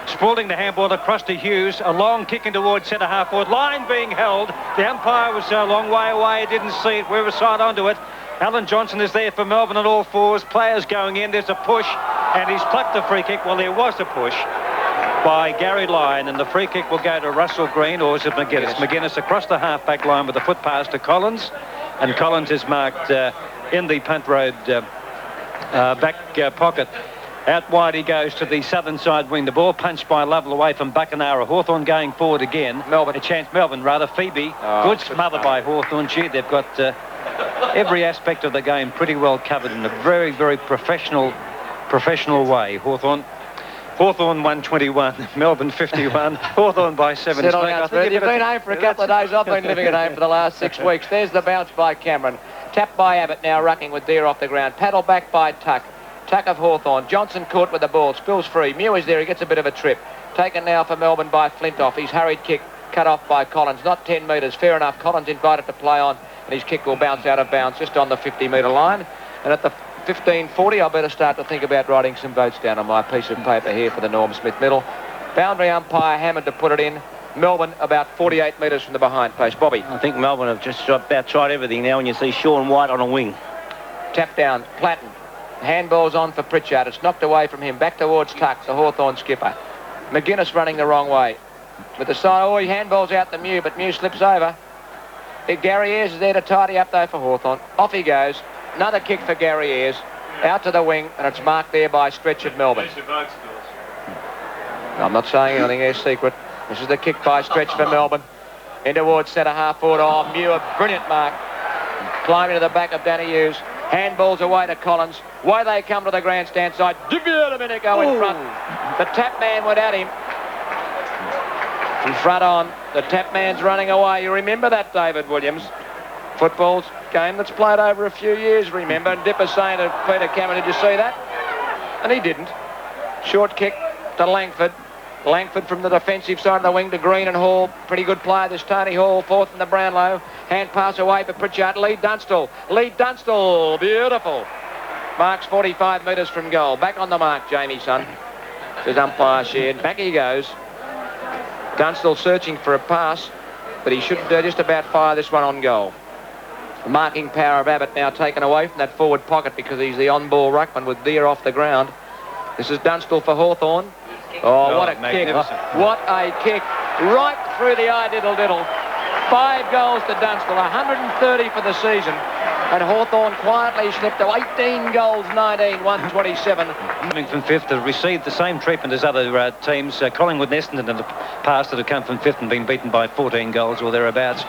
Spalding the handball across to Hughes. A long kick in towards centre half forward. Line being held. The umpire was a long way away. Didn't see it. We were side onto it. Alan Johnson is there for Melbourne on all fours. Players going in. There's a push. And he's plucked the free kick. Well, there was a push by Gary Lyon, and the free kick will go to Russell Green, or is it McGuinness? McGuinness across the half-back line with a foot pass to Collins, and Collins is marked in the punt road back pocket. Out wide he goes to the southern side wing. The ball punched by Lovell away from Buckenara. Hawthorn going forward again. Melbourne rather. Phoebe. Good smother by Hawthorn. Gee, they've got every aspect of the game pretty well covered in a very, very professional way. Hawthorn 121, Melbourne 51, Hawthorn by 7. You've been home for a couple of days. I've been living at home for the last 6 weeks. There's the bounce by Cameron. Tapped by Abbott, now rucking with Deer off the ground. Paddle back by Tuck. Tuck of Hawthorn. Johnson caught with the ball. Spills free. Mew is there. He gets a bit of a trip. Taken now for Melbourne by Flintoff. His hurried kick cut off by Collins. Not 10 metres. Fair enough. Collins invited to play on, and his kick will bounce out of bounds just on the 50-metre line. And at the 15:40, I better start to think about writing some votes down on my piece of paper here for the Norm Smith medal. Boundary umpire hammered to put it in. Melbourne about 48 metres from the behind post. Bobby. I think Melbourne have just about tried everything now when you see Sean White on a wing. Tap down. Platten. Handball's on for Pritchard. It's knocked away from him. Back towards Tuck, the Hawthorn skipper. McGuinness running the wrong way. With the side, he handballs out to Mew, but Mew slips over. Gary Ayres is there to tidy up though for Hawthorn. Off he goes. Another kick for Gary Ayres. Out to the wing, and it's marked there by Stretch of Melbourne. I'm not saying anything there secret. This is the kick by Stretch for Melbourne. In towards centre half forward. Oh, Mew, a brilliant mark. Climbing to the back of Danny Hughes. Handballs away to Collins. Why they come to the grandstand side. Domenico in front. The tap man went at him. In front on. The tap man's running away. You remember that, David Williams? Football's game that's played over a few years, remember. And Dipper saying to Peter Cameron, did you see that? And he didn't. Short kick to Langford. Langford from the defensive side of the wing to Green and Hall. Pretty good player, this Tony Hall. Fourth in the Brownlow. Hand pass away for Pritchard. Lee Dunstall. Beautiful. Marks 45 metres from goal. Back on the mark, Jamie, son. Says umpire shared. Back he goes. Dunstall searching for a pass, but he should just about fire this one on goal. The marking power of Abbott now taken away from that forward pocket because he's the on-ball ruckman with Deer off the ground. This is Dunstall for Hawthorn. Oh, what a kick. What a kick. Right through the eye diddle-diddle. 5 goals to Dunstall, 130 for the season. And Hawthorn quietly slipped to 18 goals, 19, 127. Coming from fifth have received the same treatment as other teams. Collingwood and Essendon in the past that have come from fifth and been beaten by 14 goals or thereabouts.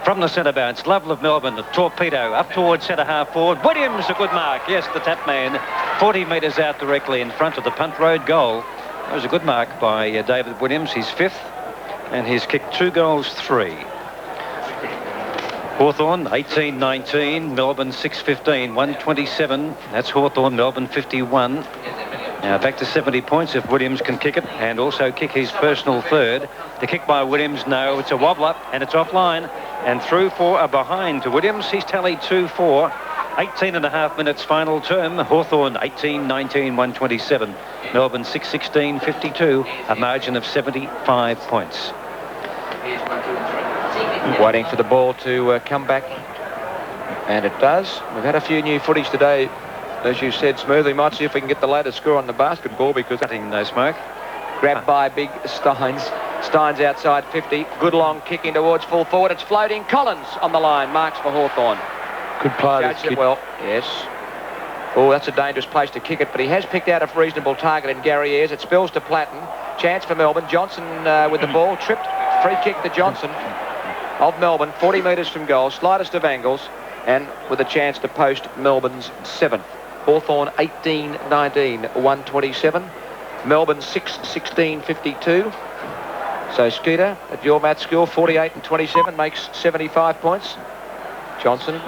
From the centre bounce, Lovell of Melbourne, the torpedo up towards centre half forward. Williams, a good mark. Yes, the tap man, 40 metres out directly in front of the punt road goal. That was a good mark by David Williams. He's fifth, and he's kicked 2 goals, 3. Hawthorn 18-19, Melbourne 6-15, 127. That's Hawthorn, Melbourne 51. Now back to 70 points if Williams can kick it and also kick his personal third. The kick by Williams, no, it's a wobbler and it's offline and through for a behind to Williams. He's tallied 2-4. 18 and a half minutes final term. Hawthorn 18-19, 127. Melbourne 6-16, 52. A margin of 75 points. Waiting for the ball to come back, and it does. We've had a few new footage today, as you said, smoothly. Might see if we can get the latest score on the basketball because cutting no smoke. Grabbed by big Steins. Steins outside 50. Good long kick in towards full forward. It's floating. Collins on the line. Marks for Hawthorn. Good play. Judged it well. Yes. Oh, that's a dangerous place to kick it, but he has picked out a reasonable target in Gary Ayres. It spills to Platten. Chance for Melbourne. Johnson with the ball. Tripped. Free kick to Johnson of Melbourne. 40 metres from goal. Slightest of angles. And with a chance to post Melbourne's 7th. Hawthorn 18-19, 127. Melbourne 6-16-52. So Skeeter, at your math score, 48-27, makes 75 points. Johnson,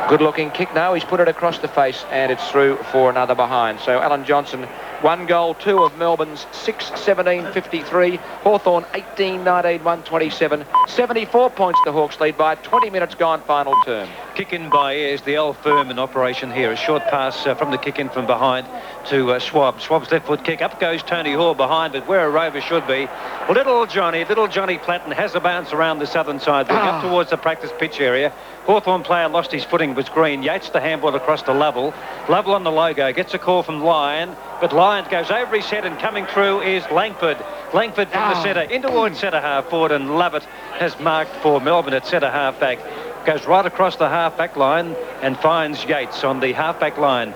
good-looking kick. No, he's put it across the face, and it's through for another behind. So Alan Johnson, 1 goal, 2 of Melbourne's 6-17-53. Hawthorn 18-19, 127. 74 points the Hawks lead by 20 minutes gone, final term. Kick in by Ayres, the old firm in operation here. A short pass from the kick in from behind to Schwab. Schwab's left foot kick. Up goes Tony Hall behind, but where a rover should be. Little Johnny Platten has a bounce around the southern side, up towards the practice pitch area. Hawthorn player lost his footing, was Green. Yates the handball across to Lovell. Lovell on the logo, gets a call from Lyon, but Lyon goes over his head, and coming through is Langford. Langford from the centre, in towards centre half forward, and Lovett has marked for Melbourne at centre half back. Goes right across the half-back line and finds Yates on the half-back line.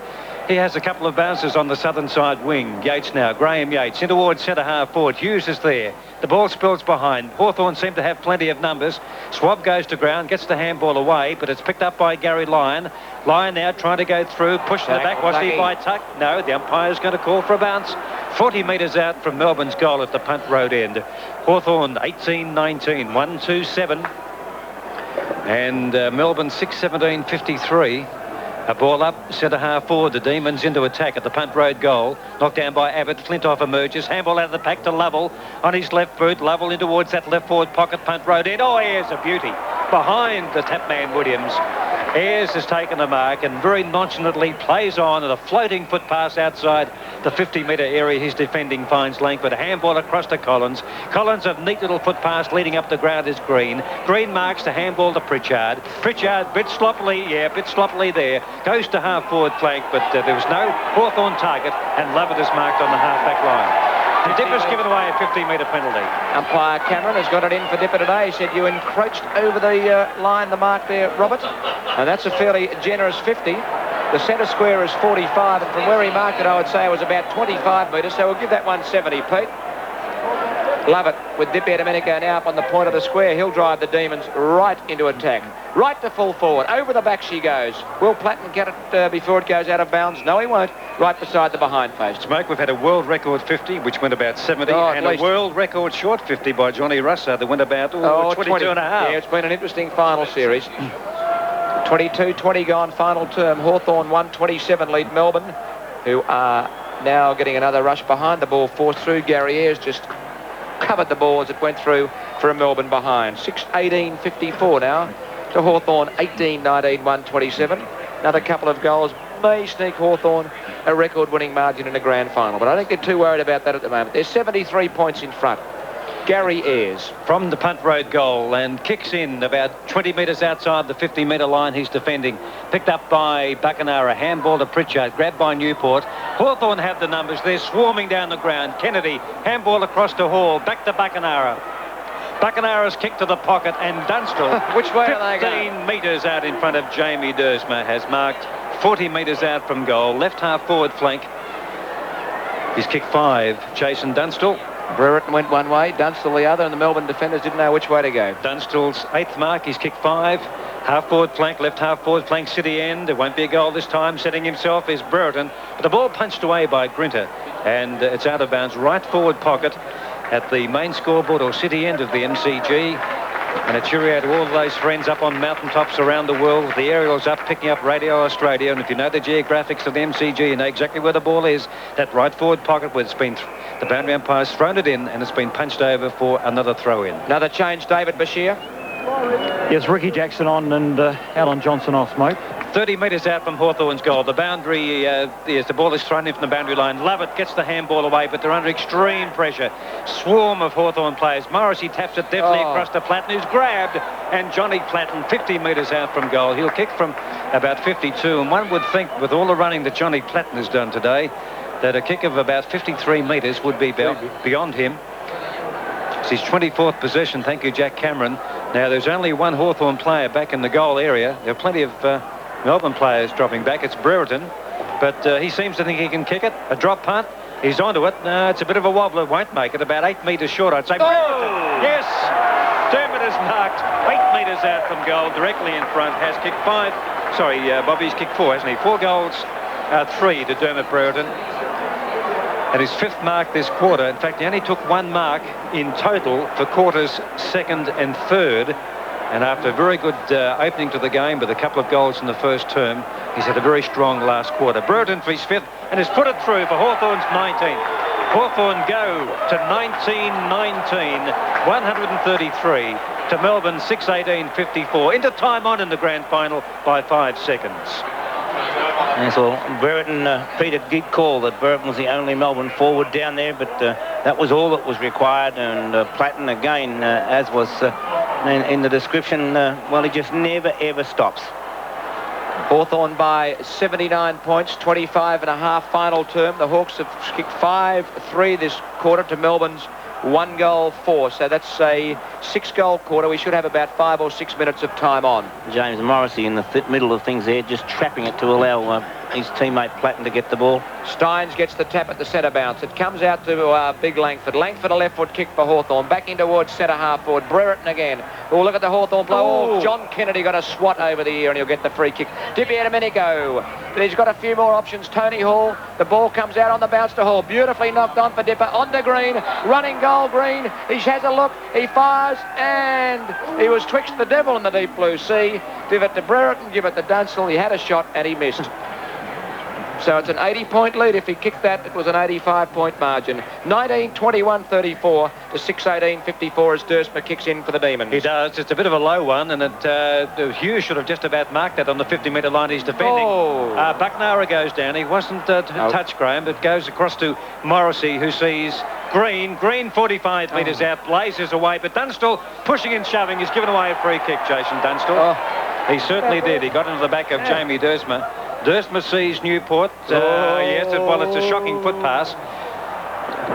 He has a couple of bounces on the southern side wing. Yates now, Graham Yates, in towards centre half forward. Hughes is there. The ball spills behind. Hawthorn seem to have plenty of numbers. Swab goes to ground, gets the handball away, but it's picked up by Gary Lyon. Lyon now trying to go through, pushed to the back. Was he by Tuck? No, the umpire's going to call for a bounce. 40 metres out from Melbourne's goal at the Punt Road end. Hawthorn 18-19, 127. And Melbourne 6-17-53. A ball up, centre half forward. The Demons into attack at the Punt Road goal. Knocked down by Abbott. Flintoff emerges. Handball out of the pack to Lovell. On his left boot. Lovell in towards that left forward pocket. Punt Road end. Oh, Ayres a beauty. Behind the tap man Williams. Ayres has taken a mark and very nonchalantly plays on at a floating foot pass outside the 50-metre area. His defending finds Langford. A handball across to Collins. Collins, a neat little foot pass leading up the ground is Green. Green marks the handball to Pritchard. Pritchard, bit sloppily there. Goes to half-forward flank, but there was no Hawthorn target, and Lovett is marked on the half-back line. The Dipper's given away a 50-metre penalty. Umpire Cameron has got it in for Dipper today. He said you encroached over the line, the mark there, Robert. And that's a fairly generous 50. The centre square is 45, and from where he marked it, I would say it was about 25 metres, so we'll give that one 70, Pete. Lovett with Dipper Domenico now up on the point of the square. He'll drive the Demons right into attack. Right to full forward. Over the back she goes. Will Platten get it before it goes out of bounds? No, he won't. Right beside the behind post. Smoke, we've had a world record 50, which went about 70, and a world record short 50 by Johnny Russo that went about 22 and a half. Yeah, it's been an interesting final series. 22-20 gone final term. Hawthorn 127 lead Melbourne, who are now getting another rush behind. The ball forced through. Gary Ayres just covered the ball as it went through for a Melbourne behind. 6-18-54 now to Hawthorn. 18-19, 127. Another couple of goals may sneak Hawthorn a record-winning margin in a grand final, but I don't think they're too worried about that at the moment. They're 73 points in front. Gary Ayres from the Punt Road goal and kicks in about 20 metres outside the 50-metre line. He's defending. Picked up by Buckenara. Handball to Pritchard. Grabbed by Newport. Hawthorn have the numbers. They're swarming down the ground. Kennedy. Handball across to Hall. Back to Buckenara. Buckenara's kick to the pocket, and Dunstall, which way are they going? 15 metres out in front of Jamie Dersma, has marked 40 metres out from goal. Left half forward flank. He's kicked 5. Jason Dunstall. Brereton went one way, Dunstall the other, and the Melbourne defenders didn't know which way to go. Dunstall's 8th mark, he's kicked 5. Half-forward flank, left half-forward flank, city end. It won't be a goal this time. Setting himself is Brereton. But the ball punched away by Grinter, and it's out of bounds. Right forward pocket at the main scoreboard or city end of the MCG. And a cheerio to all of those friends up on mountaintops around the world. The aerials up, picking up Radio Australia. And if you know the geographics of the MCG, you know exactly where the ball is. That right forward pocket where it's been... The boundary umpire's thrown it in, and it's been punched over for another throw-in. Another change, David Bashir. Yes, Ricky Jackson on and Alan Johnson off, Smoke. 30 metres out from Hawthorn's goal. The boundary, the ball is thrown in from the boundary line. Lovett gets the handball away, but they're under extreme pressure. Swarm of Hawthorn players. Morrissey taps it deftly across to Platten, who's grabbed. And Johnny Platten, 50 metres out from goal. He'll kick from about 52. And one would think, with all the running that Johnny Platten has done today, that a kick of about 53 metres would be beyond him. It's his 24th possession. Thank you, Jack Cameron. Now, there's only one Hawthorn player back in the goal area. There are plenty of Melbourne players dropping back. It's Brereton, but he seems to think he can kick it. A drop punt. He's onto it. It's a bit of a wobbler. Won't make it. About 8 metres short, I'd say. Oh! Yes! Dermot is marked 8 metres out from goal, directly in front. Has kicked 5. Sorry, Bobby's kicked 4, hasn't he? 4 goals, 3 to Dermot Brereton. And his 5th mark this quarter. In fact, he only took 1 mark in total for quarters 2nd and 3rd. And after a very good opening to the game with a couple of goals in the first term, he's had a very strong last quarter. Brereton for his 5th and has put it through for Hawthorn's 19th. Hawthorn go to 19-19, 133 to Melbourne 6-18-54. Into time on in the grand final by 5 seconds. And so Brereton, Peter did call that Brereton was the only Melbourne forward down there, but that was all that was required. And Platten, again, as was in the description, well, he just never, ever stops. Hawthorn by 79 points, 25.5 final term. The Hawks have kicked 5-3 this quarter to Melbourne's 1 goal 4. So that's a 6-goal quarter. We should have about 5 or 6 minutes of time on. James Morrissey in the middle of things there, just trapping it to allow his teammate Platten to get the ball. Steins gets the tap at the centre bounce. It comes out to Big Langford. Langford a left foot kick for Hawthorn. Back in towards centre half forward. Brereton again. Oh, look at the Hawthorn blow. Oh, John Kennedy got a swat over the ear and he'll get the free kick. Dippy Domenico. But he's got a few more options. Tony Hall. The ball comes out on the bounce to Hall. Beautifully knocked on for Dipper. On to Green. Running goal Green. He has a look. He fires and he was twixt the devil in the deep blue sea. Give it to Brereton. Give it to Dunstall. He had a shot and he missed. So it's an 80-point lead. If he kicked that, it was an 85-point margin. 19-21-34 to 6-18-54 as Dursma kicks in for the Demons. He does. It's a bit of a low one, and Hughes should have just about marked that on the 50-metre line he's defending. Oh. Bucknara goes down. He wasn't touched, Graham, but goes across to Morrissey, who sees Green. Green 45 metres out, blazes away, but Dunstall pushing and shoving. He's given away a free kick, Jason Dunstall. He certainly did. He got into the back of Jamie Dursma. Dursma sees Newport. Yes, well, it's a shocking foot pass.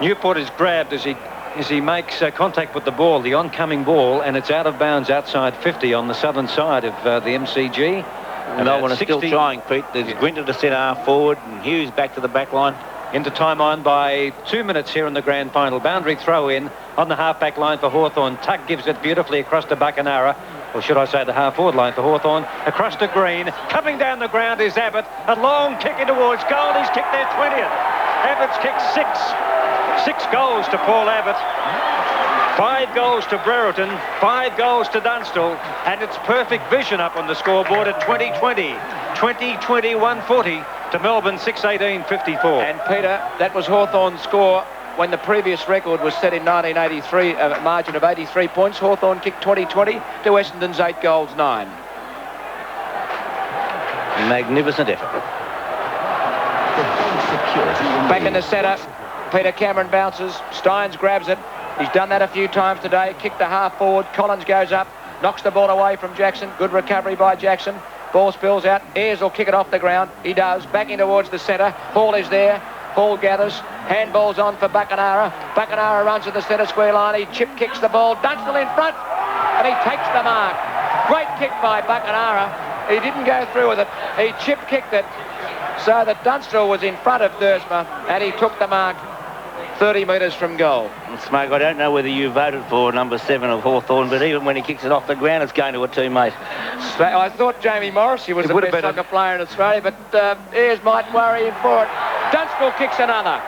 Newport is grabbed as he makes contact with the ball, the oncoming ball, and it's out of bounds outside 50 on the southern side of the MCG. And Melbourne is still trying, Pete. There's Grinter to centre half forward and Hughes back to the back line. Into time on by 2 minutes here in the grand final. Boundary throw in on the half-back line for Hawthorn. Tugg gives it beautifully across to Buckenara. Or should I say the half-forward line for Hawthorn. Across to Green. Coming down the ground is Abbott. A long kick in towards goal. He's kicked their 20th. Abbott's kicked 6. 6 goals to Paul Abbott. 5 goals to Brereton. 5 goals to Dunstall. And it's perfect vision up on the scoreboard at 20-20. 20-21-40 to Melbourne 6-18-54. And Peter, that was Hawthorn's score when the previous record was set in 1983, a margin of 83 points. Hawthorn kicked 20-20 to Essendon's 8 goals 9. Magnificent effort. Back in the centre, Peter Cameron bounces. Steins grabs it. He's done that a few times today. Kicked the half forward. Collins goes up, knocks the ball away from Jackson. Good recovery by Jackson. Ball spills out. Ayres will kick it off the ground. He does. Back in towards the centre. Hall is there. Hall gathers. Handball's on for Buckenara. Buckenara runs to the centre square line. He chip kicks the ball. Dunstall in front. And he takes the mark. Great kick by Buckenara. He didn't go through with it. He chip kicked it so that Dunstall was in front of Dursma. And he took the mark 30 metres from goal. Smoke, I don't know whether you voted for number 7 of Hawthorn, but even when he kicks it off the ground, it's going to a teammate. I thought Jamie Morrissey was the best soccer player in Australia, but Ayres might worry him for it. Dunstall kicks another.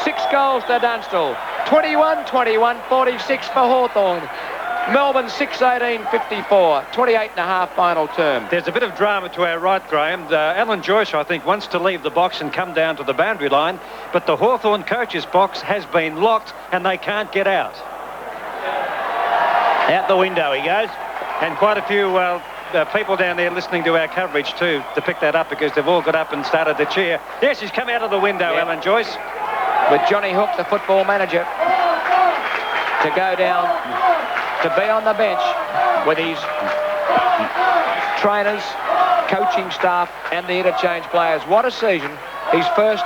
6 goals to Dunstall. 21-21, 46 for Hawthorn. Melbourne 6-18-54, 28.5 final term. There's a bit of drama to our right, Graham. Alan Joyce, I think, wants to leave the box and come down to the boundary line, but the Hawthorn coach's box has been locked and they can't get out. Out the window he goes. And quite a few people down there listening to our coverage too to pick that up because they've all got up and started to cheer. Yes, he's come out of the window, yeah. Alan Joyce. With Johnny Hook, the football manager, to go down, to be on the bench with his trainers, coaching staff and the interchange players. What a season. His first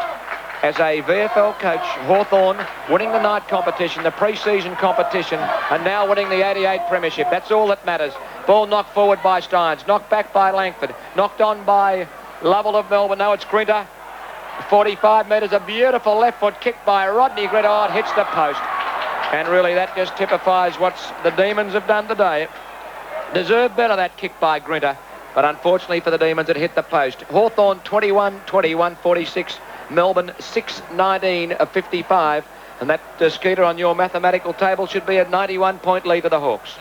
as a VFL coach, Hawthorn winning the night competition, the pre-season competition, and now winning the 88 premiership. That's all that matters. Ball knocked forward by Steins, knocked back by Langford, knocked on by Lovell of Melbourne. Now it's Grinter. 45 metres, a beautiful left foot kick by Rodney Grinter. Oh, it hits the post. And really that just typifies what the Demons have done today. Deserved better, that kick by Grinter. But unfortunately for the Demons, it hit the post. Hawthorn 21-20, 146. Melbourne 6-19 of 55. And that, Skeeter, on your mathematical table should be a 91-point lead for the Hawks.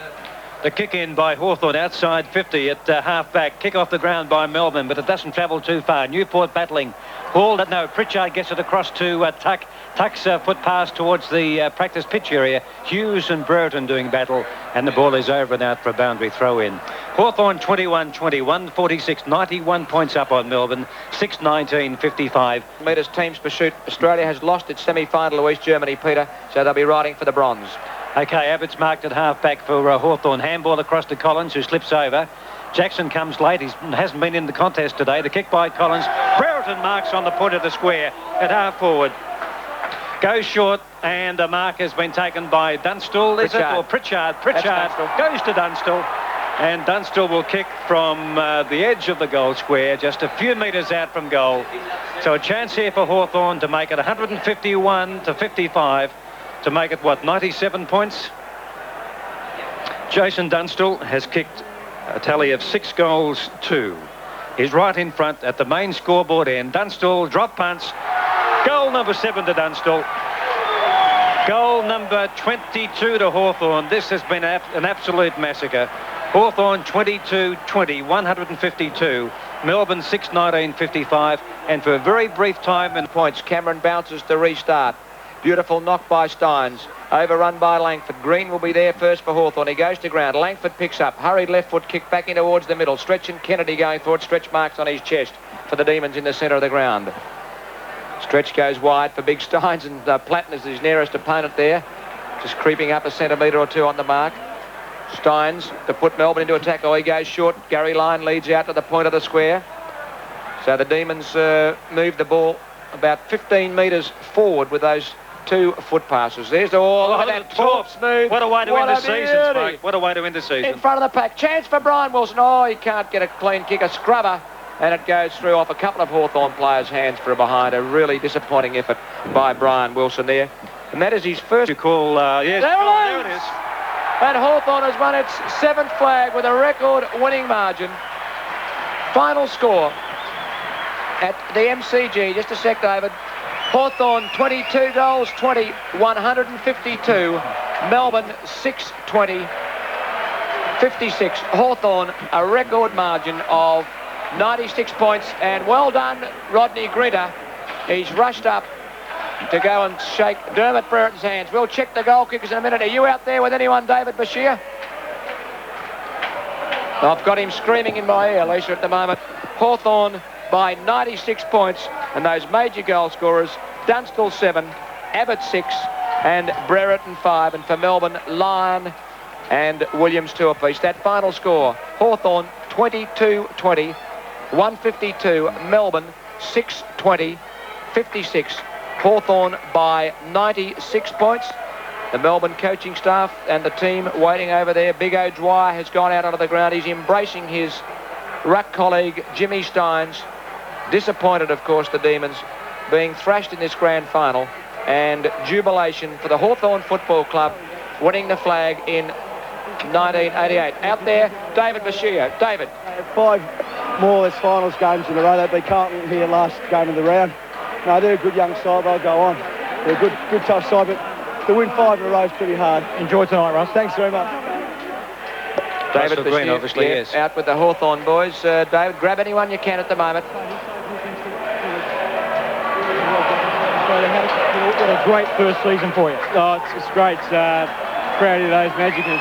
The kick in by Hawthorn outside 50 at half-back. Kick off the ground by Melbourne, but it doesn't travel too far. Newport battling. Hauled, no, Pritchard gets it across to Tuck. Tuck's foot pass towards the practice pitch area. Hughes and Brereton doing battle, and the ball is over and out for a boundary throw-in. Hawthorn 21-20, 146, 91 points up on Melbourne, 6-19, 55. Metres teams pursuit. Australia has lost its semi-final to East Germany, Peter, so they'll be riding for the bronze. OK, Abbott's marked at half-back for Hawthorn. Handball across to Collins, who slips over. Jackson comes late. He hasn't been in the contest today. The kick by Collins. Brereton marks on the point of the square at half-forward. Goes short, and a mark has been taken by Dunstall, is it? Or Pritchard. Pritchard goes to Dunstall. And Dunstall will kick from the edge of the goal square, just a few metres out from goal. So a chance here for Hawthorn to make it 151 to 55. To make it, what, 97 points? Jason Dunstall has kicked a tally of 6 goals, 2. He's right in front at the main scoreboard end. Dunstall drop punts. Goal number 7 to Dunstall. Goal number 22 to Hawthorn. This has been an absolute massacre. Hawthorn 22-20, 152. Melbourne 6-19, 55. And for a very brief time in points, Cameron bounces to restart. Beautiful knock by Steins. Overrun by Langford. Green will be there first for Hawthorn. He goes to ground. Langford picks up. Hurried left foot kick back in towards the middle. Stretch and Kennedy going for it. Stretch marks on his chest for the Demons in the centre of the ground. Stretch goes wide for Big Steins, and Platten is his nearest opponent there. Just creeping up a centimetre or two on the mark. Steins to put Melbourne into attack. Oh, he goes short. Gary Lyon leads out to the point of the square. So the Demons move the ball about 15 metres forward with those 2 foot passes. There's the all. Look at that top smooth. What a way to end the season, Spike. What a way to end the season. In front of the pack. Chance for Brian Wilson. Oh, he can't get a clean kick. A scrubber. And it goes through off a couple of Hawthorn players' hands for a behind. A really disappointing effort by Brian Wilson there. And that is his first... You call... yes. There it is. And Hawthorn has won its 7th flag with a record winning margin. Final score at the MCG. Just a sec, David. Hawthorn 22 goals, 20, 152. Melbourne 6-20, 56. Hawthorn, a record margin of 96 points. And well done, Rodney Grinter. He's rushed up to go and shake Dermot Brereton's hands. We'll check the goal kickers in a minute. Are you out there with anyone, David Bashir? I've got him screaming in my ear, Lisa, at the moment. Hawthorn by 96 points, and those major goal scorers, Dunstall 7, Abbott 6, and Brereton 5, and for Melbourne, Lyon and Williams 2 apiece. That final score, Hawthorn 22-20, 152, Melbourne 6-20, 56. Hawthorn by 96 points. The Melbourne coaching staff and the team waiting over there. Big O'Dwyer has gone out onto the ground. He's embracing his ruck colleague, Jimmy Steins. Disappointed, of course, the Demons being thrashed in this grand final. And jubilation for the Hawthorn Football Club winning the flag in 1988. Out there, David Bashir. David. 5 more or less finals games in a row. They beat Carlton here last game of the round. No, they're a good young side. They'll go on. They're a good tough side, but to win 5 in a row is pretty hard. Enjoy tonight, Russ. Thanks very much. David Bashir, obviously, yes. Out with the Hawthorn boys. David, grab anyone you can at the moment. What a great first season for you. Oh, it's great. Proud of those Magic. The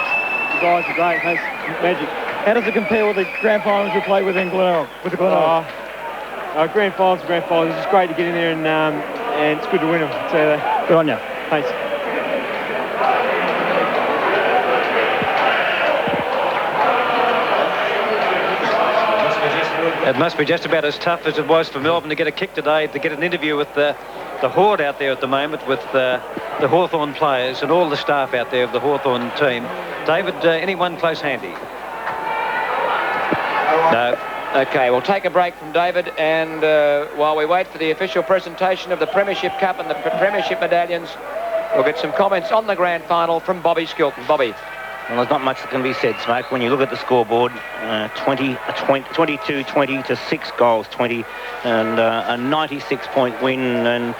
guys are great. That's Magic. How does it compare with the grand finals you played with in Glenelg? Grand finals. It's just great to get in there and it's good to win them. So, good on you. Thanks. It must be just about as tough as it was for Melbourne to get a kick today, to get an interview with the horde out there at the moment with the Hawthorn players and all the staff out there of the Hawthorn team. David, anyone close handy? No. Okay, we'll take a break from David, and while we wait for the official presentation of the Premiership Cup and the Premiership medallions, we'll get some comments on the grand final from Bobby Skilton. Bobby. Well, there's not much that can be said, Smoke. When you look at the scoreboard, 22-20 to 6 goals, 20, and a 96-point win. And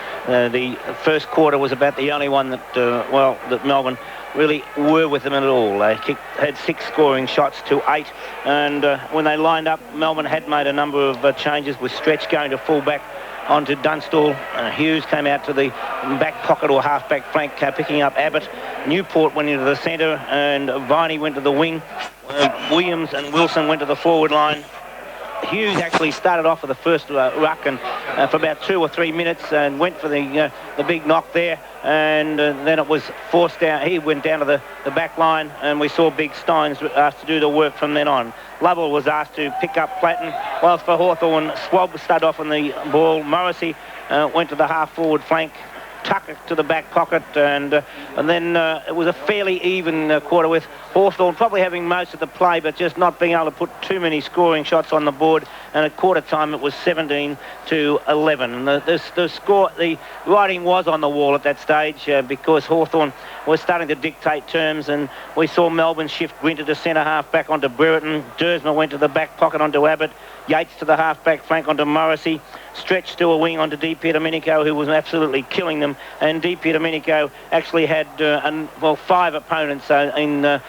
the first quarter was about the only one that, that Melbourne really were with them at all. They had 6 scoring shots to 8, and when they lined up, Melbourne had made a number of changes, with Stretch going to full-back onto Dunstall. Hughes came out to the back pocket or half-back flank, picking up Abbott. Newport went into the centre, and Viney went to the wing. Williams and Wilson went to the forward line. Hughes actually started off with the first ruck and for about 2 or 3 minutes, and went for the big knock there, and then it was forced down. He went down to the back line, and we saw Big Steins asked to do the work from then on. Lovell was asked to pick up Platten, whilst for Hawthorn, Swab started off on the ball. Morrissey went to the half-forward flank, Tucker to the back pocket, and then it was a fairly even quarter, with Hawthorn probably having most of the play, but just not being able to put too many scoring shots on the board. And at quarter time it was 17-11, and the score, the writing was on the wall at that stage, because Hawthorn was starting to dictate terms, and we saw Melbourne shift Winter to centre half back onto Brereton. Dersma went to the back pocket onto Abbott. Yates to the half-back flank onto Morrissey. Stretch to a wing onto Di Pierdomenico, who was absolutely killing them. And Di Pierdomenico actually had, 5 opponents in,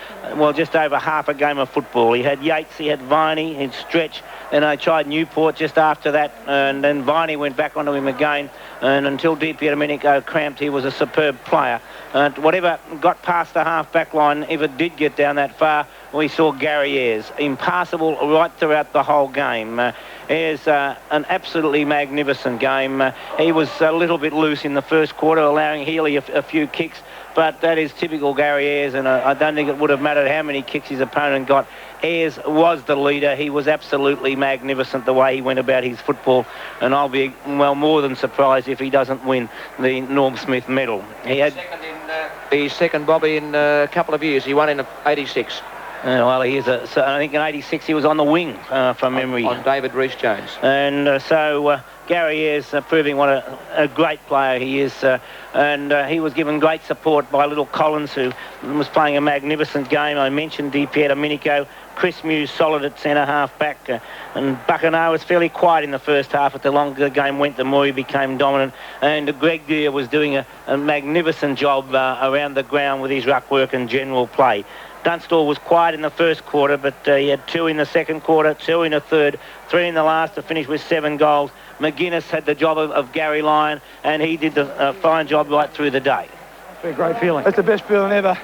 just over half a game of football. He had Yates, he had Viney, he had Stretch, and I tried Newport just after that, and then Viney went back onto him again, and until Di Pierdomenico cramped, he was a superb player. Whatever got past the half-back line, if it did get down that far, we saw Gary Ayres, impassable right throughout the whole game. Ayres, an absolutely magnificent game. He was a little bit loose in the first quarter, allowing Healy a few kicks, but that is typical Gary Ayres, and I don't think it would have mattered how many kicks his opponent got. Ayres was the leader. He was absolutely magnificent the way he went about his football, and I'll be, more than surprised if he doesn't win the Norm Smith medal. He had he's second, Bobby, in a couple of years. He won in '86. Well, he is I think in '86 he was on the wing, from memory. On David Rhys-Jones. And Gary Ayres proving what a great player he is. And he was given great support by little Collins, who was playing a magnificent game. I mentioned Di Pierdomenico. Chris Muse solid at centre half back, and Buccaneer was fairly quiet in the first half. But the longer the game went, the more he became dominant. And Greg Gear was doing a magnificent job around the ground with his ruck work and general play. Dunstall was quiet in the first quarter, but he had 2 in the second quarter, 2 in the third, 3 in the last to finish with 7 goals. McGuinness had the job of Gary Lyon, and he did the fine job right through the day. It's been a great feeling. It's the best feeling ever.